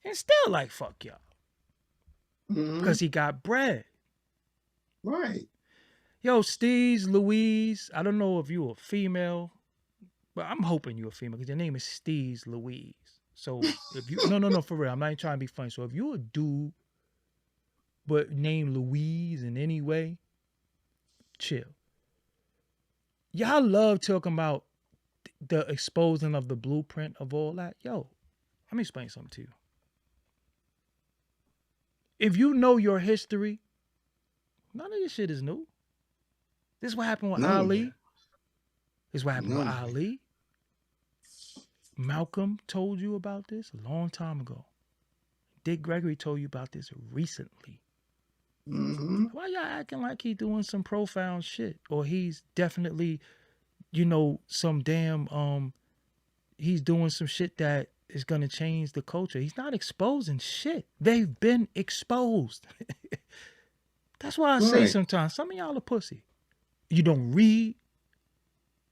Speaker 1: and still like fuck y'all. Because he got bread.
Speaker 2: Right.
Speaker 1: Yo, Steez, Louise, I don't know if you a female, but I'm hoping you're a female because your name is Steez Louise. So if you no, for real, I'm not even trying to be funny. So if you're a dude but named Louise in any way, chill. Y'all love talking about the exposing of the blueprint of all that. Yo, let me explain something to you. if you know your history, none of this shit is new. This is what happened with Ali. This is what happened with Ali. Malcolm told you about this a long time ago. Dick Gregory told you about this recently.
Speaker 2: Mm-hmm.
Speaker 1: Why y'all acting like he doing some profound shit? Or he's definitely, some damn, he's doing some shit that is going to change the culture. He's not exposing shit. They've been exposed. That's why I say sometimes, some of y'all are pussy. You don't read.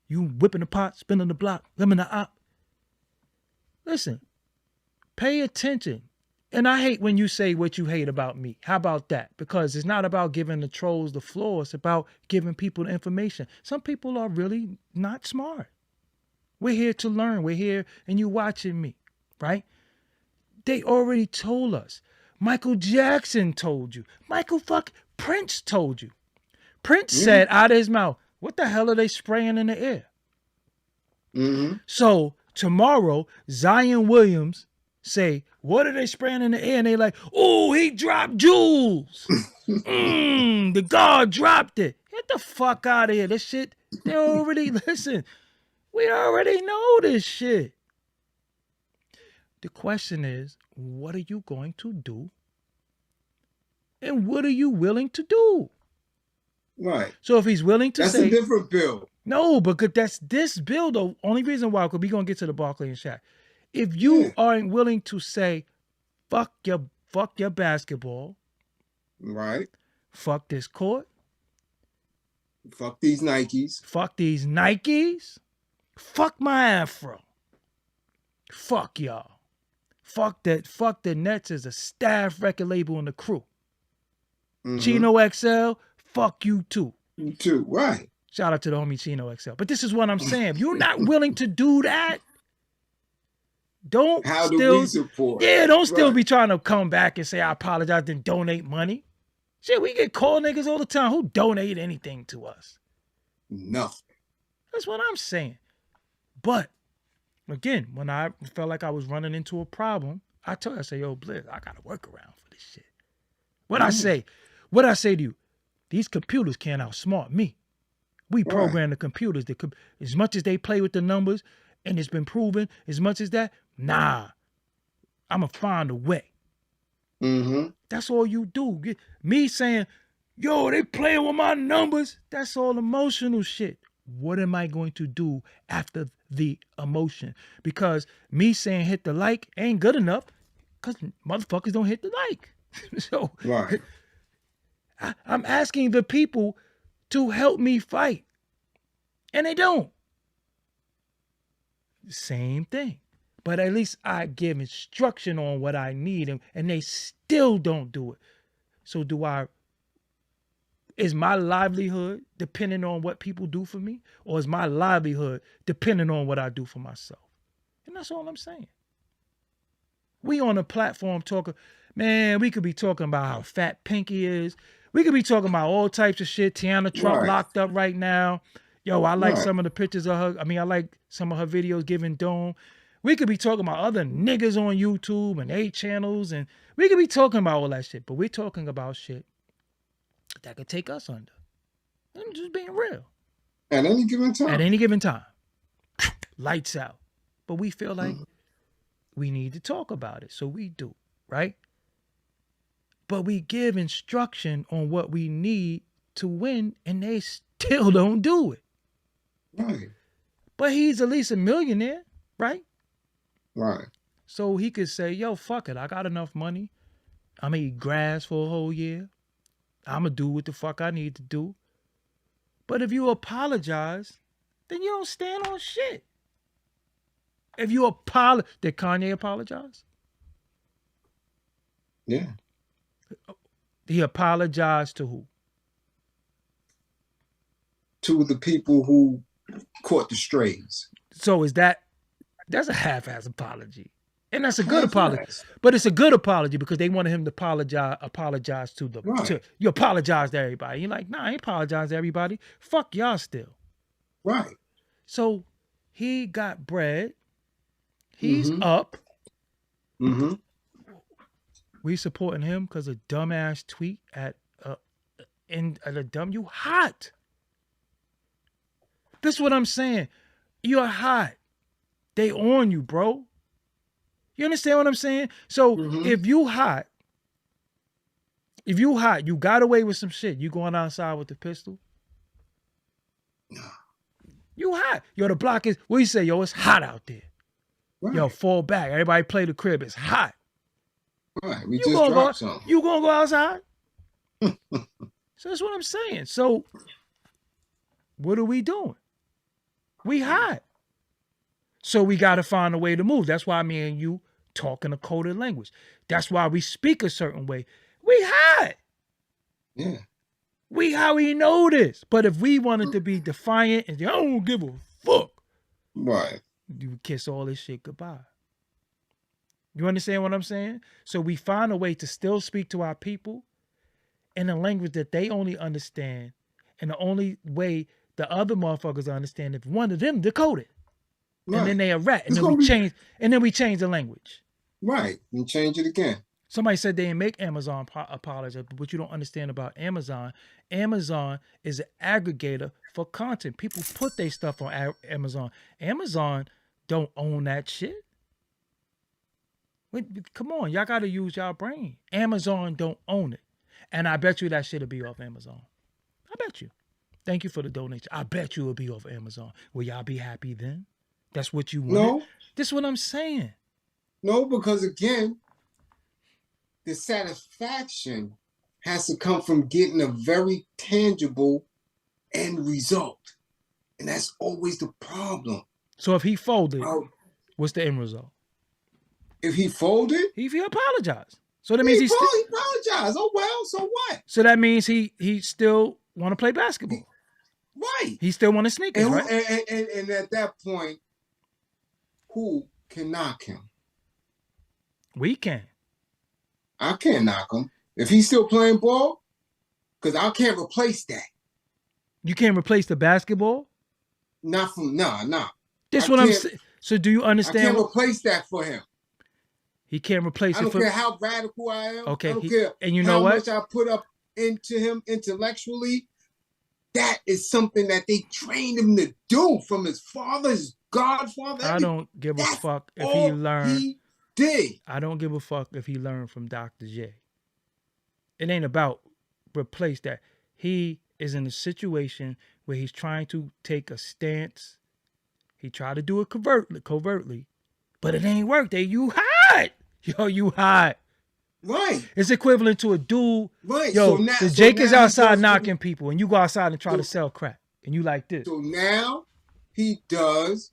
Speaker 1: You whipping the pot, spinning the block, lemon the op. Listen, pay attention. And I hate when you say what you hate about me. How about that? Because it's not about giving the trolls the floor. It's about giving people the information. Some people are really not smart. We're here to learn. We're here and you watching me, right? They already told us. Michael Jackson told you. Prince told you. Prince said out of his mouth, what the hell are they spraying in the air?
Speaker 2: Mm-hmm.
Speaker 1: So tomorrow, Zion Williams say, what are they spraying in the air? And they like, oh, he dropped jewels. The God dropped it. Get the fuck out of here. This shit, they already, listen, we already know this shit. The question is, what are you going to do? And what are you willing to do?
Speaker 2: Right.
Speaker 1: So if he's willing to say...
Speaker 2: That's a different bill.
Speaker 1: No, because that's this bill, though. Only reason why, because we're going to get to the Barkley and Shaq. If you aren't willing to say, fuck your basketball.
Speaker 2: Right.
Speaker 1: Fuck this court.
Speaker 2: Fuck these Nikes.
Speaker 1: Fuck these Nikes. Fuck my afro. Fuck y'all. Fuck that. Fuck the Nets as a staff record label and the crew.
Speaker 2: Mm-hmm.
Speaker 1: Chino XL, fuck you too.
Speaker 2: You too, right.
Speaker 1: Shout out to the homie Chino XL. But this is what I'm saying. If you're not willing to do that, don't
Speaker 2: How
Speaker 1: still,
Speaker 2: do we support?
Speaker 1: Yeah, don't still be trying to come back and say I apologize and donate money. Shit, we get call niggas all the time who donate anything to us.
Speaker 2: Nothing.
Speaker 1: That's what I'm saying. But again, when I felt like I was running into a problem, I say, yo, Blizz, I got to work around for this shit. What I say to you, these computers can't outsmart me. We program the computers. As much as they play with the numbers, and it's been proven, as much as that, nah, I'm going to find a way.
Speaker 2: Mm-hmm.
Speaker 1: That's all you do. Me saying, yo, they playing with my numbers, that's all emotional shit. What am I going to do after the emotion? Because me saying hit the like ain't good enough because motherfuckers don't hit the like. So I'm asking the people to help me fight. And they don't. Same thing. But at least I give instruction on what I need and they still don't do it. So is my livelihood depending on what people do for me? Or is my livelihood depending on what I do for myself? And that's all I'm saying. We on a platform talking, man, we could be talking about how fat Pinky is. We could be talking about all types of shit. Tiana Trump locked up right now. Yo, I like some of the pictures of her. I like some of her videos giving dome. We could be talking about other niggas on YouTube and 8 channels. And we could be talking about all that shit. But we're talking about shit that could take us under. I'm just being real.
Speaker 2: At any given time.
Speaker 1: At any given time. Lights out. But we feel like we need to talk about it. So we do, right? But we give instruction on what we need to win, and they still don't do it.
Speaker 2: Right.
Speaker 1: But he's at least a millionaire, right?
Speaker 2: Right.
Speaker 1: So he could say, yo, fuck it. I got enough money. I'm going to eat grass for a whole year. I'm going to do what the fuck I need to do. But if you apologize, then you don't stand on shit. If you did Kanye apologize?
Speaker 2: Yeah.
Speaker 1: He apologized to who?
Speaker 2: To the people who caught the strays.
Speaker 1: So that's a half-ass apology. And that's a good apology. But it's a good apology because they wanted him to apologize to them.
Speaker 2: Right.
Speaker 1: You apologize to everybody. You're like, nah, I ain't apologize to everybody. Fuck y'all still.
Speaker 2: Right.
Speaker 1: So he got bread. He's up.
Speaker 2: Mm-hmm.
Speaker 1: We supporting him because a dumbass tweet at a dumb. You hot. This is what I'm saying. You're hot. They on you, bro. You understand what I'm saying? So if you hot, you got away with some shit. You going outside with the pistol?
Speaker 2: Nah.
Speaker 1: You hot. Yo, the block is, what you say? Yo, it's hot out there.
Speaker 2: Right.
Speaker 1: Yo, fall back. Everybody play the crib. It's hot.
Speaker 2: Right. We
Speaker 1: You
Speaker 2: just
Speaker 1: gonna
Speaker 2: dropped
Speaker 1: go,
Speaker 2: something.
Speaker 1: you gonna go outside? So that's what I'm saying. So what are we doing? We hot. So we got to find a way to move. That's why me and you talk in a coded language. That's why we speak a certain way. We hot.
Speaker 2: Yeah.
Speaker 1: We know this. But if we wanted to be defiant and I don't give a fuck,
Speaker 2: Right.
Speaker 1: you would kiss all this shit goodbye. You understand what I'm saying? So we find a way to still speak to our people in a language that they only understand, and the only way the other motherfuckers understand if one of them decode it.
Speaker 2: Right.
Speaker 1: And then they a rat. And
Speaker 2: It's
Speaker 1: then we
Speaker 2: gonna be-
Speaker 1: change the language.
Speaker 2: Right. And change it again.
Speaker 1: Somebody said they didn't make Amazon apologize, but what you don't understand about Amazon is an aggregator for content. People put their stuff on Amazon. Amazon don't own that shit. Wait, come on, y'all got to use y'all brain. Amazon don't own it. And I bet you that shit'll be off Amazon. I bet you. Thank you for the donation. I bet you it'll be off Amazon. Will y'all be happy then? That's what you want.
Speaker 2: No.
Speaker 1: This is what I'm saying.
Speaker 2: No, because again, the satisfaction has to come from getting a very tangible end result. And that's always the problem.
Speaker 1: So if he folded, what's the end result?
Speaker 2: If he folded,
Speaker 1: He apologized. So that means
Speaker 2: he apologized. Oh well, so what?
Speaker 1: So that means he still want to play basketball.
Speaker 2: Right.
Speaker 1: He still want to sneakers,
Speaker 2: And,
Speaker 1: right?
Speaker 2: and at that point, who can knock him?
Speaker 1: We can.
Speaker 2: I can't knock him. If he's still playing ball, because I can't replace that.
Speaker 1: You can't replace the basketball?
Speaker 2: Not from, nah.
Speaker 1: That's what I'm saying. So do you understand?
Speaker 2: I can't replace that for him.
Speaker 1: He can't replace
Speaker 2: I don't care how radical I am.
Speaker 1: Okay.
Speaker 2: I don't care
Speaker 1: and you know
Speaker 2: how
Speaker 1: what?
Speaker 2: much I put up into him intellectually. That is something that they trained him to do from his father, his godfather.
Speaker 1: I don't give a fuck if
Speaker 2: all
Speaker 1: he learned.
Speaker 2: He did.
Speaker 1: I don't give a fuck if he learned from Dr. J. It ain't about replace that. He is in a situation where he's trying to take a stance. He tried to do it covertly, but it ain't worked. You hot. Yo, you hot.
Speaker 2: Right.
Speaker 1: It's equivalent to a dude.
Speaker 2: Right.
Speaker 1: Yo,
Speaker 2: so now,
Speaker 1: the Jake is outside
Speaker 2: to,
Speaker 1: knocking people, and you go outside and try to sell crack, and you like this.
Speaker 2: So now he does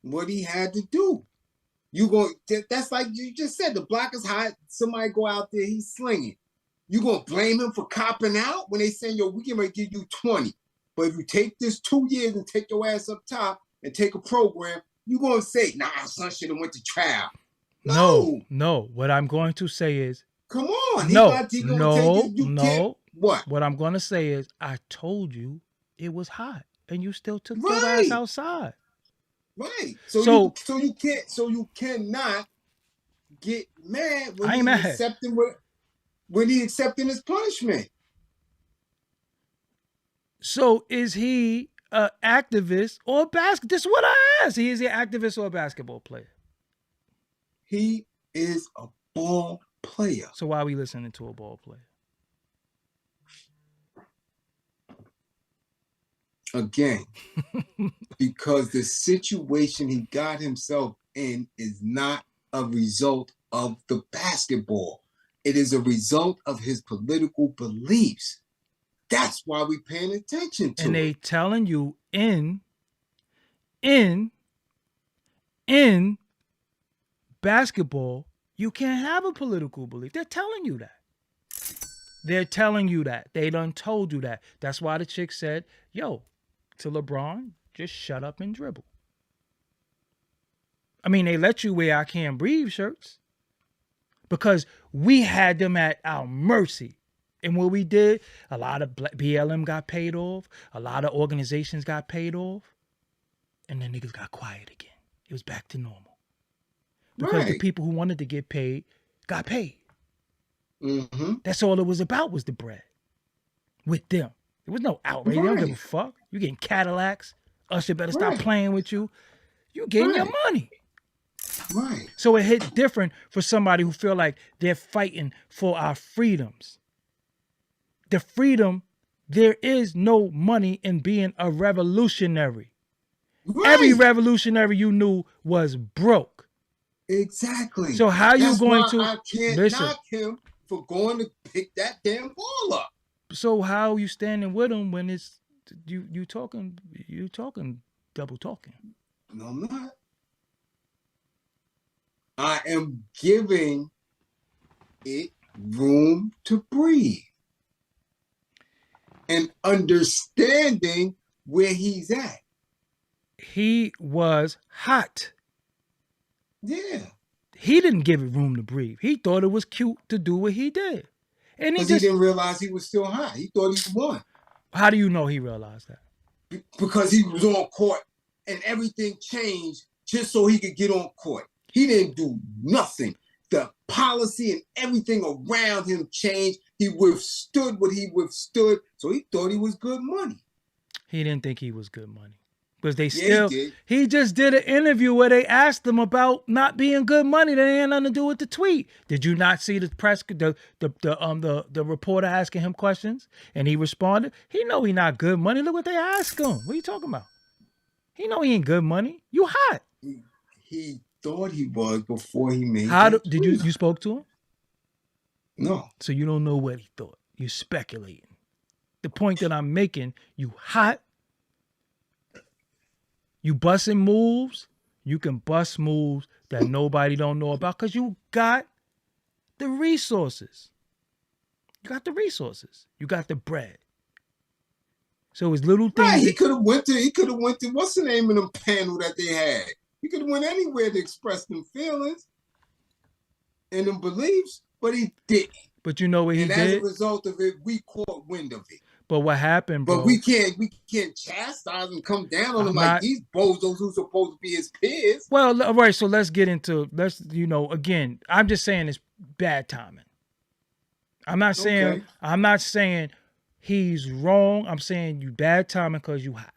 Speaker 2: what he had to do. That's like you just said, the block is hot. Somebody go out there, he's slinging. You gonna blame him for copping out when they saying, yo, we can give you 20. But if you take this 2 years and take your ass up top and take a program, you gonna say, nah, son should have went to trial.
Speaker 1: No. What I'm going to say is,
Speaker 2: come on.
Speaker 1: No.
Speaker 2: What?
Speaker 1: What I'm going to say is, I told you it was hot, and you still took your ass outside.
Speaker 2: Right. So you cannot get mad when he's accepting his punishment. So
Speaker 1: is he an activist or a basketball? This is what I asked. Is he an activist or a basketball player?
Speaker 2: He is a ball player.
Speaker 1: So why are we listening to a ball player?
Speaker 2: Again, because the situation he got himself in is not a result of the basketball. It is a result of his political beliefs. That's why we're paying attention to it.
Speaker 1: And they telling you in basketball, you can't have a political belief. They're telling you that. They done told you that. That's why the chick said, yo, to LeBron, just shut up and dribble. I mean, they let you wear I Can't Breathe shirts because we had them at our mercy. And what we did, a lot of BLM got paid off. A lot of organizations got paid off. And then niggas got quiet again. It was back to normal. Because the people who wanted to get paid got paid.
Speaker 2: Mm-hmm.
Speaker 1: That's all it was about, was the bread. With them. There was no outrage. They don't give a fuck. You getting Cadillacs. Usher better stop playing with you. You getting your money.
Speaker 2: Right.
Speaker 1: So it hit different for somebody who feel like they're fighting for our freedoms. The freedom, there is no money in being a revolutionary.
Speaker 2: Right.
Speaker 1: Every revolutionary you knew was broke.
Speaker 2: Exactly.
Speaker 1: So how you going to
Speaker 2: I can't knock him for going to pick that damn ball up.
Speaker 1: So how you standing with him when it's you talking double talking?
Speaker 2: No, I'm not. I am giving it room to breathe and understanding where he's at.
Speaker 1: He was hot.
Speaker 2: Yeah.
Speaker 1: He didn't give it room to breathe. He thought it was cute to do what he did. And
Speaker 2: Because he didn't realize he was still hot. He thought he won.
Speaker 1: How do you know he realized that?
Speaker 2: Because he was on court and everything changed just so he could get on court. He didn't do nothing. The policy and everything around him changed. He withstood what he withstood. So he thought he was good money.
Speaker 1: He didn't think he was good money. Because they
Speaker 2: he
Speaker 1: just did an interview where they asked him about not being good money. That ain't nothing to do with the tweet. Did you not see the press, the reporter asking him questions? And he responded, he know he not good money. Look what they asked him. What are you talking about? He know he ain't good money. You hot.
Speaker 2: He thought he was before he made
Speaker 1: did you spoke to him?
Speaker 2: No.
Speaker 1: So you don't know what he thought. You're speculating. The point that I'm making, you hot. You busting moves, you can bust moves that nobody don't know about because you got the resources. You got the resources. You got the bread. So it's little things.
Speaker 2: Right, he could have went to what's the name of the panel that they had? He could have went anywhere to express them feelings and them beliefs, but he didn't.
Speaker 1: But you know what he did?
Speaker 2: And as a result of it, we caught wind of it.
Speaker 1: But what happened, bro?
Speaker 2: But we can't chastise and come down on him like these bozos who's supposed to be his peers.
Speaker 1: Well, all right, so let's get into, again, I'm just saying it's bad timing. I'm not saying he's wrong. I'm saying you bad timing because you hot.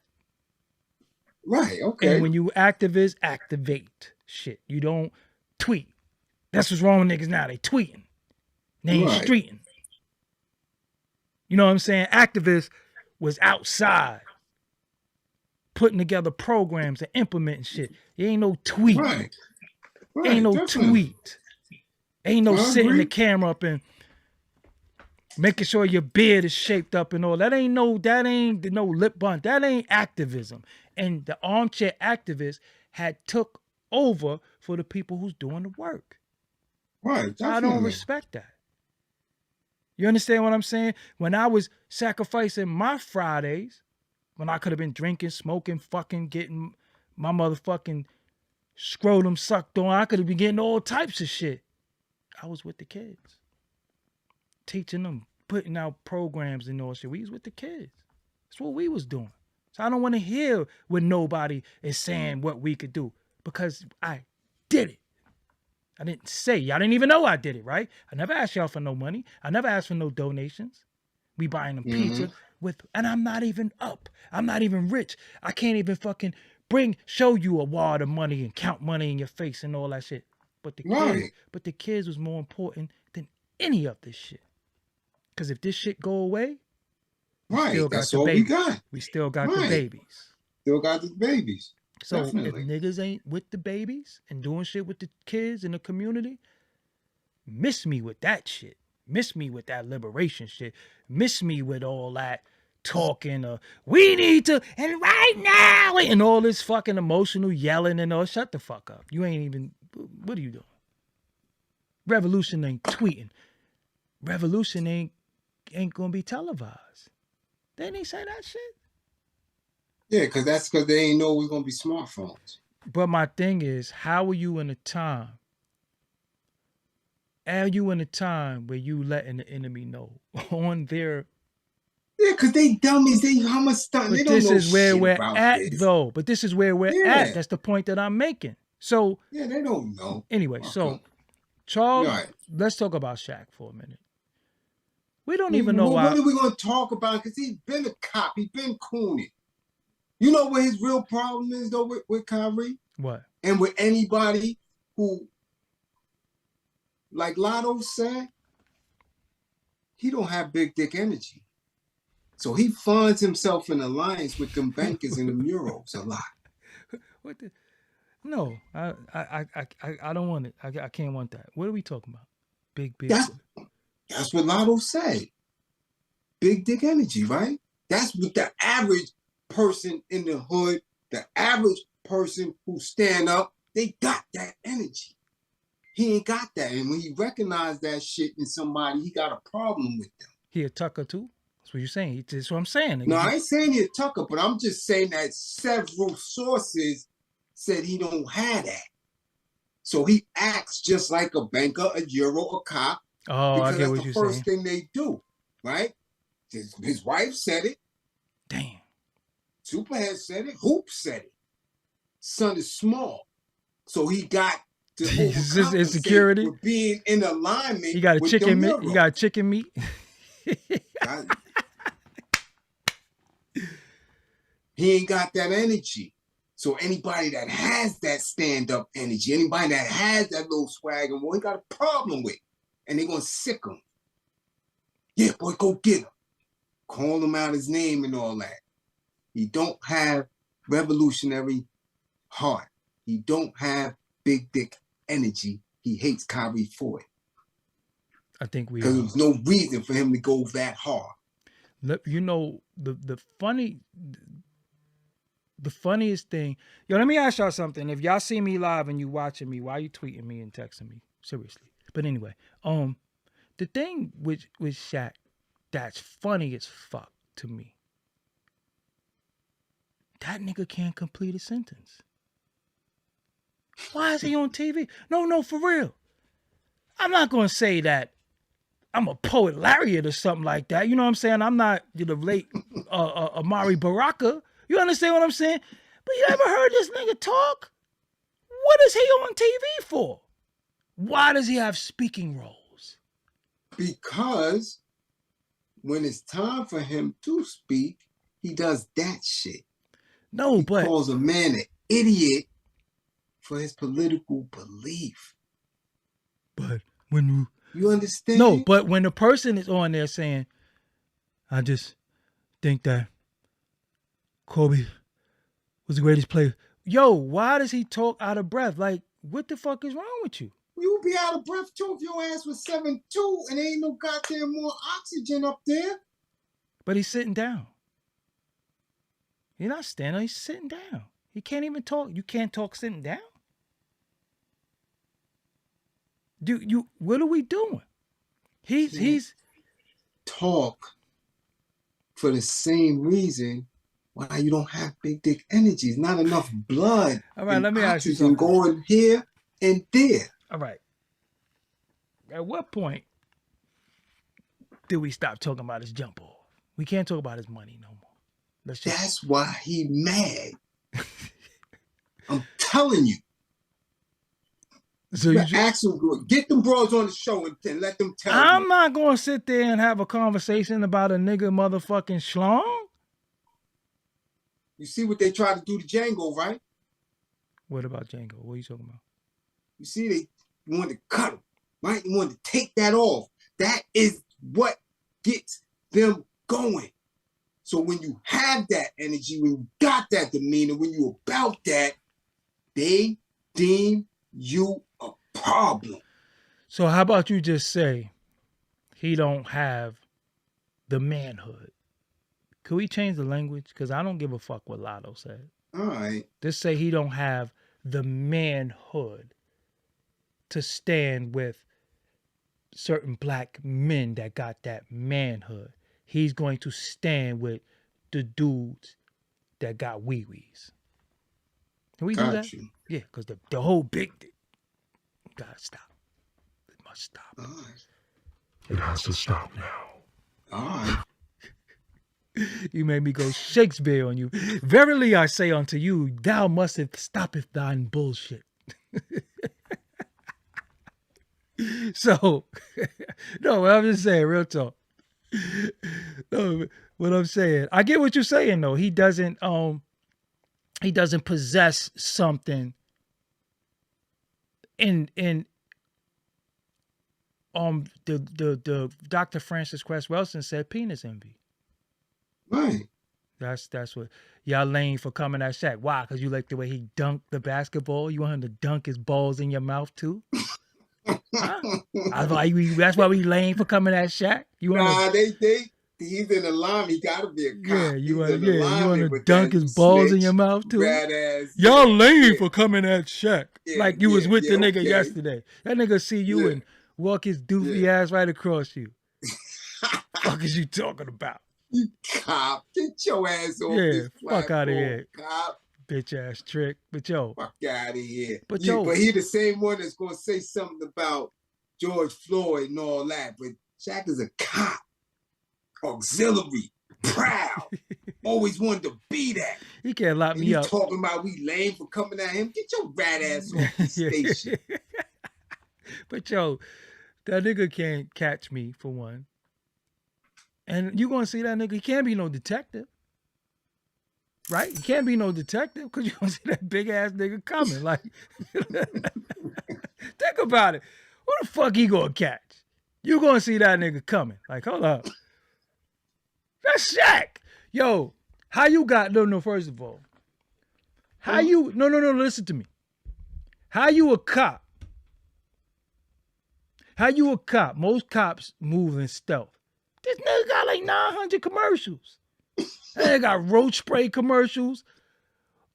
Speaker 2: Right, okay.
Speaker 1: And when you activist, activate shit. You don't tweet. That's what's wrong with niggas now. They tweeting. They ain't streeting. You know what I'm saying? Activists was outside putting together programs and implementing shit. There ain't no tweet.
Speaker 2: Right.
Speaker 1: Ain't no tweet. Ain't no setting the camera up and making sure your beard is shaped up and all. That ain't no lip bump. That ain't activism. And the armchair activists had took over for the people who's doing the work.
Speaker 2: Right.
Speaker 1: I don't respect that. You understand what I'm saying? When I was sacrificing my Fridays, when I could have been drinking, smoking, fucking getting my motherfucking scrotum sucked on, I could have been getting all types of shit. I was with the kids. Teaching them, putting out programs and all shit. We was with the kids. That's what we was doing. So I don't want to hear what nobody is saying what we could do because I did it. I didn't say, y'all didn't even know I did it, right? I never asked y'all for no money. I never asked for no donations. We buying them pizza and I'm not even up. I'm not even rich. I can't even fucking show you a wad of money and count money in your face and all that shit. But the kids was more important than any of this shit. Because if this shit go away,
Speaker 2: that's all we got.
Speaker 1: We still got the babies.
Speaker 2: Still got the babies.
Speaker 1: So
Speaker 2: Definitely.
Speaker 1: If niggas ain't with the babies and doing shit with the kids in the community, miss me with that shit. Miss me with that liberation shit. Miss me with all that talking we need to, and right now, and all this fucking emotional yelling and all. Shut the fuck up. You ain't even, what are you doing? Revolution ain't tweeting. Revolution ain't gonna be televised. They didn't say that shit.
Speaker 2: Yeah, because they ain't know it was going to be smartphones.
Speaker 1: But my thing is, how are you in a time? Are you in a time where you letting the enemy know on their?
Speaker 2: Yeah, because they dummies. How much stuff they don't know.
Speaker 1: This is where we're at,
Speaker 2: this.
Speaker 1: though. But this is where we're at. That's the point that I'm making. So
Speaker 2: yeah, they don't know.
Speaker 1: Anyway, so Charles,
Speaker 2: Right.
Speaker 1: let's talk about Shaq for a minute. We don't
Speaker 2: What
Speaker 1: even know why.
Speaker 2: are we going to talk about? Because he's been a cop. He's been cooning. You know what his real problem is, though, with Kyrie?
Speaker 1: What?
Speaker 2: And with anybody who, like Lotto said, he don't have big dick energy. So he finds himself in alliance with them bankers and the murals a lot.
Speaker 1: What the? No, I don't want it. I can't want that. What are we talking about? Big.
Speaker 2: That's what Lotto said. Big dick energy, right? That's what the average person in the hood, the average person who stand up, they got that energy. He ain't got that. And when he recognized that shit in somebody, he got a problem with them.
Speaker 1: He a Tucker too? That's what you're saying. That's what I'm saying.
Speaker 2: No, I ain't saying he a Tucker, but I'm just saying that several sources said he don't have that. So he acts just like a banker, a Euro, a cop.
Speaker 1: Oh, I get what you're saying.
Speaker 2: Because that's the first thing they do, right? His wife said it.
Speaker 1: Damn.
Speaker 2: Superhead said it. Hoop said it. Son is small. So he got to overcompensate
Speaker 1: insecurity
Speaker 2: with being in alignment.
Speaker 1: He got a chicken meat. He got chicken meat.
Speaker 2: He ain't got that energy. So anybody that has that stand-up energy, anybody that has that little swag and boy, he got a problem with. And they're going to sick him. Yeah, boy, go get him. Call him out his name and all that. He don't have revolutionary heart. He don't have big dick energy. He hates Kyrie for it.
Speaker 1: I think we
Speaker 2: because there's no reason for him to go that hard.
Speaker 1: You know, the funniest thing. Yo, let me ask y'all something. If y'all see me live and you watching me, why are you tweeting me and texting me? Seriously. But anyway, the thing with Shaq that's funny as fuck to me. That nigga can't complete a sentence. Why is he on TV? No, for real. I'm not going to say that I'm a poet laureate or something like that. You know what I'm saying? I'm not the late Amari Baraka. You understand what I'm saying? But you ever heard this nigga talk? What is he on TV for? Why does he have speaking roles?
Speaker 2: Because when it's time for him to speak, he does that shit.
Speaker 1: He
Speaker 2: calls a man an idiot for his political belief.
Speaker 1: But when
Speaker 2: you understand?
Speaker 1: No, but when the person is on there saying, I just think that Kobe was the greatest player. Yo, why does he talk out of breath? Like, what the fuck is wrong with you?
Speaker 2: You would be out of breath too if your ass was 7'2" and there ain't no goddamn more oxygen up there.
Speaker 1: But he's sitting down. He's not standing, he's sitting down. He can't even talk. You can't talk sitting down? What are we doing? He's
Speaker 2: talk for the same reason why you don't have big dick energy. It's not enough blood.
Speaker 1: All right, let me ask you
Speaker 2: something. Going here and there.
Speaker 1: All right. At what point did we stop talking about his jump off? We can't talk about his money no more.
Speaker 2: That's why he mad. I'm telling you.
Speaker 1: So you
Speaker 2: ask him, get them bros on the show and let them tell you.
Speaker 1: I'm not going to sit there and have a conversation about a nigga motherfucking schlong.
Speaker 2: You see what they try to do to Django, right?
Speaker 1: What about Django? What are you talking about?
Speaker 2: You see, they wanted to cut him, right? They wanted to take that off. That is what gets them going. So when you have that energy, when you got that demeanor, when you about that, they deem you a problem.
Speaker 1: So how about you just say he don't have the manhood? Could we change the language? Because I don't give a fuck what Lotto said.
Speaker 2: All right.
Speaker 1: Just say he don't have the manhood to stand with certain black men that got that manhood. He's going to stand with the dudes that got wee-wees. Can we do that?
Speaker 2: You.
Speaker 1: Yeah, because the whole big thing. Gotta stop. It must stop.
Speaker 2: All right.
Speaker 3: It has to stop now.
Speaker 2: All right.
Speaker 1: You made me go Shakespeare on you. Verily I say unto you, thou mustest stoppeth thine bullshit. So, no, I'm just saying, real talk. No, what I'm saying, I get what you're saying though. He doesn't possess something in the Dr. Francis Cress Welsing said penis envy.
Speaker 2: Right.
Speaker 1: That's what y'all lame for coming at Shaq. Why? Because you like the way he dunked the basketball. You want him to dunk his balls in your mouth too? Huh? That's why we lame for coming at Shaq. You want
Speaker 2: he's in the line. He gotta be a cop.
Speaker 1: Yeah, you want
Speaker 2: to
Speaker 1: to dunk his balls in your mouth too? Y'all lame for coming at Shaq. Like you was with the nigga yesterday. That nigga see you and walk his doofy ass right across you. Fuck is you talking about?
Speaker 2: You cop, get your ass off this platform.
Speaker 1: Fuck out of here,
Speaker 2: cop.
Speaker 1: Bitch ass trick. But yo,
Speaker 2: fuck out of here.
Speaker 1: But
Speaker 2: but he the same one that's gonna say something about George Floyd and all that. But Shaq is a cop, auxiliary, proud, always wanted to be that.
Speaker 1: He can't lock me up.
Speaker 2: Talking about we lame for coming at him. Get your rat ass off the station.
Speaker 1: But yo, that nigga can't catch me for one. And you gonna see that nigga, he can't be no detective. Right? He can't be no detective because you gonna see that big ass nigga coming. Like, think about it. Who the fuck he gonna catch? You gonna see that nigga coming. Like, hold up. That's Shaq. Yo, how you got, no, first of all. How you, no, listen to me. How you a cop? How you a cop? Most cops move in stealth. This nigga got like 900 commercials. They got roach spray commercials.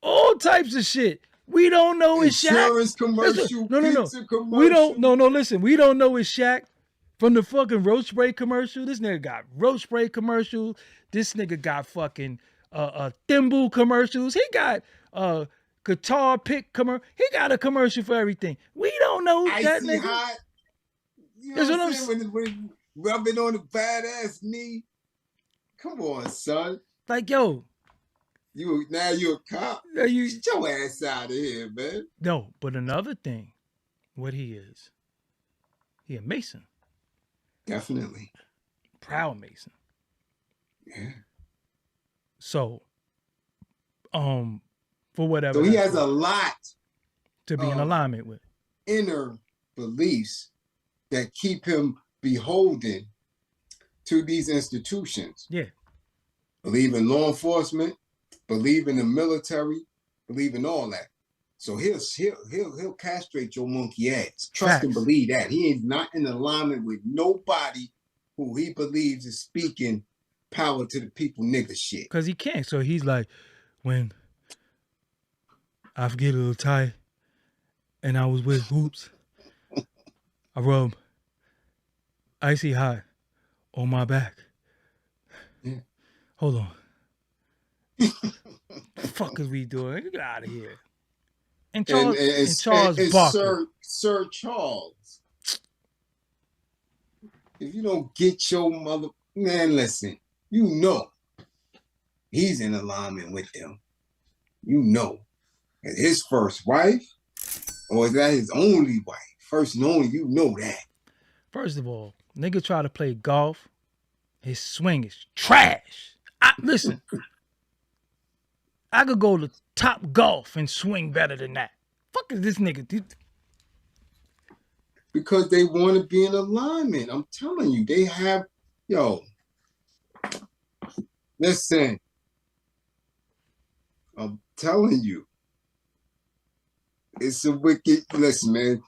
Speaker 1: All types of shit. We don't know it's Shaq.
Speaker 2: Insurance commercial,
Speaker 1: no.
Speaker 2: commercial.
Speaker 1: We don't, no, listen. We don't know it's Shaq from the fucking roach spray commercial. This nigga got roach spray commercials. This nigga got fucking thimble commercials. He got guitar pick commercial. He got a commercial for everything. We don't know that nigga.
Speaker 2: Hot. You know what I'm saying? When rubbing on the badass knee. Come on, son.
Speaker 1: Like, yo.
Speaker 2: You're a cop. Get your ass out of here, man.
Speaker 1: No, but another thing, what he is, he a Mason.
Speaker 2: Definitely.
Speaker 1: Proud Mason.
Speaker 2: Yeah.
Speaker 1: So, for whatever.
Speaker 2: So he has a lot
Speaker 1: to be in alignment with.
Speaker 2: Inner beliefs that keep him beholden to these institutions.
Speaker 1: Yeah.
Speaker 2: Believe in law enforcement, believe in the military, believe in all that. So he'll castrate your monkey ass. Trust and believe that. He is not in alignment with nobody who he believes is speaking power to the people nigga shit.
Speaker 1: Because he can't. So he's like, when I get a little tight and I was with Hoops, I rub icy hot on my back.
Speaker 2: Yeah.
Speaker 1: Hold on. The fuck is we doing? Get out of here. And Charles Barkley.
Speaker 2: Sir Charles. If you don't get your mother, man, listen, you know he's in alignment with them. You know. And his first wife, or is that his only wife? First and only, you know that.
Speaker 1: First of all, nigga try to play golf. His swing is trash. Listen, I could go to Top Golf and swing better than that. Fuck is this nigga?
Speaker 2: Because they want to be in alignment. I'm telling you, they have, listen, I'm telling you, it's a wicked, listen, man,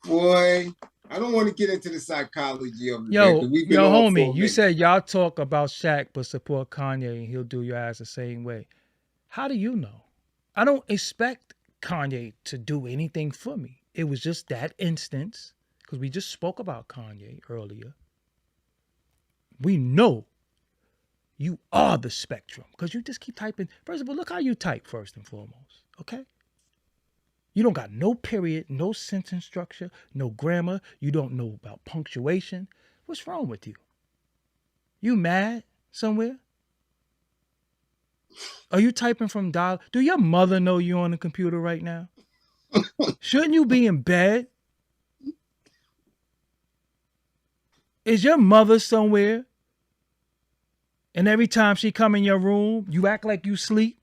Speaker 2: boy, I don't want to get into the psychology of it.
Speaker 1: Yo, homie, you said y'all talk about Shaq but support Kanye and he'll do your ass the same way. How do you know? I don't expect Kanye to do anything for me. It was just that instance, because we just spoke about Kanye earlier. We know you are the spectrum because you just keep typing. First of all, look how you type first and foremost, okay? You don't got no period, no sentence structure, no grammar. You don't know about punctuation. What's wrong with you? You mad somewhere? Are you typing from dial? Do your mother know you're on the computer right now? Shouldn't you be in bed? Is your mother somewhere? And every time she come in your room, you act like you sleep?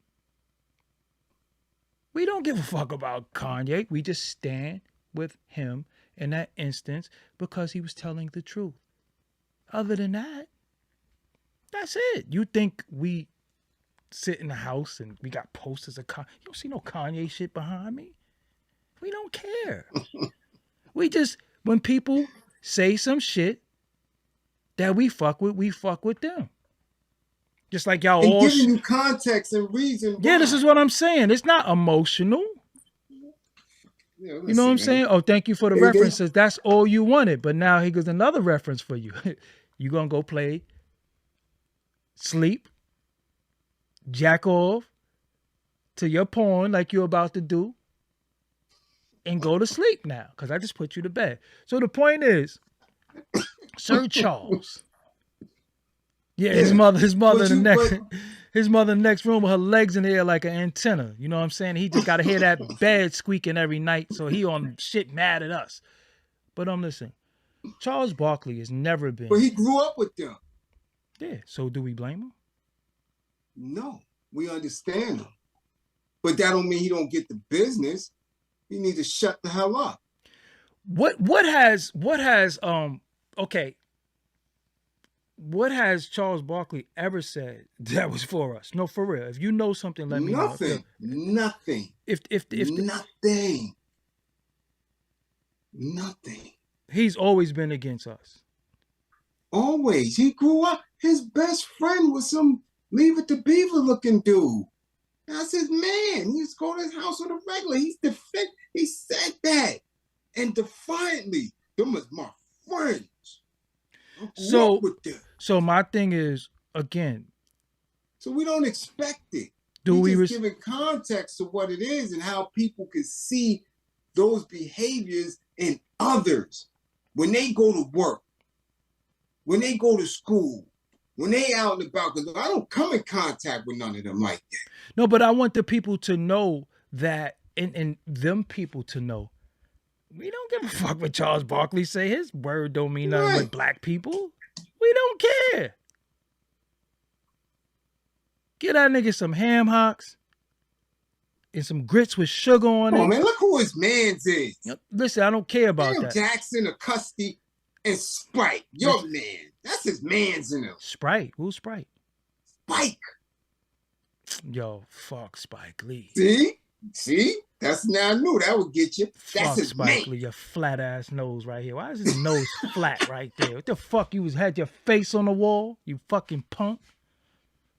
Speaker 1: We don't give a fuck about Kanye. We just stand with him in that instance because he was telling the truth. Other than that, that's it. You think we sit in the house and we got posters of Kanye? You don't see no Kanye shit behind me. We don't care. We just, when people say some shit that we fuck with them. Just like y'all
Speaker 2: And
Speaker 1: all...
Speaker 2: giving you context and reason
Speaker 1: Yeah,
Speaker 2: why.
Speaker 1: this is what I'm saying. It's not emotional.
Speaker 2: Yeah, listen,
Speaker 1: You know what I'm
Speaker 2: man.
Speaker 1: saying? Oh, thank you for the references. That's all you wanted. But now here goes another reference for you. You gonna go play, sleep, jack off to your porn like you're about to do, and go to sleep now because I just put you to bed. So the point is, Sir Charles. Yeah, his mother in the next room with her legs in the air like an antenna. You know what I'm saying? He just got to hear that bed squeaking every night, so he on shit mad at us. But listen, Charles Barkley has never been.
Speaker 2: But he grew up with them.
Speaker 1: Yeah, so do we blame him?
Speaker 2: No, we understand him. But that don't mean he don't get the business. He needs to shut the hell up.
Speaker 1: What has Charles Barkley ever said that was for us? No, for real. If you know something, let me know.
Speaker 2: Nothing. Nothing.
Speaker 1: He's always been against us.
Speaker 2: Always. He grew up. His best friend was some Leave It to Beaver looking dude. That's his man. He used to go to his house on a regular. He said that. And defiantly, them is my friends.
Speaker 1: So my thing is, again.
Speaker 2: So we don't expect it. Just giving context to what it is and how people can see those behaviors in others. When they go to work, when they go to school, when they out and about, because I don't come in contact with none of them like that.
Speaker 1: No, but I want the people to know that, and them people to know, we don't give a fuck what Charles Barkley say. His word don't mean nothing with black people. We don't care. Get that nigga some ham hocks and some grits with sugar on it.
Speaker 2: Oh man, look who his man's is.
Speaker 1: Listen, I don't care about that.
Speaker 2: Jackson, Custody, and Sprite. Your man. That's his man's in him.
Speaker 1: Sprite? Who's Sprite?
Speaker 2: Spike.
Speaker 1: Yo, fuck Spike Lee.
Speaker 2: See? That's now I knew that would get you. That's
Speaker 1: fuck
Speaker 2: his
Speaker 1: Spike
Speaker 2: man.
Speaker 1: Lee, your flat ass nose right here. Why is his nose flat right there? What the fuck? You had your face on the wall? You fucking punk.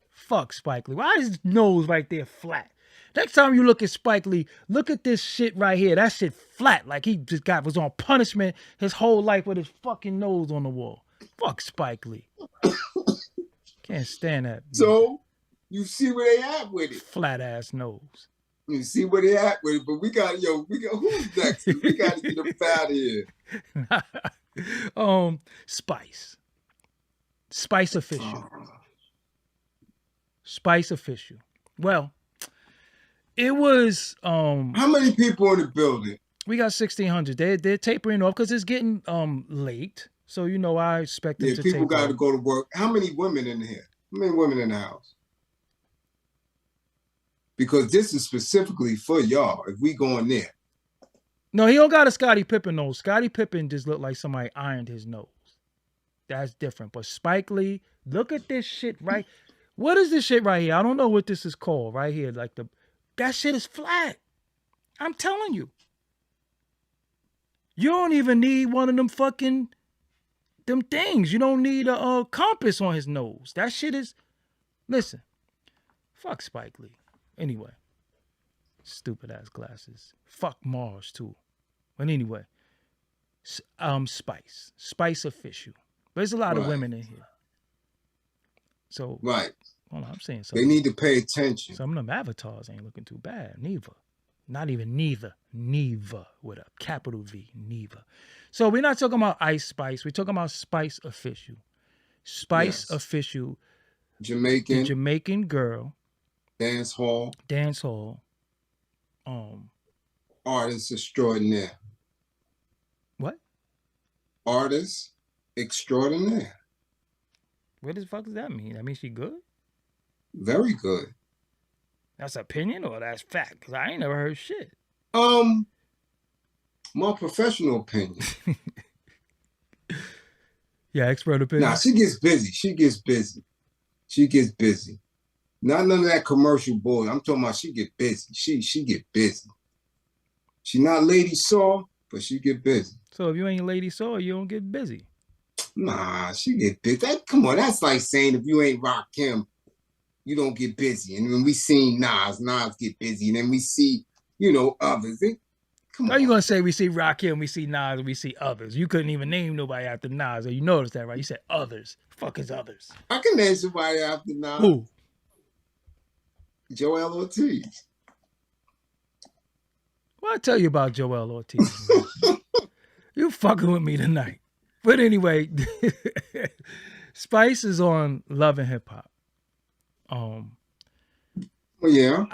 Speaker 1: Fuck Spike Lee. Why is his nose right there flat? Next time you look at Spike Lee, look at this shit right here. That shit flat. Like he just was on punishment his whole life with his fucking nose on the wall. Fuck Spike Lee. Can't stand that.
Speaker 2: So, you see where they at with it.
Speaker 1: Flat ass nose.
Speaker 2: You see where they at with it, but we got who's next? We got to get them out of here.
Speaker 1: Spice. Spice official. Spice official. Well, it was
Speaker 2: how many people in the building?
Speaker 1: We got 1,600. They're tapering off because it's getting late. So I expect them to taper.
Speaker 2: People got to go to work. How many women in here? How many women in the house? Because this is specifically for y'all. If we go in there.
Speaker 1: No, he don't got a Scottie Pippen nose. Scottie Pippen just looked like somebody ironed his nose. That's different. But Spike Lee, look at this shit right. What is this shit right here? I don't know what this is called right here. Like that shit is flat. I'm telling you. You don't even need one of them fucking them things. You don't need a compass on his nose. That shit is. Listen, fuck Spike Lee. Anyway, stupid ass glasses. Fuck Mars too. But anyway, Spice official. There's a lot of women in here. So
Speaker 2: hold
Speaker 1: on, I'm saying something.
Speaker 2: They need to pay attention.
Speaker 1: Some of them avatars ain't looking too bad. Neither. Not even neither. Neither with a capital V. Neither. So we're not talking about Ice Spice. We're talking about Spice official. Spice official.
Speaker 2: Jamaican.
Speaker 1: The Jamaican girl.
Speaker 2: Dance hall.
Speaker 1: Artist
Speaker 2: extraordinaire.
Speaker 1: What?
Speaker 2: Artist extraordinaire.
Speaker 1: What the fuck does that mean? That means she good?
Speaker 2: Very good.
Speaker 1: That's opinion or that's fact? Because I ain't never heard shit.
Speaker 2: My professional opinion.
Speaker 1: Yeah, expert opinion.
Speaker 2: Nah, she gets busy. Not none of that commercial boy. I'm talking about she get busy. She get busy. She not Lady Saw, but she get busy.
Speaker 1: So if you ain't Lady Saw, you don't get busy.
Speaker 2: Nah, she get busy. Come on, that's like saying if you ain't Rakim, you don't get busy. And when we seen Nas get busy. And then we see, others. Come
Speaker 1: How
Speaker 2: on.
Speaker 1: you gonna say we see Rakim, we see Nas, and we see others? You couldn't even name nobody after Nas. You noticed that, right? You said others. Fuck is others?
Speaker 2: I can name somebody after Nas.
Speaker 1: Who?
Speaker 2: Joel Ortiz.
Speaker 1: What I tell you about Joel Ortiz? You fucking with me tonight. But anyway, Spice is on Love and Hip Hop.
Speaker 2: Well, yeah.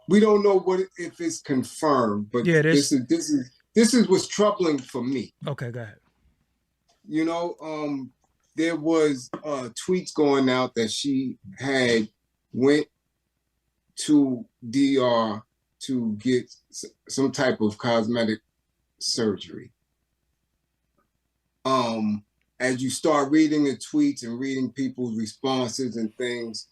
Speaker 2: We don't know if it's confirmed, but
Speaker 1: yeah,
Speaker 2: this is what's troubling for me.
Speaker 1: Okay, go ahead.
Speaker 2: There was tweets going out that she had went to DR to get some type of cosmetic surgery. As you start reading the tweets and reading people's responses and things,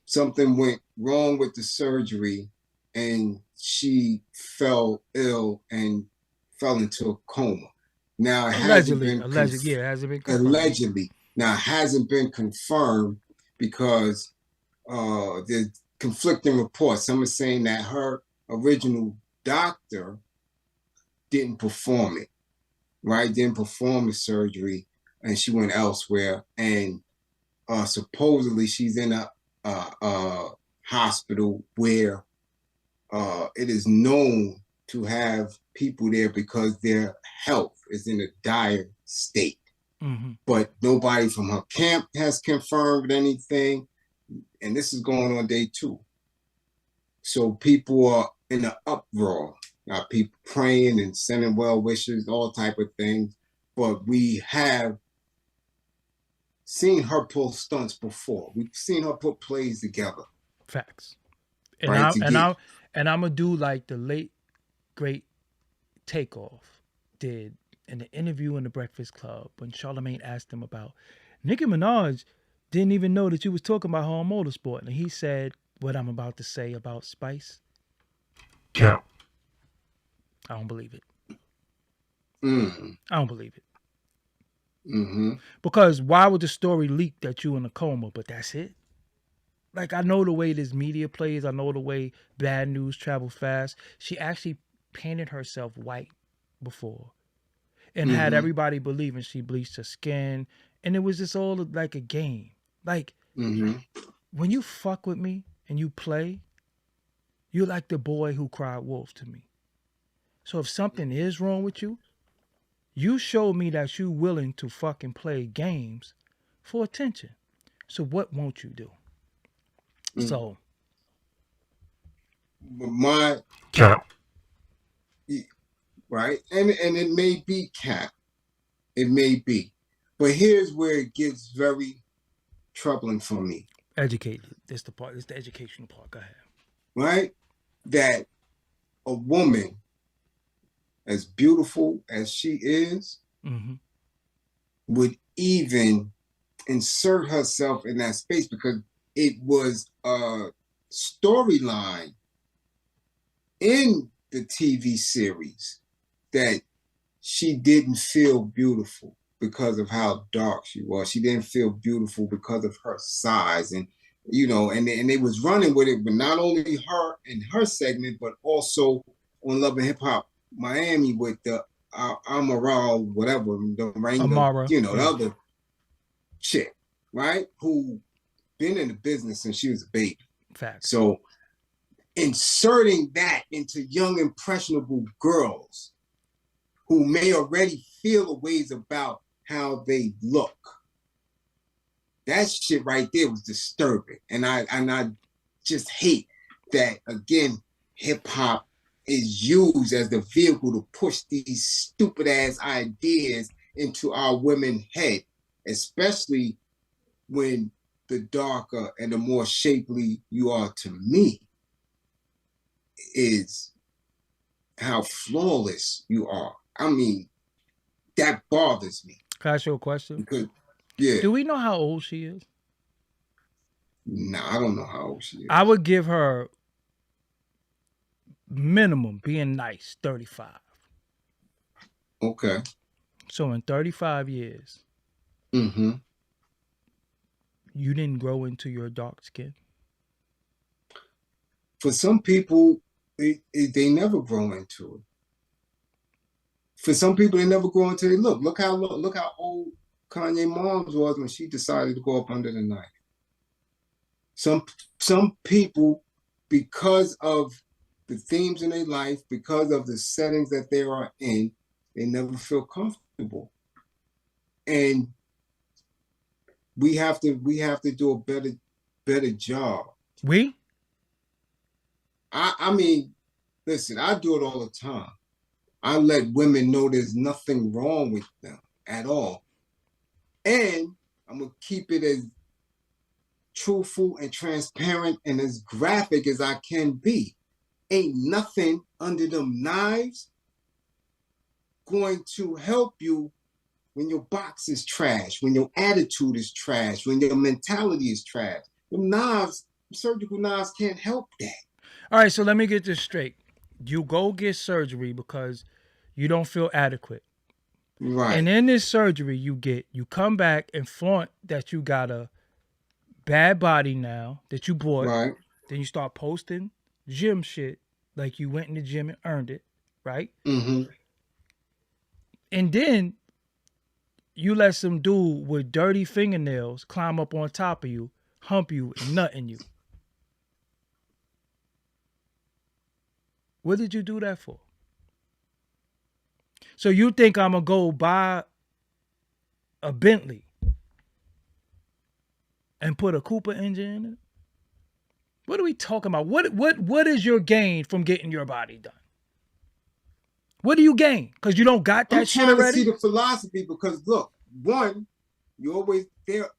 Speaker 2: something went wrong with the surgery and she fell ill and fell into a coma. Now, it hasn't been allegedly. Now, it hasn't been confirmed because there's conflicting reports. Some are saying that her original doctor didn't perform it, right? Didn't perform the surgery, and she went elsewhere. And supposedly she's in a hospital where it is known to have people there because their health is in a dire state.
Speaker 1: Mm-hmm.
Speaker 2: But nobody from her camp has confirmed anything. And this is going on day 2. So people are in an uproar. People praying and sending well wishes, all type of things. But we have seen her pull stunts before. We've seen her put plays together.
Speaker 1: Facts. And
Speaker 2: right,
Speaker 1: I'm gonna do like the late great Takeoff did in the interview in the Breakfast Club when Charlemagne asked him about Nicki Minaj didn't even know that you was talking about her on Motorsport, and he said what I'm about to say about Spice.
Speaker 3: Cap.
Speaker 1: I don't believe it.
Speaker 2: I
Speaker 1: don't believe it.
Speaker 2: Mm-hmm.
Speaker 1: Because why would the story leak that you in a coma, but that's it? Like, I know the way this media plays. I know the way bad news travels fast. She actually painted herself white before and had everybody believing she bleached her skin. And it was just all like a game. Like, when you fuck with me and you play, you're like the boy who cried wolf to me. So if something is wrong with you, you showed me that you willing to fucking play games for attention. So what won't you do? So,
Speaker 2: my
Speaker 3: Cap,
Speaker 2: right, and it may be Cap, it may be, but here's where it gets very troubling for me.
Speaker 1: Educated. This the part. It's the educational part. Go ahead.
Speaker 2: Right, that a woman as beautiful as she is would even insert herself in that space because it was a storyline in the TV series that she didn't feel beautiful because of how dark she was. She didn't feel beautiful because of her size. And, and they was running with it, but not only her in her segment, but also on Love and Hip Hop Miami with the Amaral, whatever, the Amara, the other chick, right? Who been in the business since she was a baby.
Speaker 1: Fact.
Speaker 2: So inserting that into young, impressionable girls who may already feel ways about how they look, that shit right there was disturbing. And I just hate that, again, hip hop is used as the vehicle to push these stupid ass ideas into our women's head, especially when the darker and the more shapely you are to me, is how flawless you are. I mean, that bothers me.
Speaker 1: Can I ask you a question?
Speaker 2: Because, yeah.
Speaker 1: Do we know how old she is?
Speaker 2: No, I don't know how old she is.
Speaker 1: I would give her minimum, being nice, 35.
Speaker 2: Okay.
Speaker 1: So in 35 years,
Speaker 2: Mm-hmm.
Speaker 1: you didn't grow into your dark skin?
Speaker 2: For some people, they never grow into it. For some people, they never grow into it. Look how old Kanye moms was when she decided to go up under the knife. Some people, because of the themes in their life, because of the settings that they are in, they never feel comfortable. And we have to do a better job.
Speaker 1: We?
Speaker 2: I mean, listen, I do it all the time. I let women know there's nothing wrong with them at all. And I'm going to keep it as truthful and transparent and as graphic as I can be. Ain't nothing under them knives going to help you when your box is trash, when your attitude is trash, when your mentality is trash. Them knives, surgical knives, can't help that.
Speaker 1: All right, so let me get this straight. You go get surgery because you don't feel adequate.
Speaker 2: Right.
Speaker 1: And in this surgery you come back and flaunt that you got a bad body now that you bought.
Speaker 2: Right.
Speaker 1: Then you start posting gym shit like you went in the gym and earned it, right?
Speaker 2: Mm-hmm.
Speaker 1: And then you let some dude with dirty fingernails climb up on top of you, hump you, and nut in you. What did you do that for? So you think I'm going to go buy a Bentley and put a Cooper engine in it? What are we talking about? What is your gain from getting your body done? What do you gain? Because you don't got that shit already?
Speaker 2: I'm trying to see the philosophy because, look, one, they're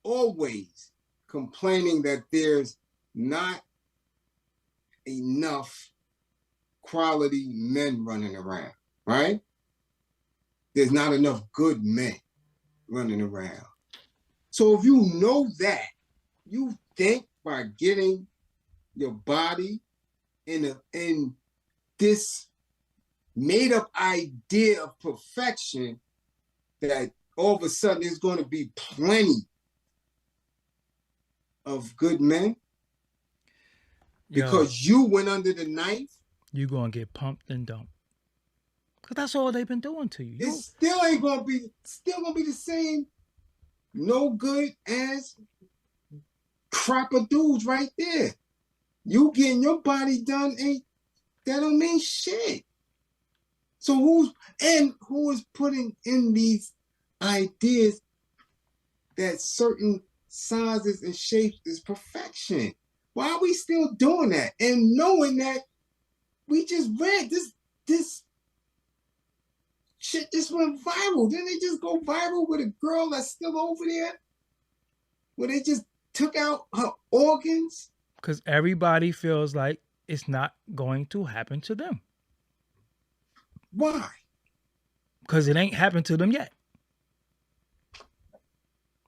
Speaker 2: always complaining that there's not enough quality men running around, right? There's not enough good men running around. So if you know that, you think by getting your body in this made up idea of perfection that all of a sudden there's going to be plenty of good men because you went under the knife.
Speaker 1: You're going to get pumped and dumped. Because that's all they've been doing to you.
Speaker 2: It still ain't going to be the same no good ass crop of dudes right there. You getting your body done that don't mean shit. So who is putting in these ideas that certain sizes and shapes is perfection? Why are we still doing that? And knowing that we just read this shit just went viral. Didn't they just go viral with a girl that's still over there? Where they just took out her organs?
Speaker 1: Because everybody feels like it's not going to happen to them.
Speaker 2: Why?
Speaker 1: Because it ain't happened to them yet.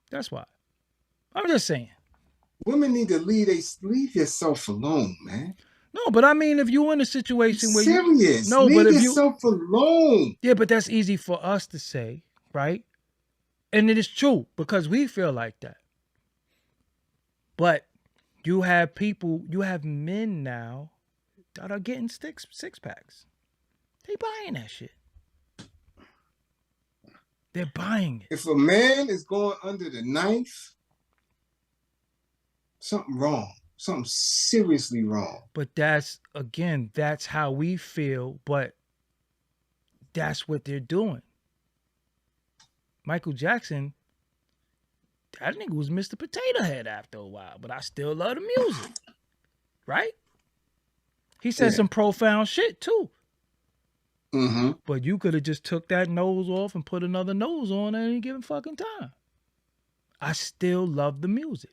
Speaker 1: That's why. I'm just saying.
Speaker 2: Women need to leave yourself alone, man.
Speaker 1: No, but I mean, if you're in a situation where
Speaker 2: serious.
Speaker 1: No,
Speaker 2: leave
Speaker 1: but if
Speaker 2: yourself alone.
Speaker 1: Yeah, but that's easy for us to say, right? And it is true because we feel like that. But you have men now that are getting six packs. They buying that shit. They're buying it.
Speaker 2: If a man is going under the knife, something wrong. Something seriously wrong.
Speaker 1: But that's how we feel, but that's what they're doing. Michael Jackson, that nigga was Mr. Potato Head after a while, but I still love the music. Right? He said
Speaker 2: Yeah.
Speaker 1: some profound shit too.
Speaker 2: Mm-hmm.
Speaker 1: But you could have just took that nose off and put another nose on at any given fucking time. I still love the music.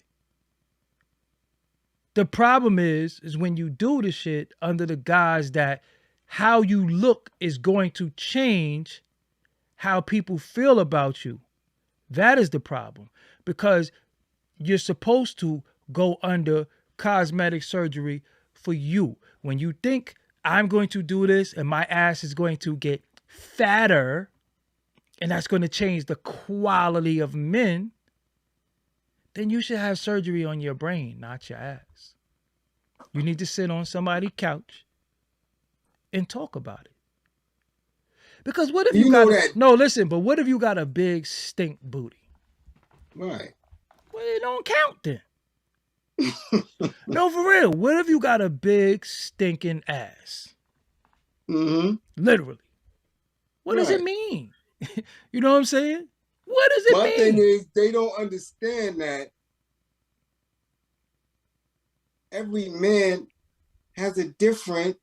Speaker 1: The problem is when you do the shit under the guise that how you look is going to change how people feel about you. That is the problem. Because you're supposed to go under cosmetic surgery for you. When you think I'm going to do this and my ass is going to get fatter and that's going to change the quality of men, then you should have surgery on your brain, not your ass. You need to sit on somebody's couch and talk about it. Because what if you got no, listen, but what if you got a big stink booty?
Speaker 2: Right.
Speaker 1: Well, it don't count then. No, for real. What if you got a big stinking ass?
Speaker 2: Mm-hmm.
Speaker 1: Literally. What does it mean? You know what I'm saying? What does it mean?
Speaker 2: My thing is, they don't understand that every man has a different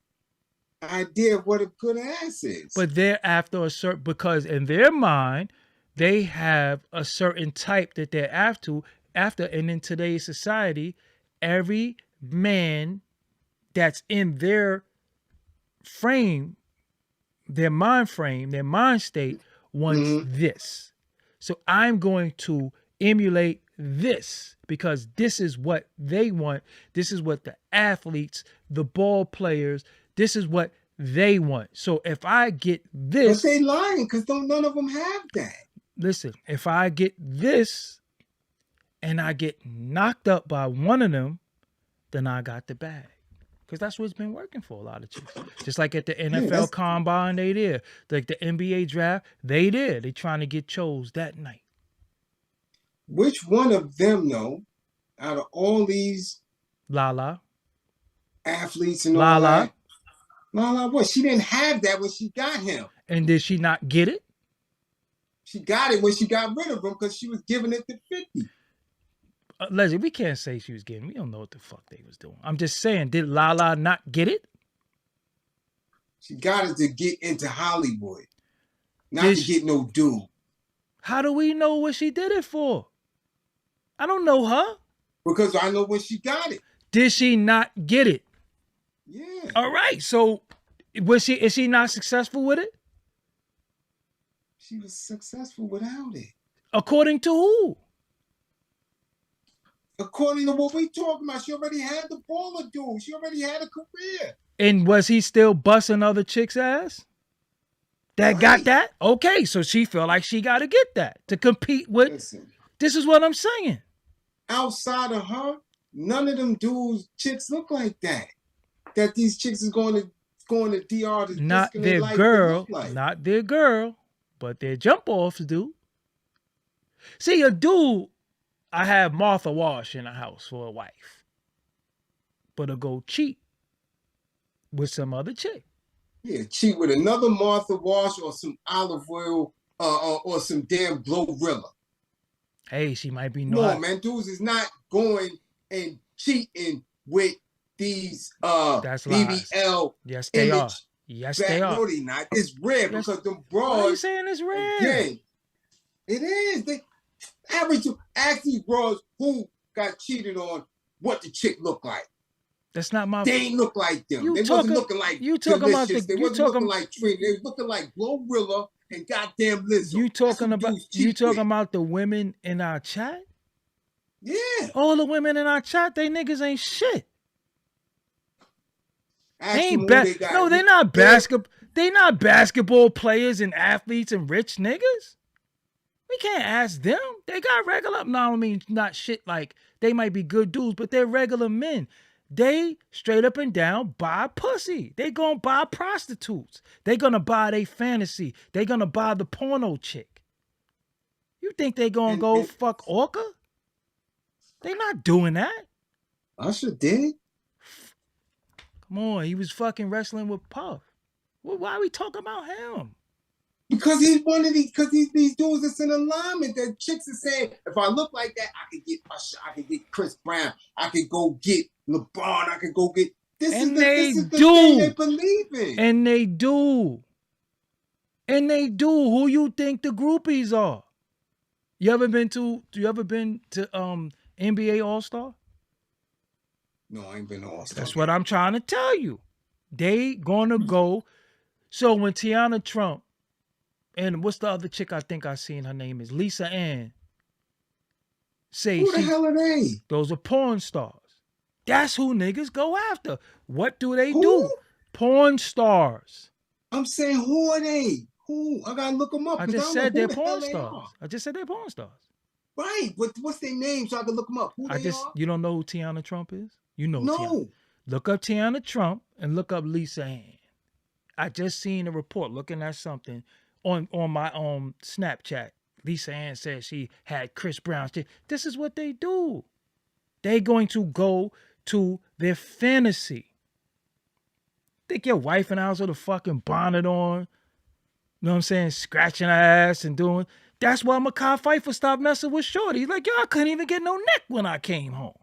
Speaker 2: idea of what a good ass is.
Speaker 1: But they're after a certain, because in their mind, they have a certain type that they're after, and in today's society, every man that's in their frame, their mind frame, their mind state wants this. So I'm going to emulate this because this is what they want. This is what the athletes, the ball players, this is what they want. So if I get this...
Speaker 2: But they lying because none of them have that.
Speaker 1: Listen, if I get this and I get knocked up by one of them, then I got the bag. Because that's what's been working for a lot of chicks. Just like at the NFL Combine, they did. Like the NBA draft, they did. They trying to get chose that night.
Speaker 2: Which one of them, though, out of all these
Speaker 1: Lala
Speaker 2: athletes and all that, Lala, what? She didn't have that when she got him.
Speaker 1: And did she not get it?
Speaker 2: She got it when she got rid of him because she was giving it to 50.
Speaker 1: Leslie, we can't say she was getting. We don't know what the fuck they was doing. I'm just saying, did Lala not get it?
Speaker 2: She got it to get into Hollywood, not to get no dude.
Speaker 1: How do we know what she did it for? I don't know her.
Speaker 2: Because I know when she got it.
Speaker 1: Did she not get it?
Speaker 2: Yeah.
Speaker 1: All right. So is she not successful with it?
Speaker 2: She was successful without it.
Speaker 1: According to who?
Speaker 2: According to what we talking about, she already had the baller dude. She already had a career.
Speaker 1: And was he still busting other chicks' ass? That got that? Okay, so she felt like she got to get that to compete with.
Speaker 2: Listen,
Speaker 1: this is what I'm saying.
Speaker 2: Outside of her, none of them dudes, chicks look like that. That these chicks is going to DR to
Speaker 1: not their girl, not their girl, but their jump offs do. See, a dude, I have Martha Wash in the house for a wife, but I'll go cheat with some other chick.
Speaker 2: Yeah, cheat with another Martha Wash or some olive oil or some damn Glorilla.
Speaker 1: Hey, she might be
Speaker 2: no man. Dudes is not going and cheating with these
Speaker 1: that's
Speaker 2: BBL.
Speaker 1: Yes, they are. Yes, they are.
Speaker 2: No, they not. It's rare because them broads.
Speaker 1: Why are you saying it's rare?
Speaker 2: Again, it is. They average. Ask these broads who got cheated on what the chick looked like.
Speaker 1: That's not my.
Speaker 2: They ain't look like them. They wasn't looking like
Speaker 1: you talking
Speaker 2: Delicious.
Speaker 1: about the,
Speaker 2: they wasn't looking like Trina. They was looking like Glorilla and goddamn Lizzo.
Speaker 1: You talking about the women in our chat?
Speaker 2: Yeah.
Speaker 1: All the women in our chat, they niggas ain't shit. They ain't no, they're not basketball. They not basketball players and athletes and rich niggas. We can't ask them. They got regular. No, I mean not shit like they might be good dudes, but they're regular men. They straight up and down buy pussy. They gonna buy prostitutes. They gonna buy their fantasy. They gonna buy the porno chick. You think they gonna go fuck Orca? They not doing that.
Speaker 2: Usher did.
Speaker 1: Come on, he was fucking wrestling with Puff. Well, why are we talking about him?
Speaker 2: Because he's one of these. Because these dudes that's in alignment. That chicks are saying, if I look like that, I could get Usher. I could get Chris Brown. I could go get LeBron. I could go get This
Speaker 1: And
Speaker 2: is the
Speaker 1: do.
Speaker 2: thing they believe in.
Speaker 1: And they do. And they do. Who you think the groupies are? You ever been to NBA All-Star?
Speaker 2: No, I ain't been to All-Star.
Speaker 1: That's what I'm trying to tell you. They gonna go. So when Tiana Trump and what's the other chick I think I seen her name is Lisa Ann say
Speaker 2: Who the hell are they?
Speaker 1: those are porn stars. That's who niggas go after. What do they
Speaker 2: Who?
Speaker 1: do? Porn stars.
Speaker 2: I'm saying, who are they? Who? I gotta look them up.
Speaker 1: I
Speaker 2: 'cause
Speaker 1: just
Speaker 2: don't
Speaker 1: said
Speaker 2: know
Speaker 1: they're
Speaker 2: who the hell
Speaker 1: porn
Speaker 2: they
Speaker 1: stars.
Speaker 2: are.
Speaker 1: I just said they're porn stars.
Speaker 2: Right, but what's their name so I can look them up? Who they are?
Speaker 1: You don't know who Tiana Trump is? You know Tiana.
Speaker 2: No.
Speaker 1: Look up Tiana Trump and look up Lisa Ann. I just seen a report looking at something on my Snapchat. Lisa Ann said she had Chris Brown. This is what they do. They're going to go to their fantasy. Think your wife and I was with a fucking bonnet on. You know what I'm saying? Scratching her ass and doing. That's why Mekhi Phifer stopped messing with Shorty. He's like, yo, I couldn't even get no neck when I came home.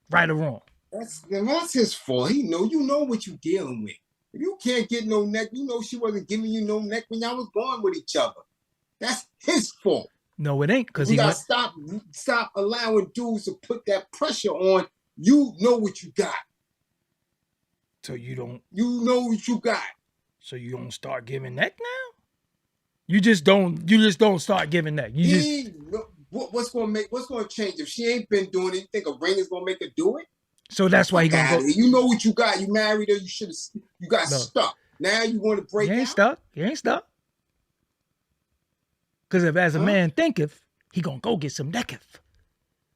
Speaker 1: Right or wrong?
Speaker 2: That's his fault. You know what you're dealing with. If you can't get no neck, you know she wasn't giving you no neck when y'all was going with each other. That's his fault.
Speaker 1: No, it ain't, because
Speaker 2: he gotta stop allowing dudes to put that pressure on. You know what you got.
Speaker 1: So you don't.
Speaker 2: You know what you got.
Speaker 1: So you don't start giving neck now? You just don't start giving neck.
Speaker 2: What's gonna change? If she ain't been doing it, you think a ring is gonna make her do it?
Speaker 1: So that's why he gonna go.
Speaker 2: You know what you got. You married her. You got stuck. Now you want to break out?
Speaker 1: You ain't stuck. Because if as a man thinketh, he gonna go get some necketh.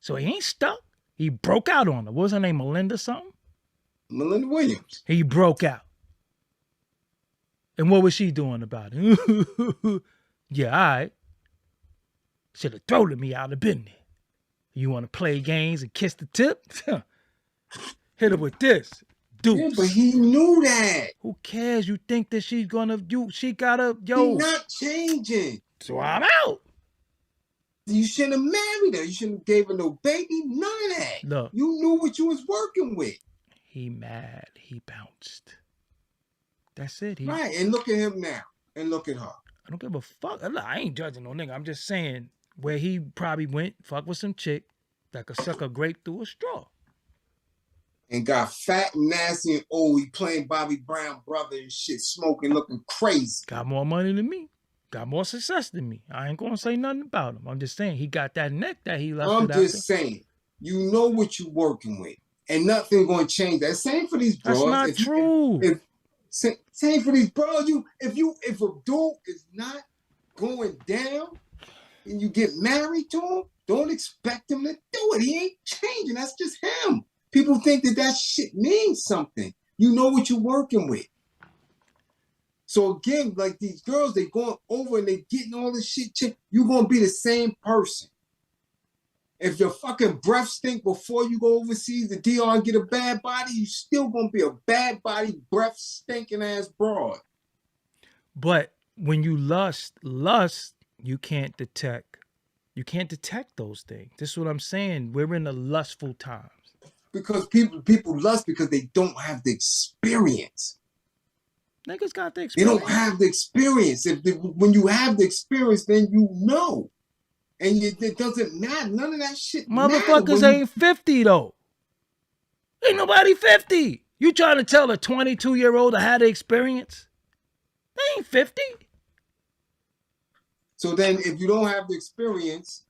Speaker 1: So he ain't stuck. He broke out on her. What was her name? Melinda something?
Speaker 2: Melinda Williams.
Speaker 1: He broke out. And what was she doing about it? Yeah, all right. Should have thrown me out of been there. You want to play games and kiss the tip? Hit her with this. Deuce.
Speaker 2: Yeah, but he knew that.
Speaker 1: Who cares? You think that she's gonna she gotta
Speaker 2: He's not changing.
Speaker 1: So I'm out.
Speaker 2: You shouldn't have married her. You shouldn't have gave her no baby. None of that.
Speaker 1: Look.
Speaker 2: You knew what you was working with.
Speaker 1: He mad. He bounced. That's it.
Speaker 2: Right. And look at him now. And look at her.
Speaker 1: I don't give a fuck. I ain't judging no nigga. I'm just saying where he probably went, fuck with some chick that could suck a grape through a straw.
Speaker 2: And got fat and nasty and old. He playing Bobby Brown brother and shit, smoking, looking crazy.
Speaker 1: Got more money than me. Got more success than me. I ain't gonna say nothing about him. I'm just saying he got that neck that he left.
Speaker 2: I'm just saying, you know what you're working with. And nothing gonna change that. Same for these bros.
Speaker 1: That's not true.
Speaker 2: Same for these bros. If a dude is not going down and you get married to him, don't expect him to do it. He ain't changing. That's just him. People think that shit means something. You know what you're working with. So again, like these girls, they going over and they getting all this shit. You're going to be the same person. If your fucking breath stink before you go overseas to DR and get a bad body, you still going to be a bad body, breath stinking ass broad.
Speaker 1: But when you lust, you can't detect. You can't detect those things. This is what I'm saying. We're in the lustful times.
Speaker 2: Because people lust because they don't have the experience.
Speaker 1: Niggas got the experience.
Speaker 2: They don't have the experience. When you have the experience, then you know. And it doesn't matter. None of that shit
Speaker 1: Motherfuckers ain't 50, though. Ain't nobody 50. You trying to tell a 22-year-old I had the experience? They ain't 50.
Speaker 2: So then if you don't have the experience,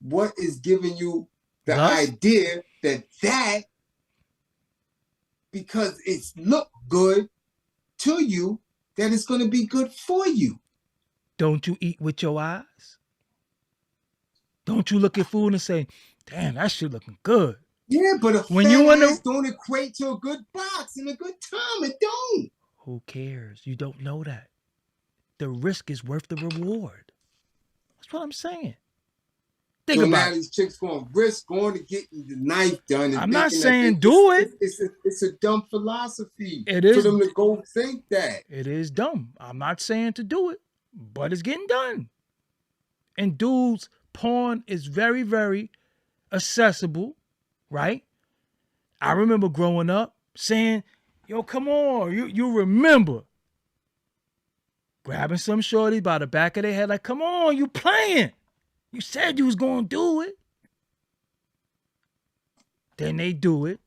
Speaker 2: what is giving you the idea that because it's look good to you, that it's going to be good for you?
Speaker 1: Don't you eat with your eyes? Don't you look at food and say, damn, that shit looking good?
Speaker 2: Yeah, but when you don't equate to a good box and a good time. It don't.
Speaker 1: Who cares? You don't know that. The risk is worth the reward. That's what I'm saying.
Speaker 2: So now these chicks going to risk going to get the knife done.
Speaker 1: I'm not saying do it.
Speaker 2: It's a dumb philosophy.
Speaker 1: It is.
Speaker 2: For them to go think that.
Speaker 1: It is dumb. I'm not saying to do it, but it's getting done. And dudes, porn is very, very accessible, right? I remember growing up saying, Yo, come on. You remember grabbing some shorty by the back of their head like, come on, you playing. You said you was going to do it. Then they do it.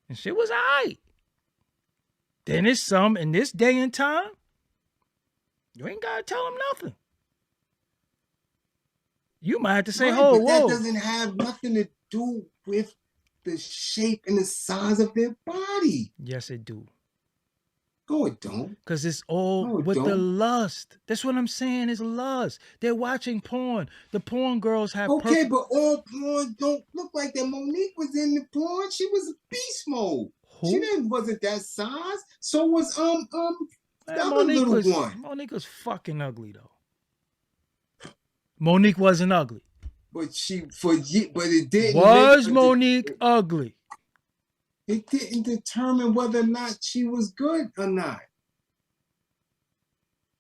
Speaker 1: And shit was all right. Then it's some, in this day and time, you ain't got to tell them nothing. You might have to say,
Speaker 2: right,
Speaker 1: whoa.
Speaker 2: But that doesn't have nothing to do with the shape and the size of their body.
Speaker 1: Yes, it do.
Speaker 2: No, it don't.
Speaker 1: Because it's all with the lust. That's what I'm saying, is lust. They're watching porn. The porn girls have
Speaker 2: okay, but all porn don't look like that. Monique was in the porn. She was beast mode.
Speaker 1: Who?
Speaker 2: She wasn't that size. So was the other
Speaker 1: Monique
Speaker 2: little one.
Speaker 1: Monique was fucking ugly though. Monique wasn't ugly.
Speaker 2: But it didn't.
Speaker 1: Was Monique ugly?
Speaker 2: It didn't determine whether or not she was good or not.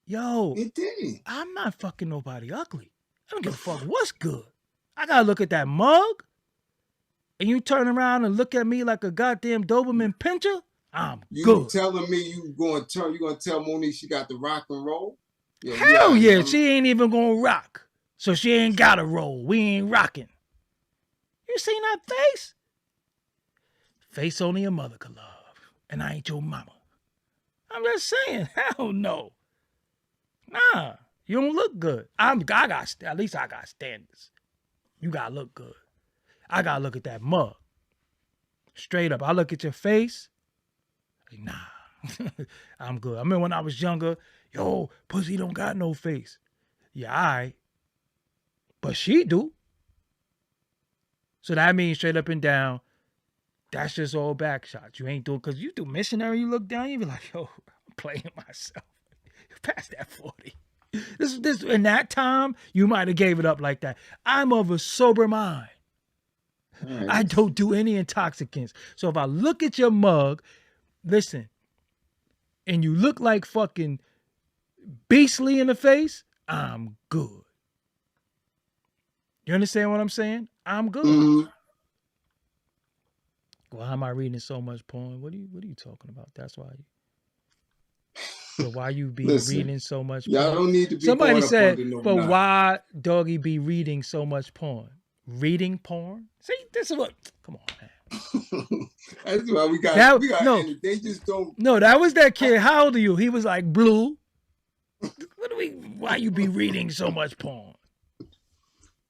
Speaker 1: Yo,
Speaker 2: it didn't.
Speaker 1: I'm not fucking nobody ugly. I don't give a fuck what's good. I gotta look at that mug, and you turn around and look at me like a goddamn Doberman pincher. I'm
Speaker 2: you
Speaker 1: good.
Speaker 2: Telling me you gonna tell Monique she got the rock and roll?
Speaker 1: Hell yeah, she ain't even gonna rock. So she ain't gotta roll. We ain't rocking. You seen that face? Face only a mother could love. And I ain't your mama. I'm just saying, hell no. Nah, you don't look good. At least I got standards. You gotta look good. I gotta look at that mug. Straight up, I look at your face. Like, nah, I'm good. I remember when I was younger, yo, pussy don't got no face. Yeah, all right. But she do. So that means straight up and down, that's just all back shots. You ain't doing, because you do missionary, you look down, you be like, yo, I'm playing myself. Past that 40. This in that time, you might have gave it up like that. I'm of a sober mind. Right. I don't do any intoxicants. So if I look at your mug, listen, and you look like fucking beastly in the face, I'm good. You understand what I'm saying? I'm good. Mm-hmm. Why am I reading so much porn? What are you talking about? That's why. So why you be reading so much porn?
Speaker 2: Y'all don't need to be.
Speaker 1: Somebody said, but why Doggie be reading so much porn? Reading porn? See, this is what. Come on, man.
Speaker 2: That's why we got.
Speaker 1: No,
Speaker 2: they just don't.
Speaker 1: No, that was that kid. How old are you? He was like blue. Why you be reading so much porn?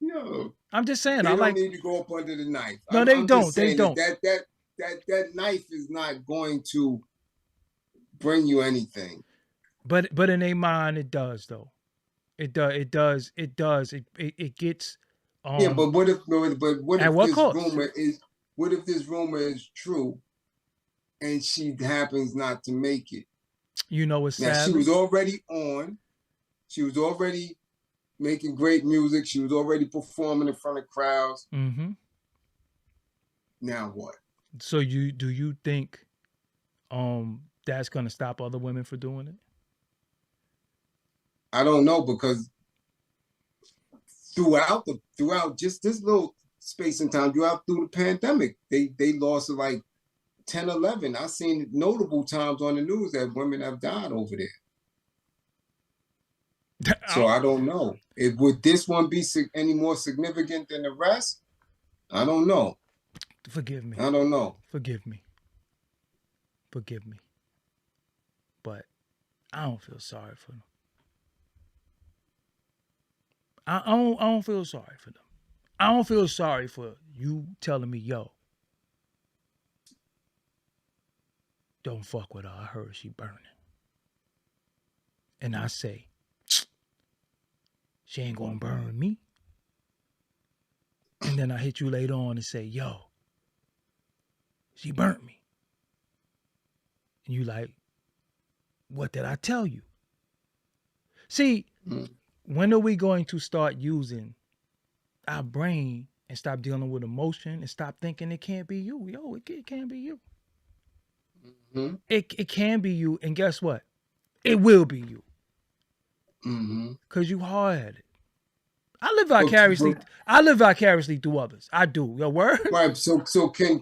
Speaker 2: No,
Speaker 1: I'm just saying.
Speaker 2: They
Speaker 1: I
Speaker 2: don't need to go up under the knife.
Speaker 1: No, they don't. They don't.
Speaker 2: That knife is not going to bring you anything.
Speaker 1: But in their mind, it does though. It does. It gets.
Speaker 2: Yeah, but what if
Speaker 1: what
Speaker 2: if this rumor is true, and she happens not to make it?
Speaker 1: You know what's sad?
Speaker 2: She was already on. She was already making great music. She was already performing in front of crowds.
Speaker 1: Mm-hmm.
Speaker 2: Now what?
Speaker 1: So do you think that's gonna stop other women from doing it?
Speaker 2: I don't know, because throughout just this little space and time, through the pandemic, they lost like 10, 11. I've seen notable times on the news that women have died over there. So I don't know. Would this one be any more significant than the rest? I don't know.
Speaker 1: Forgive me.
Speaker 2: I don't know.
Speaker 1: Forgive me. But I don't feel sorry for them. I don't feel sorry for them. I don't feel sorry for you telling me, yo, don't fuck with her. I heard she burning. And I say, she ain't gonna burn me. And then I hit you later on and say, yo, she burnt me. And you like, what did I tell you? See, when are we going to start using our brain and stop dealing with emotion and stop thinking it can't be you? Yo, it can't be you. Mm-hmm. It can be you, and guess what? It will be you. Because you hard-headed. I live vicariously through others. I do. Your word?
Speaker 2: Right. So can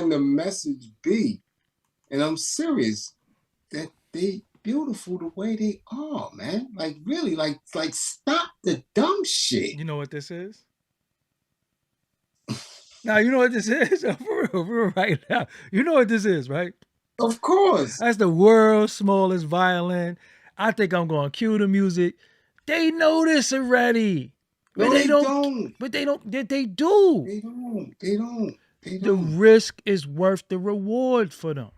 Speaker 2: the message be And I'm serious that they beautiful the way they are, man. Like really, like stop the dumb shit.
Speaker 1: You know what this is? Now you know what this is? For real, right now. You know what this is, right?
Speaker 2: Of course.
Speaker 1: That's the world's smallest violin. I think I'm going to cue the music. They know this already.
Speaker 2: No, they don't.
Speaker 1: But they don't. They
Speaker 2: do.
Speaker 1: They
Speaker 2: don't.
Speaker 1: The risk is worth the reward for them.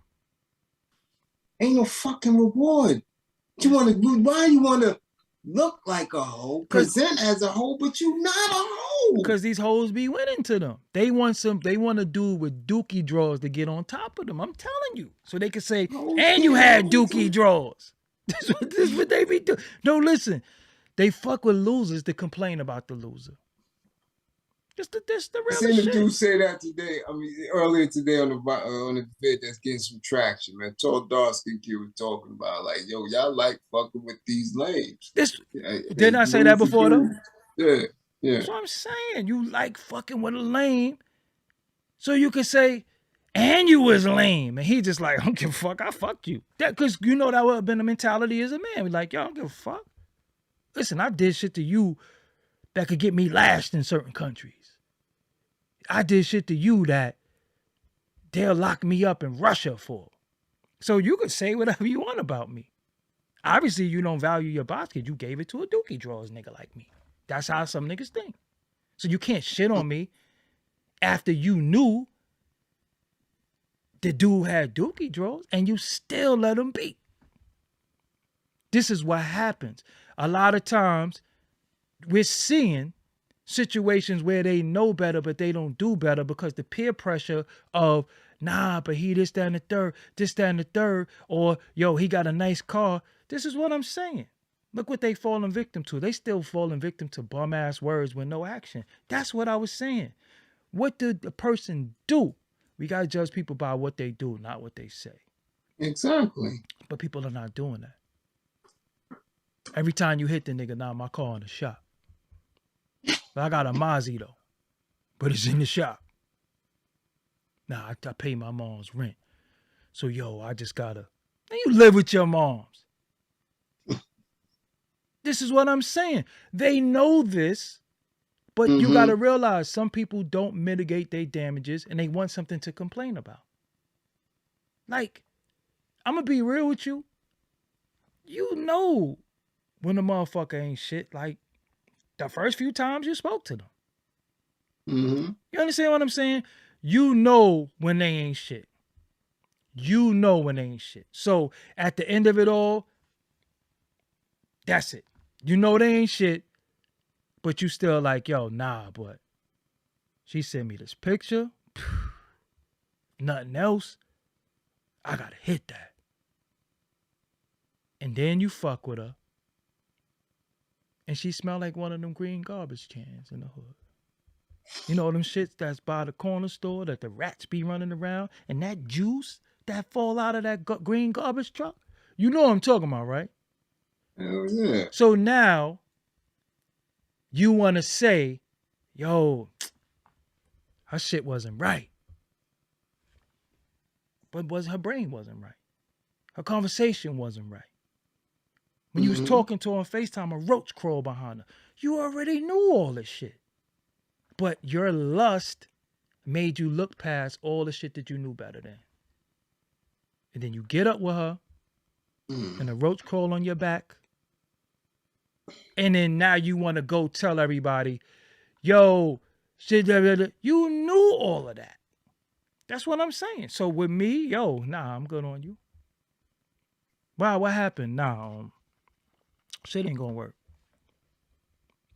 Speaker 2: Ain't no fucking reward. Why you want to look like a hoe, present as a hoe, but you not a hoe?
Speaker 1: Because these hoes be winning to them. They want to do with dookie draws to get on top of them. I'm telling you. So they can say, and you had dookie draws. This is what they be doing. No, listen. They fuck with losers to complain about the loser. This the real shit.
Speaker 2: I seen the dude say that today. I mean, earlier today on the vid that's getting some traction, man. Tall dark skin kid was talking about like, yo, y'all like fucking with these lames.
Speaker 1: Didn't I say that before though?
Speaker 2: Yeah.
Speaker 1: That's what I'm saying. You like fucking with a lame, so you can say, and you was lame, and he just like, I don't give a fuck. I fucked you. That because you know that would have been the mentality as a man. We like, yo, I don't give a fuck. Listen, I did shit to you that could get me lashed in certain countries. I did shit to you that they'll lock me up in Russia for. So you could say whatever you want about me. Obviously, you don't value your basket. You gave it to a dookie drawers nigga like me. That's how some niggas think. So you can't shit on me after you knew the dude had dookie drawers and you still let him be. This is what happens. A lot of times, we're seeing situations where they know better, but they don't do better because the peer pressure of, nah, but he this, that, and the third, or yo, he got a nice car. This is what I'm saying. Look what they falling victim to. They still falling victim to bum-ass words with no action. That's what I was saying. What did the person do? We got to judge people by what they do, not what they say.
Speaker 2: Exactly.
Speaker 1: But people are not doing that. Every time you hit the nigga, nah, my car in the shop. But I got a Mozzie though, but it's in the shop. Nah, I pay my mom's rent. So yo, I just gotta. And you live with your moms. This is what I'm saying. They know this, but you gotta realize some people don't mitigate their damages and they want something to complain about. Like, I'm gonna be real with you. You know when a motherfucker ain't shit, like the first few times you spoke to them. You understand what I'm saying? You know when they ain't shit. You know when they ain't shit. So at the end of it all, that's it. You know they ain't shit, but you still like, yo, nah, but she sent me this picture. Nothing else. I gotta hit that. And then you fuck with her. And she smelled like one of them green garbage cans in the hood. You know them shits that's by the corner store that the rats be running around? And that juice that fall out of that green garbage truck? You know what I'm talking about, right?
Speaker 2: Hell yeah.
Speaker 1: So now, you want to say, yo, her shit wasn't right. But her brain wasn't right. Her conversation wasn't right. When you was talking to her on FaceTime, a roach crawled behind her. You already knew all this shit. But your lust made you look past all the shit that you knew better than. And then you get up with her, and a roach crawl on your back. And then now you want to go tell everybody, yo, shit, you knew all of that. That's what I'm saying. So with me, yo, nah, I'm good on you. Wow, what happened? Nah, shit ain't gonna work.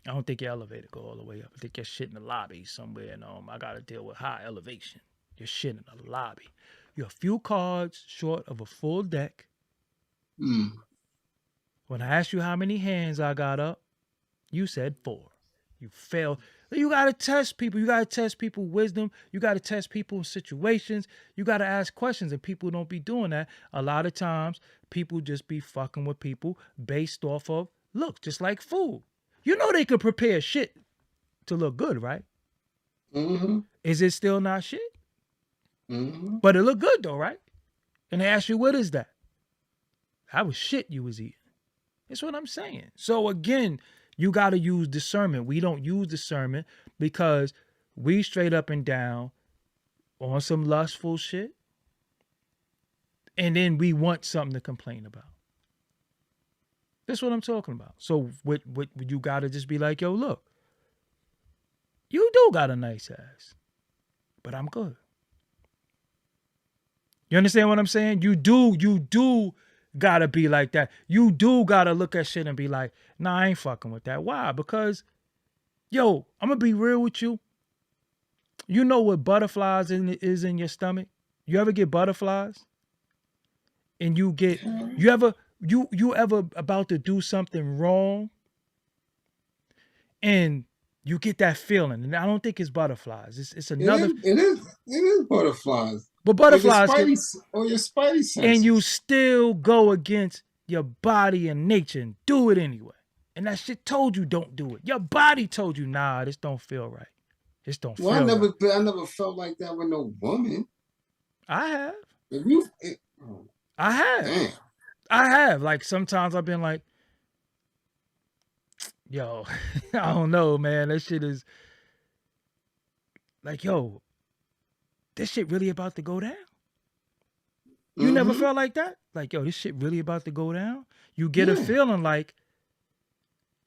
Speaker 1: I don't think your elevator go all the way up. I think your shit in the lobby somewhere, and I gotta deal with high elevation. Your shit in the lobby. You're a few cards short of a full deck. When I asked you how many hands I got up, you said 4. You failed. You gotta test people. You gotta test people's wisdom. You gotta test people's situations. You gotta ask questions, and people don't be doing that. A lot of times, people just be fucking with people based off of look, just like food. You know they could prepare shit to look good, right? Is it still not shit? But it look good though, right? And they ask you, what is that? That was shit you was eating. That's what I'm saying. So again, you got to use discernment. We don't use discernment because we straight up and down on some lustful shit. And then we want something to complain about. That's what I'm talking about. So what you got to just be like, yo, look, you do got a nice ass, but I'm good. You understand what I'm saying? You do gotta be like that. You do gotta look at shit and be like, nah, I ain't fucking with that. Why? Because, yo, I'm gonna be real with you. You know what butterflies is in your stomach? You ever get butterflies? And you ever about to do something wrong? And you get that feeling. And I don't think it's butterflies. It's another.
Speaker 2: It is butterflies.
Speaker 1: But butterflies
Speaker 2: or your spidey senses.
Speaker 1: and you still go against your body and nature and do it anyway. And that shit told you don't do it. Your body told you, nah, this don't feel right. This don't feel right.
Speaker 2: I never felt like that with no woman.
Speaker 1: I have.
Speaker 2: I have.
Speaker 1: Damn. I have. Like sometimes I've been like, yo, I don't know, man. That shit is like, yo, this shit really about to go down? You never felt like that? Like, yo, this shit really about to go down? You get a feeling like,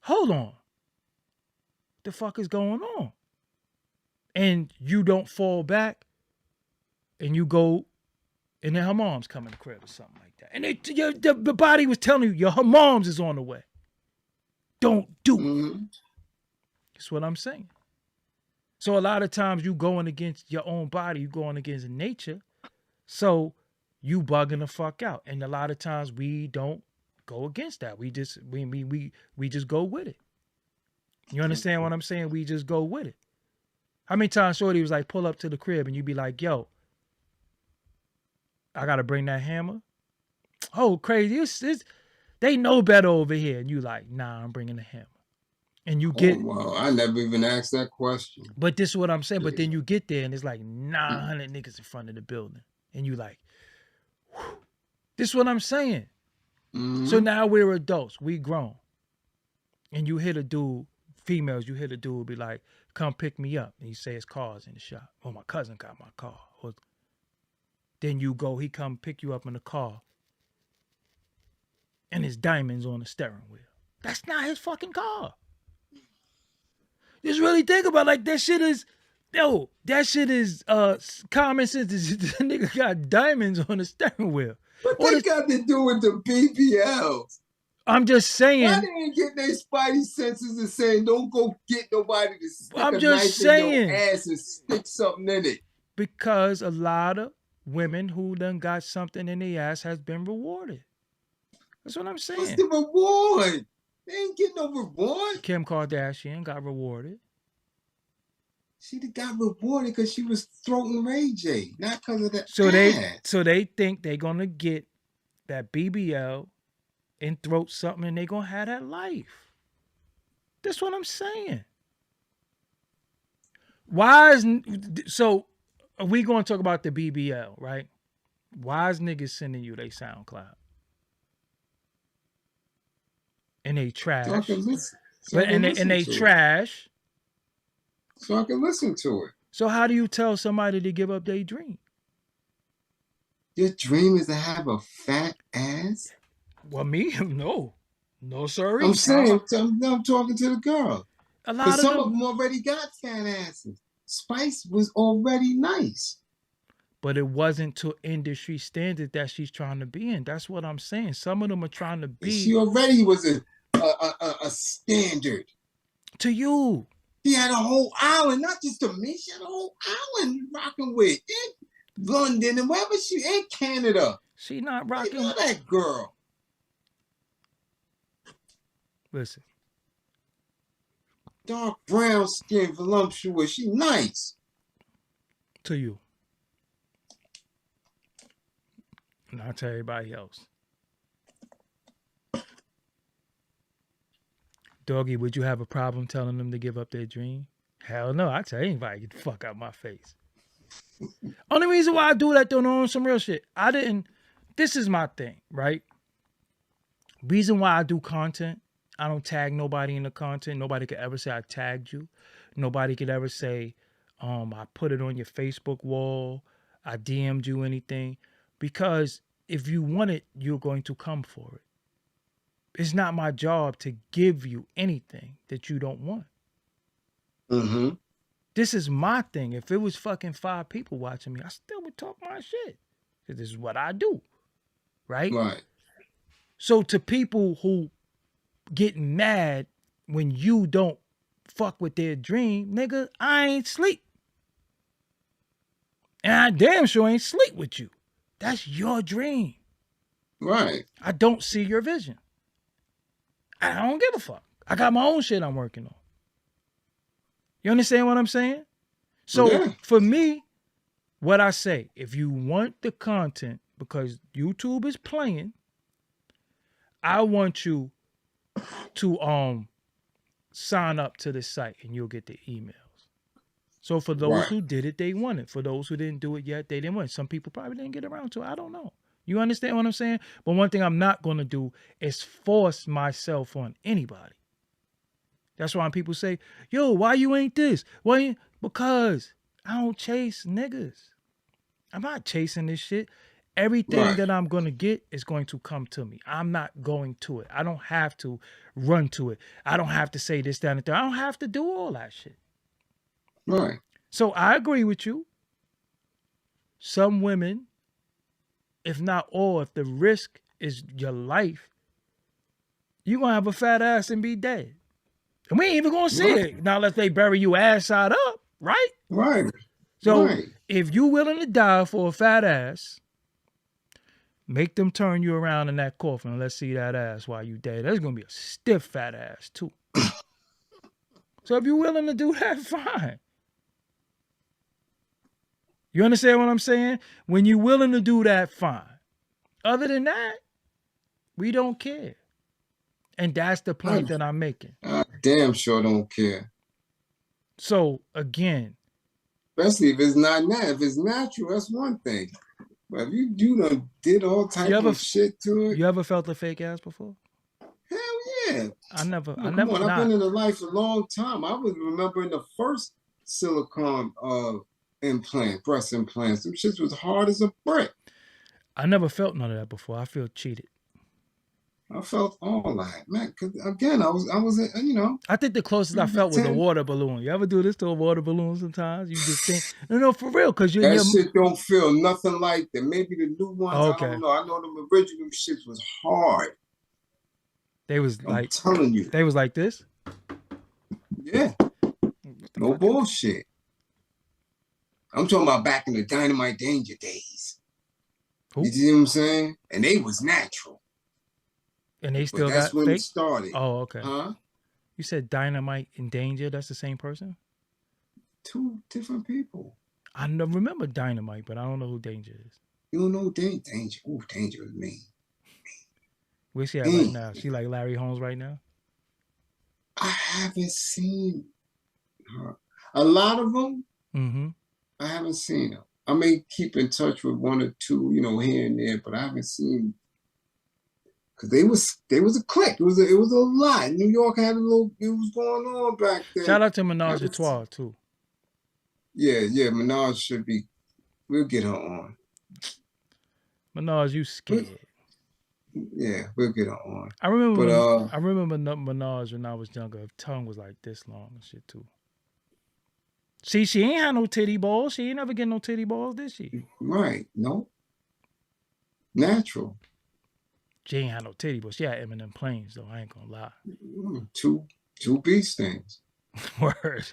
Speaker 1: hold on. What the fuck is going on? And you don't fall back and you go, and then her mom's coming to the crib or something like that. And the body was telling you, her mom's is on the way. Don't do it. That's what I'm saying. So a lot of times you going against your own body, you going against nature. So you bugging the fuck out. And a lot of times we don't go against that. We just go with it. You understand what I'm saying? We just go with it. How many times Shorty was like, pull up to the crib and you be like, yo, I gotta bring that hammer. Oh, crazy. They know better over here. And you like, nah, I'm bringing the hammer. And you get...
Speaker 2: Well, I never even asked that question.
Speaker 1: But this is what I'm saying. But then you get there and it's like 900 niggas in front of the building. And you like, whew. This is what I'm saying. So now we're adults. We grown. And you hit a dude, females, you hit a dude, be like, come pick me up. And you say his car's in the shop. Oh, my cousin got my car. Or then you go, he come pick you up in the car. And his diamonds on the steering wheel. That's not his fucking car. Just really think about it. Like that shit is common sense. This nigga got diamonds on the steering wheel.
Speaker 2: But they got to do with the BBLs.
Speaker 1: I'm just saying.
Speaker 2: Why they ain't get their spidey senses and saying, don't go get nobody to stick
Speaker 1: I'm
Speaker 2: a
Speaker 1: just
Speaker 2: knife
Speaker 1: saying.
Speaker 2: in your ass and stick something in it?
Speaker 1: Because a lot of women who done got something in their ass has been rewarded. That's what I'm saying.
Speaker 2: What's the reward? They ain't getting no reward.
Speaker 1: Kim Kardashian got rewarded.
Speaker 2: She got rewarded because she was throating Ray J, not because of that.
Speaker 1: So they think they're gonna get that BBL and throat something, and they're gonna have that life. That's what I'm saying. So are we gonna talk about the BBL, right? Why is niggas sending you their SoundCloud? And they trash. They trash.
Speaker 2: So I can listen to it.
Speaker 1: So how do you tell somebody to give up their dream?
Speaker 2: Your dream is to have a fat ass?
Speaker 1: Well, me? No, sorry.
Speaker 2: I'm saying, I'm talking to the girl.
Speaker 1: Because
Speaker 2: some of them already got fat asses. Spice was already nice.
Speaker 1: But it wasn't to industry standard that she's trying to be in. That's what I'm saying. Some of them are trying to be.
Speaker 2: She already was a standard.
Speaker 1: To you.
Speaker 2: She had a whole island, not just to me. She had a whole island rocking with in London and wherever she in Canada.
Speaker 1: She not rocking.
Speaker 2: You know that girl.
Speaker 1: Listen.
Speaker 2: Dark brown skin, voluptuous. She nice.
Speaker 1: To you. Not to everybody else. Doggy, would you have a problem telling them to give up their dream? Hell no. I tell anybody, get the fuck out my face. Only reason why I do that though, on some real shit. I didn't this is my thing, right? Reason why I do content, I don't tag nobody in the content. Nobody could ever say I tagged you. Nobody could ever say I put it on your Facebook wall, I DM'd you anything. Because if you want it, you're going to come for it. It's not my job to give you anything that you don't want.
Speaker 2: Mm-hmm.
Speaker 1: This is my thing. If it was fucking 5 people watching me, I still would talk my shit. Because this is what I do. Right?
Speaker 2: Right.
Speaker 1: So to people who get mad when you don't fuck with their dream, nigga, I ain't sleep. And I damn sure ain't sleep with you. That's your dream.
Speaker 2: Right.
Speaker 1: I don't see your vision. I don't give a fuck. I got my own shit I'm working on. You understand what I'm saying? So
Speaker 2: Yeah.
Speaker 1: for me, what I say, if you want the content, because YouTube is playing, I want you to sign up to the site and you'll get the emails. So for those who did it, they won it. For those who didn't do it yet, they didn't win. Some people probably didn't get around to it. I don't know. You understand what I'm saying? But one thing I'm not going to do is force myself on anybody. That's why people say, yo, why you ain't this? Why you? Because I don't chase niggas. I'm not chasing this shit. Everything that I'm going to get is going to come to me. I'm not going to it. I don't have to run to it. I don't have to say this, that, and that. I don't have to do all that shit.
Speaker 2: Right.
Speaker 1: So I agree with you. Some women, if not all, if the risk is your life, you're going to have a fat ass and be dead. And we ain't even going to see it. Now unless they bury you ass side up, right?
Speaker 2: Right.
Speaker 1: So if you willing to die for a fat ass, make them turn you around in that coffin and let's see that ass while you dead. That's going to be a stiff fat ass too. So if you're willing to do that, fine. You understand what I'm saying? When you're willing to do that, fine. Other than that, we don't care. And that's the point that I'm making.
Speaker 2: I damn sure don't care.
Speaker 1: So again,
Speaker 2: especially if it's not if it's natural, that's one thing. But if you did all type of shit to it.
Speaker 1: You ever felt a fake ass before?
Speaker 2: Hell yeah.
Speaker 1: I never.
Speaker 2: I've been in the life a long time. I was remembering the first silicone breast implants. Them shits was hard as a brick.
Speaker 1: I never felt none of that before. I feel cheated.
Speaker 2: I felt all that, man. Cause again, I was, you know.
Speaker 1: I think the closest I felt was a water balloon. You ever do this to a water balloon sometimes? You just think, no, for real, because
Speaker 2: that shit don't feel nothing like that. Maybe the new ones,
Speaker 1: okay.
Speaker 2: I don't know. I know the original shits was hard.
Speaker 1: They was
Speaker 2: I'm telling you.
Speaker 1: They was like this?
Speaker 2: Yeah. No bullshit. I'm talking about back in the Dynamite Danger days. You see what I'm saying? And they was natural.
Speaker 1: And they still
Speaker 2: that's
Speaker 1: got
Speaker 2: when
Speaker 1: fake?
Speaker 2: it started.
Speaker 1: Oh, okay.
Speaker 2: Huh?
Speaker 1: You said Dynamite and Danger. That's the same person?
Speaker 2: 2 different people.
Speaker 1: I remember Dynamite, but I don't know who Danger is.
Speaker 2: You don't know Danger? Oh, Danger is mean.
Speaker 1: Where's she at right now? She like Larry Holmes right now?
Speaker 2: I haven't seen her. A lot of them, I haven't seen her. I may keep in touch with 1 or 2, you know, here and there, but I haven't seen. Cause they was a clique. It was a lot. New York had it was going on back then.
Speaker 1: Shout out to Menage a Trois too.
Speaker 2: Yeah. Menage should be. We'll get her on.
Speaker 1: Menage, you scared?
Speaker 2: Yeah, we'll get her on.
Speaker 1: I remember. I remember Menage when I was younger. Her tongue was like this long and shit too. See, she ain't had no titty balls. She ain't never get no titty balls, did she?
Speaker 2: Right. No. Natural.
Speaker 1: She ain't had no titty, but she had Eminem Plains though. I ain't gonna lie.
Speaker 2: Two beast things.
Speaker 1: Word.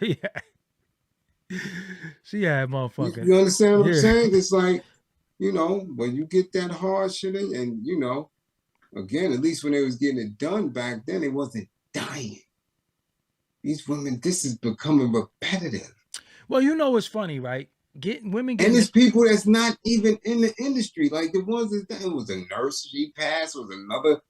Speaker 1: She had motherfucking.
Speaker 2: You understand what I'm saying? It's like, you know, when you get that hard shit and you know, again, at least when they was getting it done back then, it wasn't dying. These women, this is becoming repetitive.
Speaker 1: Well, you know what's funny, right? Women
Speaker 2: and it's people that's not even in the industry. Like the ones that it was a nurse she passed, was another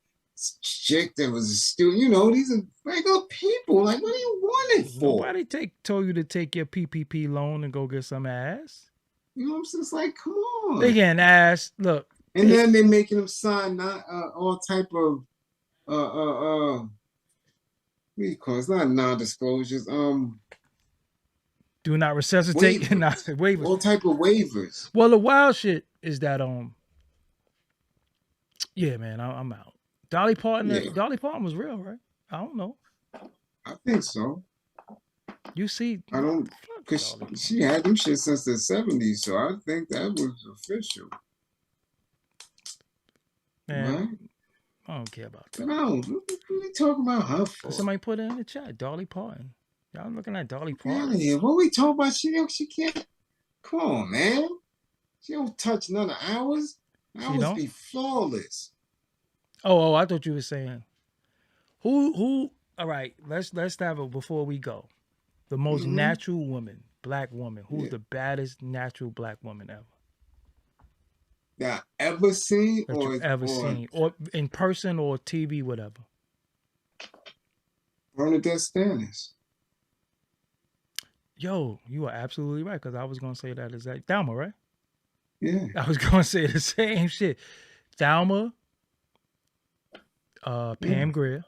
Speaker 2: chick that was a student. You know, these are regular people. Like, what do you want it for?
Speaker 1: Nobody told you to take your PPP loan and go get some ass.
Speaker 2: You know what I'm saying? It's like, come on.
Speaker 1: They getting ass. Look,
Speaker 2: And then they're making them sign all type of what do you call it? It's not non-disclosures.
Speaker 1: Do not resuscitate. Not waivers.
Speaker 2: All type of waivers.
Speaker 1: Well, the wild shit is that yeah, man, I'm out. Dolly Parton was real, right? I don't know.
Speaker 2: I think so.
Speaker 1: You see,
Speaker 2: I don't, because she had them shit since the 70s, so I think that was official.
Speaker 1: Man,
Speaker 2: right?
Speaker 1: I don't care about that.
Speaker 2: No, what are we talking about her for?
Speaker 1: Somebody put it in the chat. Dolly Parton. Y'all looking at Dolly Parton?
Speaker 2: Yeah, what we talking about? She can't. Come on, man. She don't touch none of ours. Ours be flawless.
Speaker 1: Oh, I thought you were saying who. All right, let's have it before we go. The most natural woman, black woman. Who's the baddest natural black woman ever?
Speaker 2: That ever seen
Speaker 1: seen, or in person or TV, whatever.
Speaker 2: Bernadette Stannis.
Speaker 1: Yo, you are absolutely right, because I was gonna say that exact Thelma, right?
Speaker 2: Yeah.
Speaker 1: I was gonna say the same shit. Thelma, Pam Grier.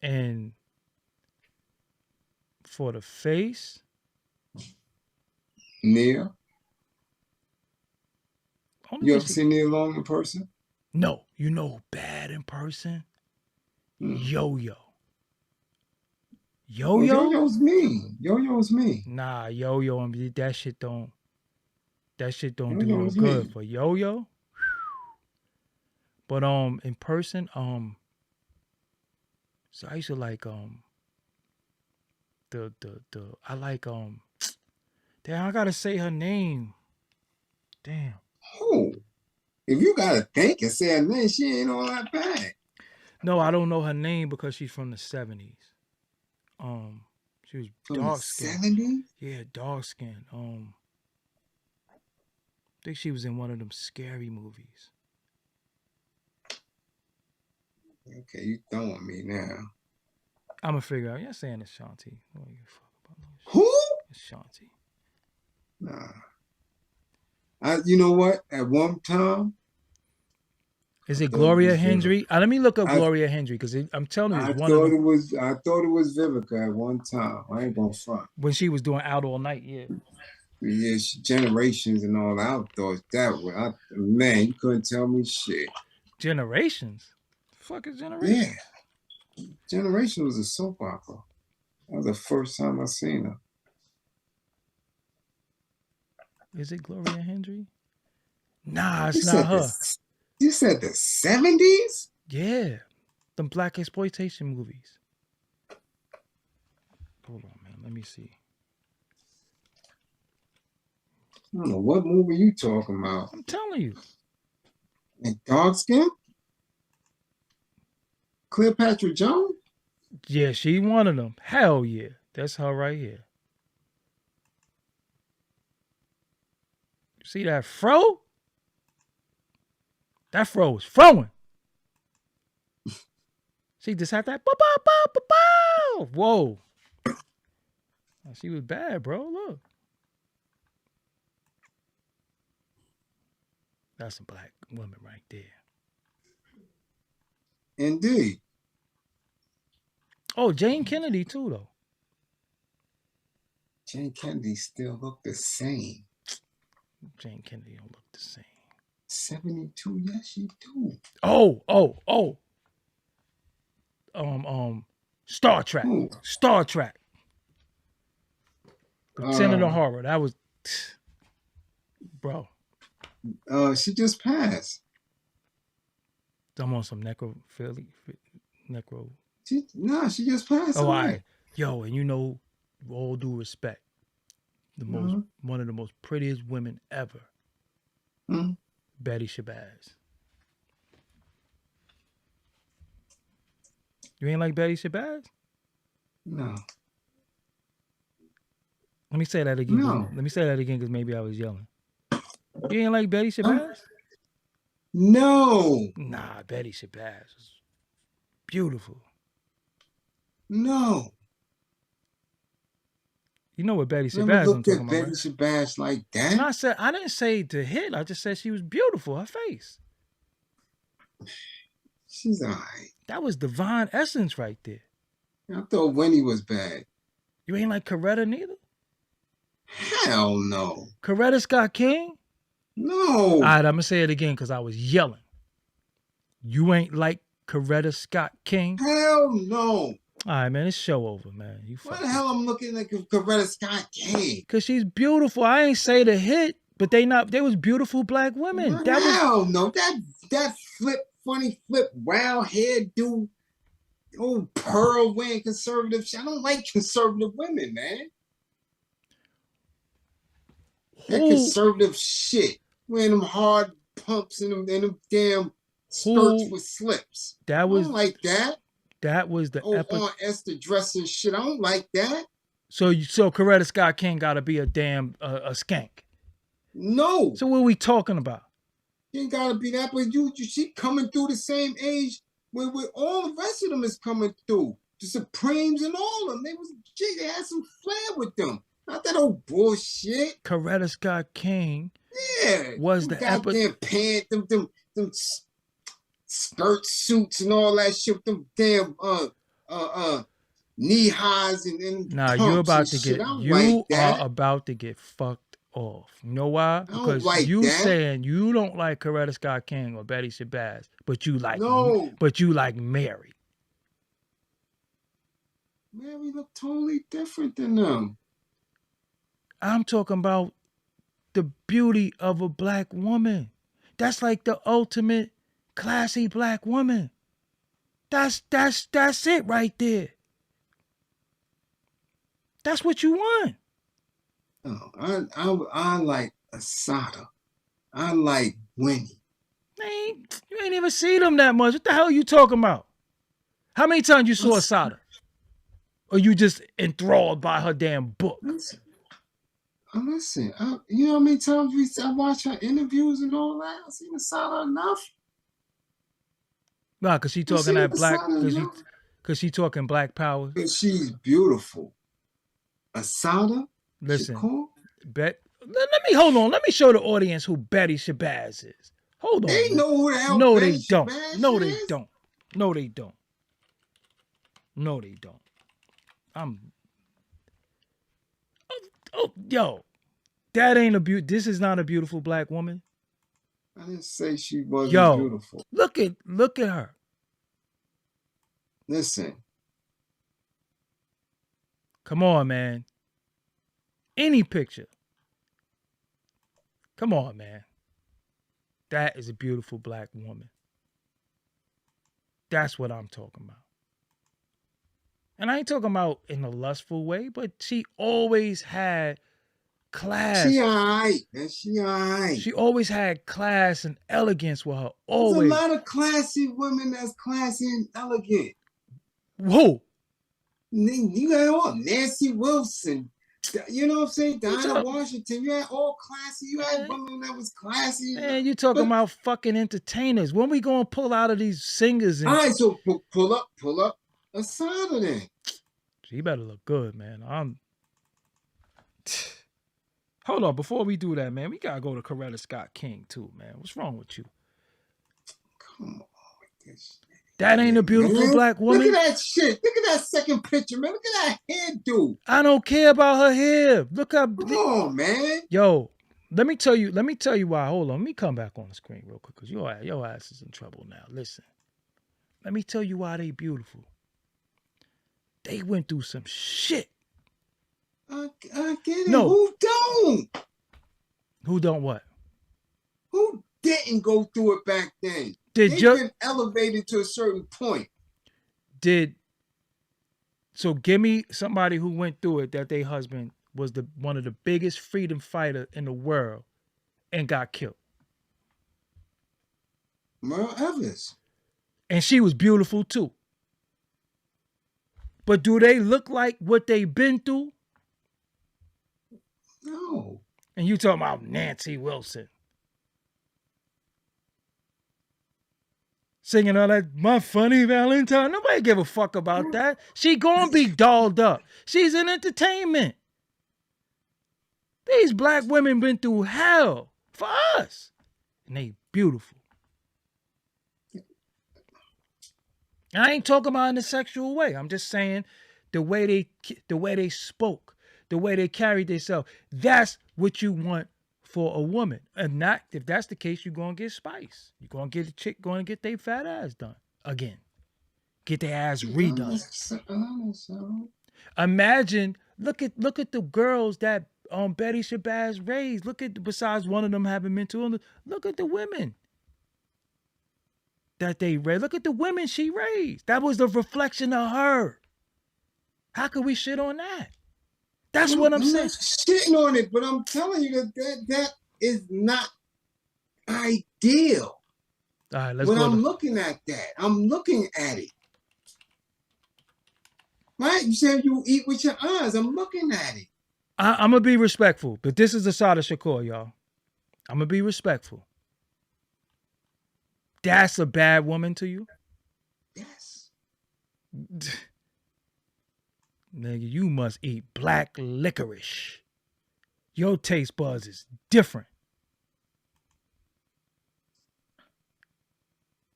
Speaker 1: And for the face,
Speaker 2: Nia. You ever seen Nia Long in person?
Speaker 1: No. You know bad in person? Yo-Yo. Yo-Yo?
Speaker 2: Yo-Yo's me. Yo-Yo's me.
Speaker 1: Nah, Yo-Yo, that shit don't do no good for Yo-Yo. But in person, so I used to like I like damn, I gotta say her name. Damn.
Speaker 2: Oh, if you gotta think and say her name, she ain't all that bad.
Speaker 1: No, I don't know her name because she's from the 70s. She was
Speaker 2: from
Speaker 1: dark
Speaker 2: the
Speaker 1: skin.
Speaker 2: 70s?
Speaker 1: Yeah, dark skin. I think she was in one of them scary movies.
Speaker 2: Okay, you throwing me now.
Speaker 1: I'm gonna figure out. You're saying it's Shanti.
Speaker 2: Who?
Speaker 1: It's Shanti.
Speaker 2: Nah. You know what? At one time.
Speaker 1: Is it Gloria Hendry? Let me look up Gloria Hendry, because I'm telling you,
Speaker 2: I thought it was Vivica at one time. I ain't gonna front.
Speaker 1: When she was doing Out All Night, yeah.
Speaker 2: Yeah, Generations and all that. I thought that way. Man, you couldn't tell me shit.
Speaker 1: Generations? The fuck is Generations?
Speaker 2: Yeah. Generations was a soap opera. That was the first time I seen her.
Speaker 1: Is it Gloria Hendry? Nah, it's not her.
Speaker 2: You said the 70s?
Speaker 1: Yeah. Them black exploitation movies. Hold on, man. Let me see.
Speaker 2: I don't know what movie you talking about.
Speaker 1: I'm telling you.
Speaker 2: And dark skin? Cleopatra Jones?
Speaker 1: Yeah, she one of them. Hell yeah. That's her right here. See that fro? That fro was froing. She just had that. Whoa. She was bad, bro. Look. That's a black woman right there.
Speaker 2: Indeed.
Speaker 1: Oh, Jane Kennedy too, though.
Speaker 2: Jane Kennedy still look the same.
Speaker 1: Jane Kennedy don't look the same.
Speaker 2: 72, yes, she do.
Speaker 1: Oh. Star Trek.
Speaker 2: Ooh.
Speaker 1: Star Trek. Lieutenant Horror. That was, bro.
Speaker 2: She just passed.
Speaker 1: I'm on some necro.
Speaker 2: She just passed.
Speaker 1: Oh, I. Yo, and you know, with all due respect, one of the most prettiest women ever. Betty Shabazz. You ain't like Betty Shabazz?
Speaker 2: No.
Speaker 1: Let me say that again.
Speaker 2: No.
Speaker 1: Let me say that again because maybe I was yelling. You ain't like Betty Shabazz?
Speaker 2: No.
Speaker 1: Nah, Betty Shabazz was beautiful.
Speaker 2: No.
Speaker 1: You know what Betty
Speaker 2: Never
Speaker 1: Shabazz I'm
Speaker 2: looked
Speaker 1: talking
Speaker 2: at
Speaker 1: about,
Speaker 2: Betty
Speaker 1: right?
Speaker 2: Shabazz like that.
Speaker 1: And I didn't say to hit. I just said she was beautiful. Her face.
Speaker 2: She's all right.
Speaker 1: That was divine essence right there.
Speaker 2: I thought Winnie was bad.
Speaker 1: You ain't like Coretta neither?
Speaker 2: Hell no.
Speaker 1: Coretta Scott King?
Speaker 2: No.
Speaker 1: All right, I'm going to say it again because I was yelling. You ain't like Coretta Scott King?
Speaker 2: Hell no.
Speaker 1: All right, man, it's show over, man. You
Speaker 2: Why the hell I'm looking at Coretta Scott King?
Speaker 1: Because she's beautiful. I ain't say the hit, but they was beautiful black women.
Speaker 2: Hell no. That funny flip, wild hairdo, old pearl wearing conservative shit. I don't like conservative women, man. That conservative shit. Wearing them hard pumps and them damn skirts with slips. I don't like that.
Speaker 1: That was the
Speaker 2: Aunt Esther dressing shit. I don't like that.
Speaker 1: So Coretta Scott King got to be a damn a skank.
Speaker 2: No.
Speaker 1: So what are we talking about?
Speaker 2: She ain't gotta be that, but she coming through the same age where all the rest of them is coming through. The Supremes and all of them. They had some flair with them. Not that old bullshit.
Speaker 1: Coretta Scott King.
Speaker 2: Yeah.
Speaker 1: Was the
Speaker 2: goddamn pants, them skirt suits and all that shit. Them damn knee highs and
Speaker 1: nah, you about to get
Speaker 2: are
Speaker 1: about to get fucked off. You know why? Because
Speaker 2: like
Speaker 1: you
Speaker 2: that.
Speaker 1: saying you don't like Coretta Scott King or Betty Shabazz, but you like Mary.
Speaker 2: Mary look totally different than them.
Speaker 1: I'm talking about the beauty of a black woman. That's like the ultimate classy black woman. That's it right there. That's what you want.
Speaker 2: Oh, I like Asada. I like Winnie.
Speaker 1: You ain't even see them that much. What the hell are you talking about? How many times you saw Asada? Or you just enthralled by her damn book?
Speaker 2: Listen, you know how many times I watch her interviews and all that? I've seen Asada enough.
Speaker 1: Nah, because she talking that black, because she talking black power.
Speaker 2: Because she's beautiful. Asada?
Speaker 1: Listen, let me hold on. Let me show the audience who Betty Shabazz is. Hold on.
Speaker 2: They know who the hell
Speaker 1: No,
Speaker 2: Betty
Speaker 1: they don't.
Speaker 2: Shabazz
Speaker 1: No,
Speaker 2: is?
Speaker 1: they don't. No, they don't. No, they don't. Yo, that ain't this is not a beautiful black woman.
Speaker 2: I didn't say she wasn't beautiful.
Speaker 1: Look at her.
Speaker 2: Listen.
Speaker 1: Come on, man. Any picture. Come on, man. That is a beautiful black woman. That's what I'm talking about. And I ain't talking about in a lustful way, but she always had class.
Speaker 2: She all right. She all right.
Speaker 1: She always had class and elegance with her. Always.
Speaker 2: There's a lot of classy women that's classy and elegant.
Speaker 1: Who?
Speaker 2: You got all Nancy Wilson. You know what I'm saying? Dinah Washington. You had all classy. You had women that was classy.
Speaker 1: Man, you talking about fucking entertainers. When we gonna pull out of these singers?
Speaker 2: All right, so pull up Asada then.
Speaker 1: She better look good, man. Hold on, before we do that, man, we gotta go to Coretta Scott King too, man. What's wrong with you?
Speaker 2: Come on with this.
Speaker 1: That ain't a beautiful black woman.
Speaker 2: Look at that shit. Look at that second picture, man. Look at that hairdo.
Speaker 1: I don't care about her hair. Look how.
Speaker 2: Come on, man.
Speaker 1: Yo, let me tell you why. Hold on. Let me come back on the screen real quick because your ass is in trouble now. Listen. Let me tell you why they beautiful. They went through some shit.
Speaker 2: I get it.
Speaker 1: No.
Speaker 2: Who don't?
Speaker 1: Who don't what?
Speaker 2: Who didn't go through it back then? They've been elevated to a certain point.
Speaker 1: So give me somebody who went through it that their husband was one of the biggest freedom fighter in the world and got killed.
Speaker 2: Merle Evans.
Speaker 1: And she was beautiful too. But do they look like what they've been through?
Speaker 2: No.
Speaker 1: And you talking about Nancy Wilson. Singing all that, my funny Valentine. Nobody give a fuck about that. She gonna be dolled up. She's in entertainment. These black women been through hell for us. And they beautiful. I ain't talking about in a sexual way. I'm just saying the way they spoke, the way they carried themselves. That's what you want for a woman. And not if that's the case, you're gonna get spice. You're gonna get a chick going to get their fat ass done again. Get their ass redone. Imagine, look at the girls that Betty Shabazz raised. Look at, besides one of them having mental illness, look at the women that they raised. Look at the women she raised. That was the reflection of her. How could we shit on that? That's what I'm saying.
Speaker 2: Shitting on it, but I'm telling you that is not ideal.
Speaker 1: All right, let's
Speaker 2: when
Speaker 1: go.
Speaker 2: I'm looking at that, I'm looking at it. Right? You said you eat with your eyes. I'm looking at it.
Speaker 1: I'm going to be respectful, but this is the side of Shakur, y'all. I'm going to be respectful. That's a bad woman to you?
Speaker 2: Yes.
Speaker 1: Nigga, you must eat black licorice. Your taste buds is different.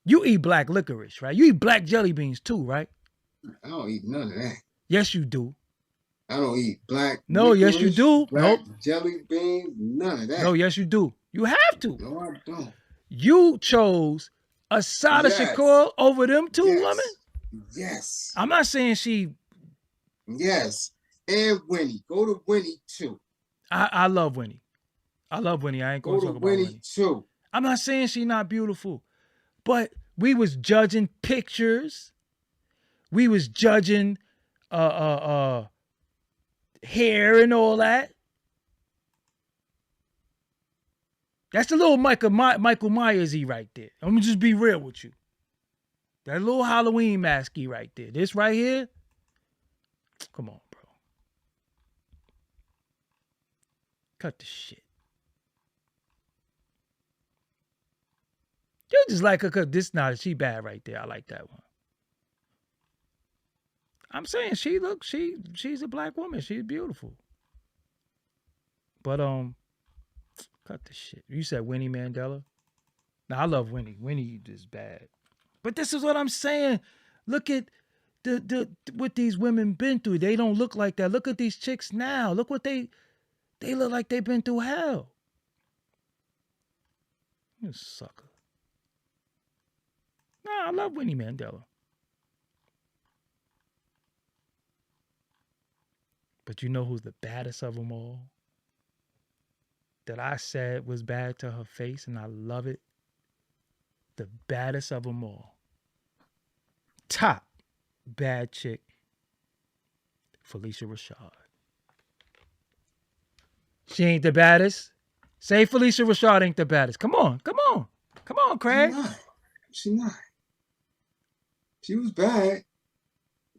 Speaker 1: You eat black licorice, right? You eat black jelly beans too, right?
Speaker 2: I don't eat none of that.
Speaker 1: Yes, you do.
Speaker 2: I don't eat black.
Speaker 1: No,
Speaker 2: licorice,
Speaker 1: yes, you do.
Speaker 2: Black
Speaker 1: Nope.
Speaker 2: jelly beans, none of that.
Speaker 1: No, yes, you do. You have to.
Speaker 2: No, I don't.
Speaker 1: You chose Asada Shakur over them two women?
Speaker 2: Yes.
Speaker 1: I'm not saying she...
Speaker 2: Yes. And Winnie. Go to Winnie too.
Speaker 1: I love Winnie. I love Winnie. I ain't going to talk about Winnie
Speaker 2: too.
Speaker 1: I'm not saying she's not beautiful, but we was judging pictures. We was judging hair and all that. That's a little Michael Myers-y right there. I'm gonna just be real with you. That little Halloween masky right there. This right here. Come on, bro. Cut the shit. You just like her because this not she bad right there. I like that one. I'm saying she's a black woman. She's beautiful. But cut the shit. You said Winnie Mandela? Now I love Winnie. Winnie is bad. But this is what I'm saying. Look at the what these women been through. They don't look like that. Look at these chicks now. Look what they look like they've been through hell. You sucker. Nah, I love Winnie Mandela. But you know who's the baddest of them all? That I said was bad to her face, and I love it. The baddest of them all. Top bad chick. Felicia Rashad. She ain't the baddest. Say Felicia Rashad ain't the baddest. Come on, Craig.
Speaker 2: She's not. She was bad.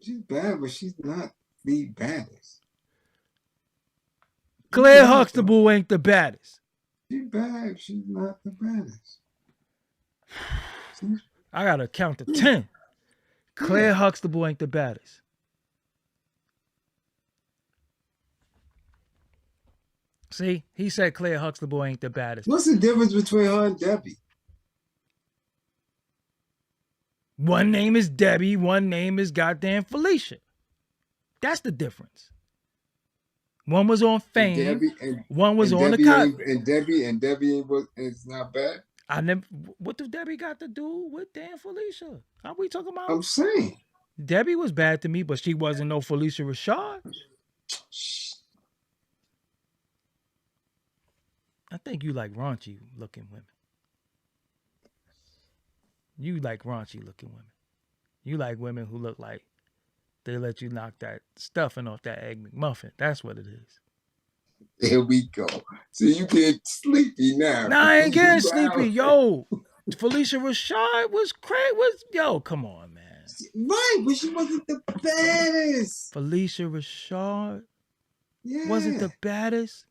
Speaker 2: She's bad, but she's not the baddest.
Speaker 1: Claire Huxtable ain't the baddest.
Speaker 2: She's bad. She's not the baddest.
Speaker 1: I gotta count to 10. Claire Huxtable ain't the baddest. See, he said Claire Huxtable ain't the baddest.
Speaker 2: What's the difference between her and Debbie?
Speaker 1: One name is Debbie, one name is goddamn Felicia. That's the difference. One was on Fame, one was on the Cosby.
Speaker 2: And Debbie is not bad.
Speaker 1: What does Debbie got to do with damn Felicia? How we talking about?
Speaker 2: I'm saying.
Speaker 1: Debbie was bad to me, but she wasn't no Felicia Rashad. I think you like raunchy looking women. You like raunchy looking women. You like women who look like they let you knock that stuffing off that Egg McMuffin. That's what it is.
Speaker 2: There we go. So you get sleepy now.
Speaker 1: Nah, I ain't getting sleepy. Yo, Felicia Rashad was crazy. Yo, come on, man.
Speaker 2: Right, but she wasn't the baddest.
Speaker 1: Felicia Rashad wasn't the baddest.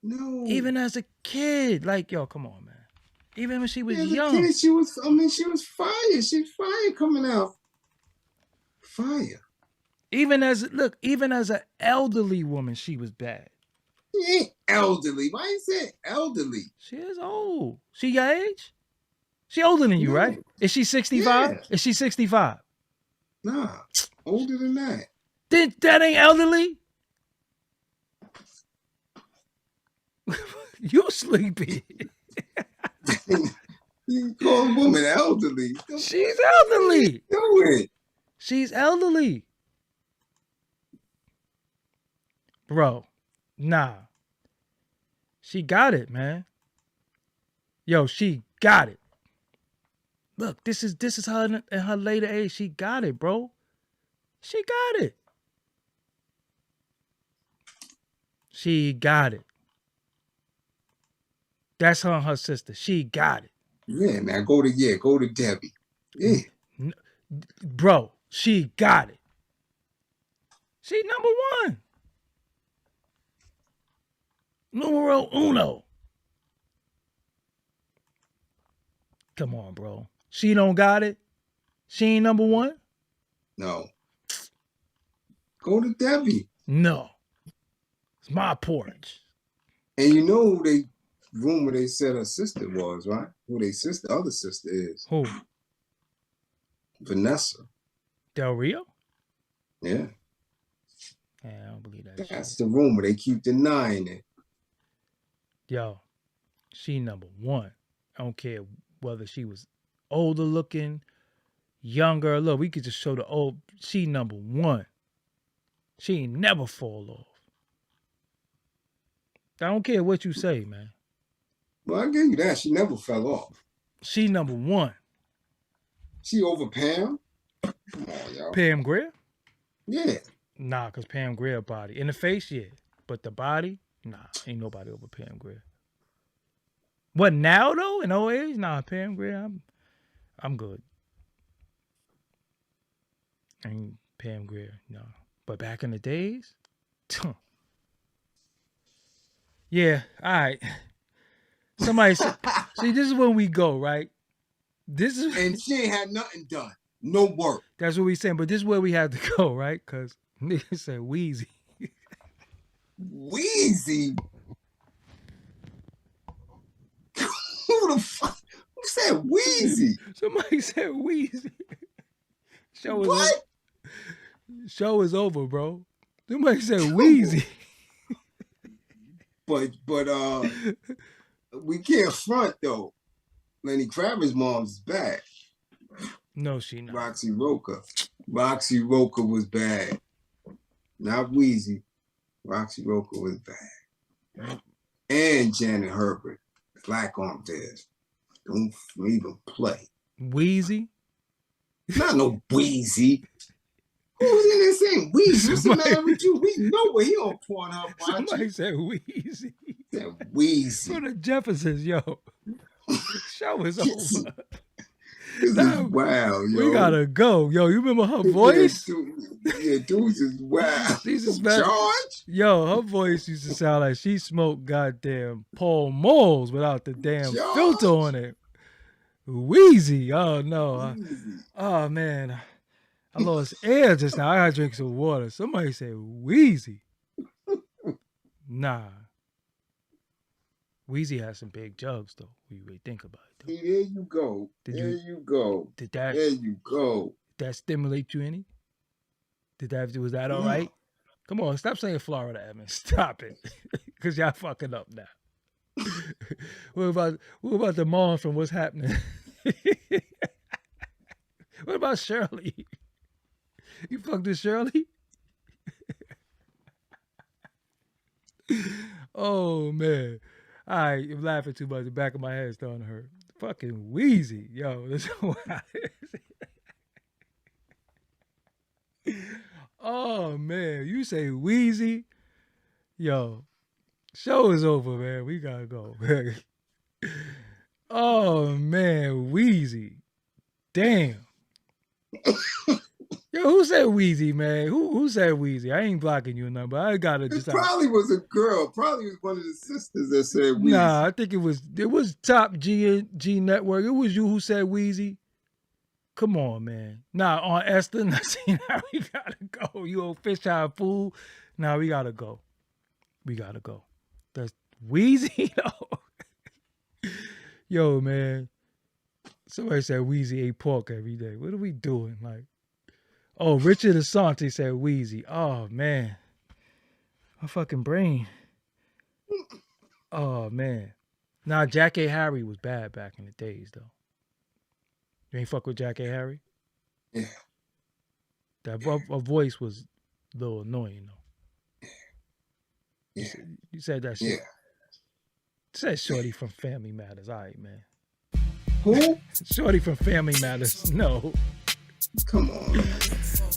Speaker 2: No.
Speaker 1: Even as a kid. Like, yo, come on, man. Even when she was young.
Speaker 2: Kid, she was fire. She's fire coming out. Fire.
Speaker 1: Even as an elderly woman, she was bad.
Speaker 2: She ain't elderly. Why you say elderly?
Speaker 1: She is old. She your age? She older than you,
Speaker 2: No.
Speaker 1: right? Is she 65?
Speaker 2: Yeah.
Speaker 1: Is she 65?
Speaker 2: Nah, older than that.
Speaker 1: Then that ain't elderly? You sleepy.
Speaker 2: You call a woman elderly.
Speaker 1: She's elderly.
Speaker 2: Do it.
Speaker 1: She's elderly. Bro, nah. She got it, man. Yo, she got it. Look, this is her in her later age. She got it, bro. She got it. She got it. That's her and her sister. She got it.
Speaker 2: Yeah, man. Go to Debbie. Yeah.
Speaker 1: Bro, she got it. She number one. Numero uno. Come on, bro. She don't got it? She ain't number one?
Speaker 2: No. Go to Debbie.
Speaker 1: No. It's my porch.
Speaker 2: And you know who they rumor they said her sister was, right? Who they other sister is.
Speaker 1: Who?
Speaker 2: Vanessa.
Speaker 1: Del Rio?
Speaker 2: Yeah.
Speaker 1: Yeah, I don't believe that
Speaker 2: That's
Speaker 1: shit.
Speaker 2: the rumor. They keep denying it.
Speaker 1: Yo, she number one. I don't care whether she was older looking, younger. Look, we could just show the old. She number one. She ain't never fall off. I don't care what you say, man.
Speaker 2: Well, I give you that. She never fell off.
Speaker 1: She number one.
Speaker 2: She over Pam? Come on, y'all.
Speaker 1: Pam Grier?
Speaker 2: Yeah.
Speaker 1: Nah, because Pam Grier body. In the face, yeah. But the body, nah. Ain't nobody over Pam Grier. What, now, though? In old age? Nah, Pam Grier, I'm good. Ain't Pam Grier, no. But back in the days? Yeah, all right. Somebody say, see, this is when we go, right? This is
Speaker 2: And she ain't had nothing done. No work.
Speaker 1: That's what we saying, but this is where we have to go, right? Because niggas said Wheezy.
Speaker 2: Wheezy? Who the fuck? Who said Wheezy?
Speaker 1: Somebody said Wheezy. Show is
Speaker 2: What?
Speaker 1: Over. Show is over, bro. Somebody said Wheezy.
Speaker 2: But we can't front though. Lenny Kravitz's mom's back.
Speaker 1: No, she not.
Speaker 2: Roxy Roca. Roxy Roca was bad. Not Wheezy. Roxy Roca was bad. And Janet Herbert. Black on this. Don't even play.
Speaker 1: Wheezy?
Speaker 2: Not no Wheezy. Who's in there saying Wheezy? What's the matter with you? We know where he on Pornhub watching.
Speaker 1: Somebody said Wheezy.
Speaker 2: Said Wheezy.
Speaker 1: For the Jeffersons, yo. Show is over.
Speaker 2: This
Speaker 1: Nah,
Speaker 2: is wild, yo.
Speaker 1: We gotta go. Yo, you remember her voice?
Speaker 2: Yeah, dudes is wild.
Speaker 1: George? Yo, her voice used to sound like she smoked goddamn Paul Moles without the damn
Speaker 2: George?
Speaker 1: filter on it. Wheezy. Oh, no. Oh, man. I lost air just now. I gotta drink some water. Somebody said Wheezy. Nah. Wheezy has some big jugs, though, when you really think about it. Though.
Speaker 2: See, there you go. There you go. There you go.
Speaker 1: Did that stimulate you any? Was that all right? Come on, stop saying Florida, Evan. Stop it. Because y'all fucking up now. What about the mom from What's Happening? What about Shirley? You fucked with Shirley? Oh, man. All right, I'm laughing too much. The back of my head is starting to hurt. Fucking Wheezy. Yo, this is wild. Oh, man. You say Wheezy? Yo, show is over, man. We gotta go. Oh, man. Wheezy. Damn. Yo, who said Wheezy, man? Who said Wheezy? I ain't blocking you or nothing, but I gotta
Speaker 2: It
Speaker 1: just...
Speaker 2: probably was a girl. Probably was one of the sisters that said Wheezy.
Speaker 1: Nah, I think it was Top G Network. It was you who said Wheezy. Come on, man. Nah, on Esther. Now, see, now we gotta go. You old fish eye fool. Now we gotta go. We gotta go. That's Wheezy. Yo, man. Somebody said Wheezy ate pork every day. What are we doing? Like, oh, Richard Asante said Wheezy. Oh man, my fucking brain. Oh man. Nah, Jack A. Harry was bad back in the days though. You ain't fuck with Jack A. Harry?
Speaker 2: Yeah.
Speaker 1: That voice was a little annoying though.
Speaker 2: Yeah.
Speaker 1: You said that shit.
Speaker 2: Yeah.
Speaker 1: Said Shorty from Family Matters. All right, man.
Speaker 2: Who?
Speaker 1: Shorty from Family Matters. No.
Speaker 2: Come on.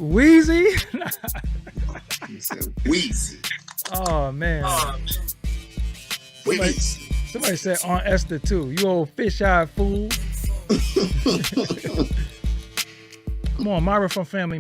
Speaker 1: Wheezy?
Speaker 2: You said Wheezy.
Speaker 1: Oh man.
Speaker 2: Wheezy.
Speaker 1: Somebody said Aunt Esther too. You old fish-eyed fool. Come on, Myra from Family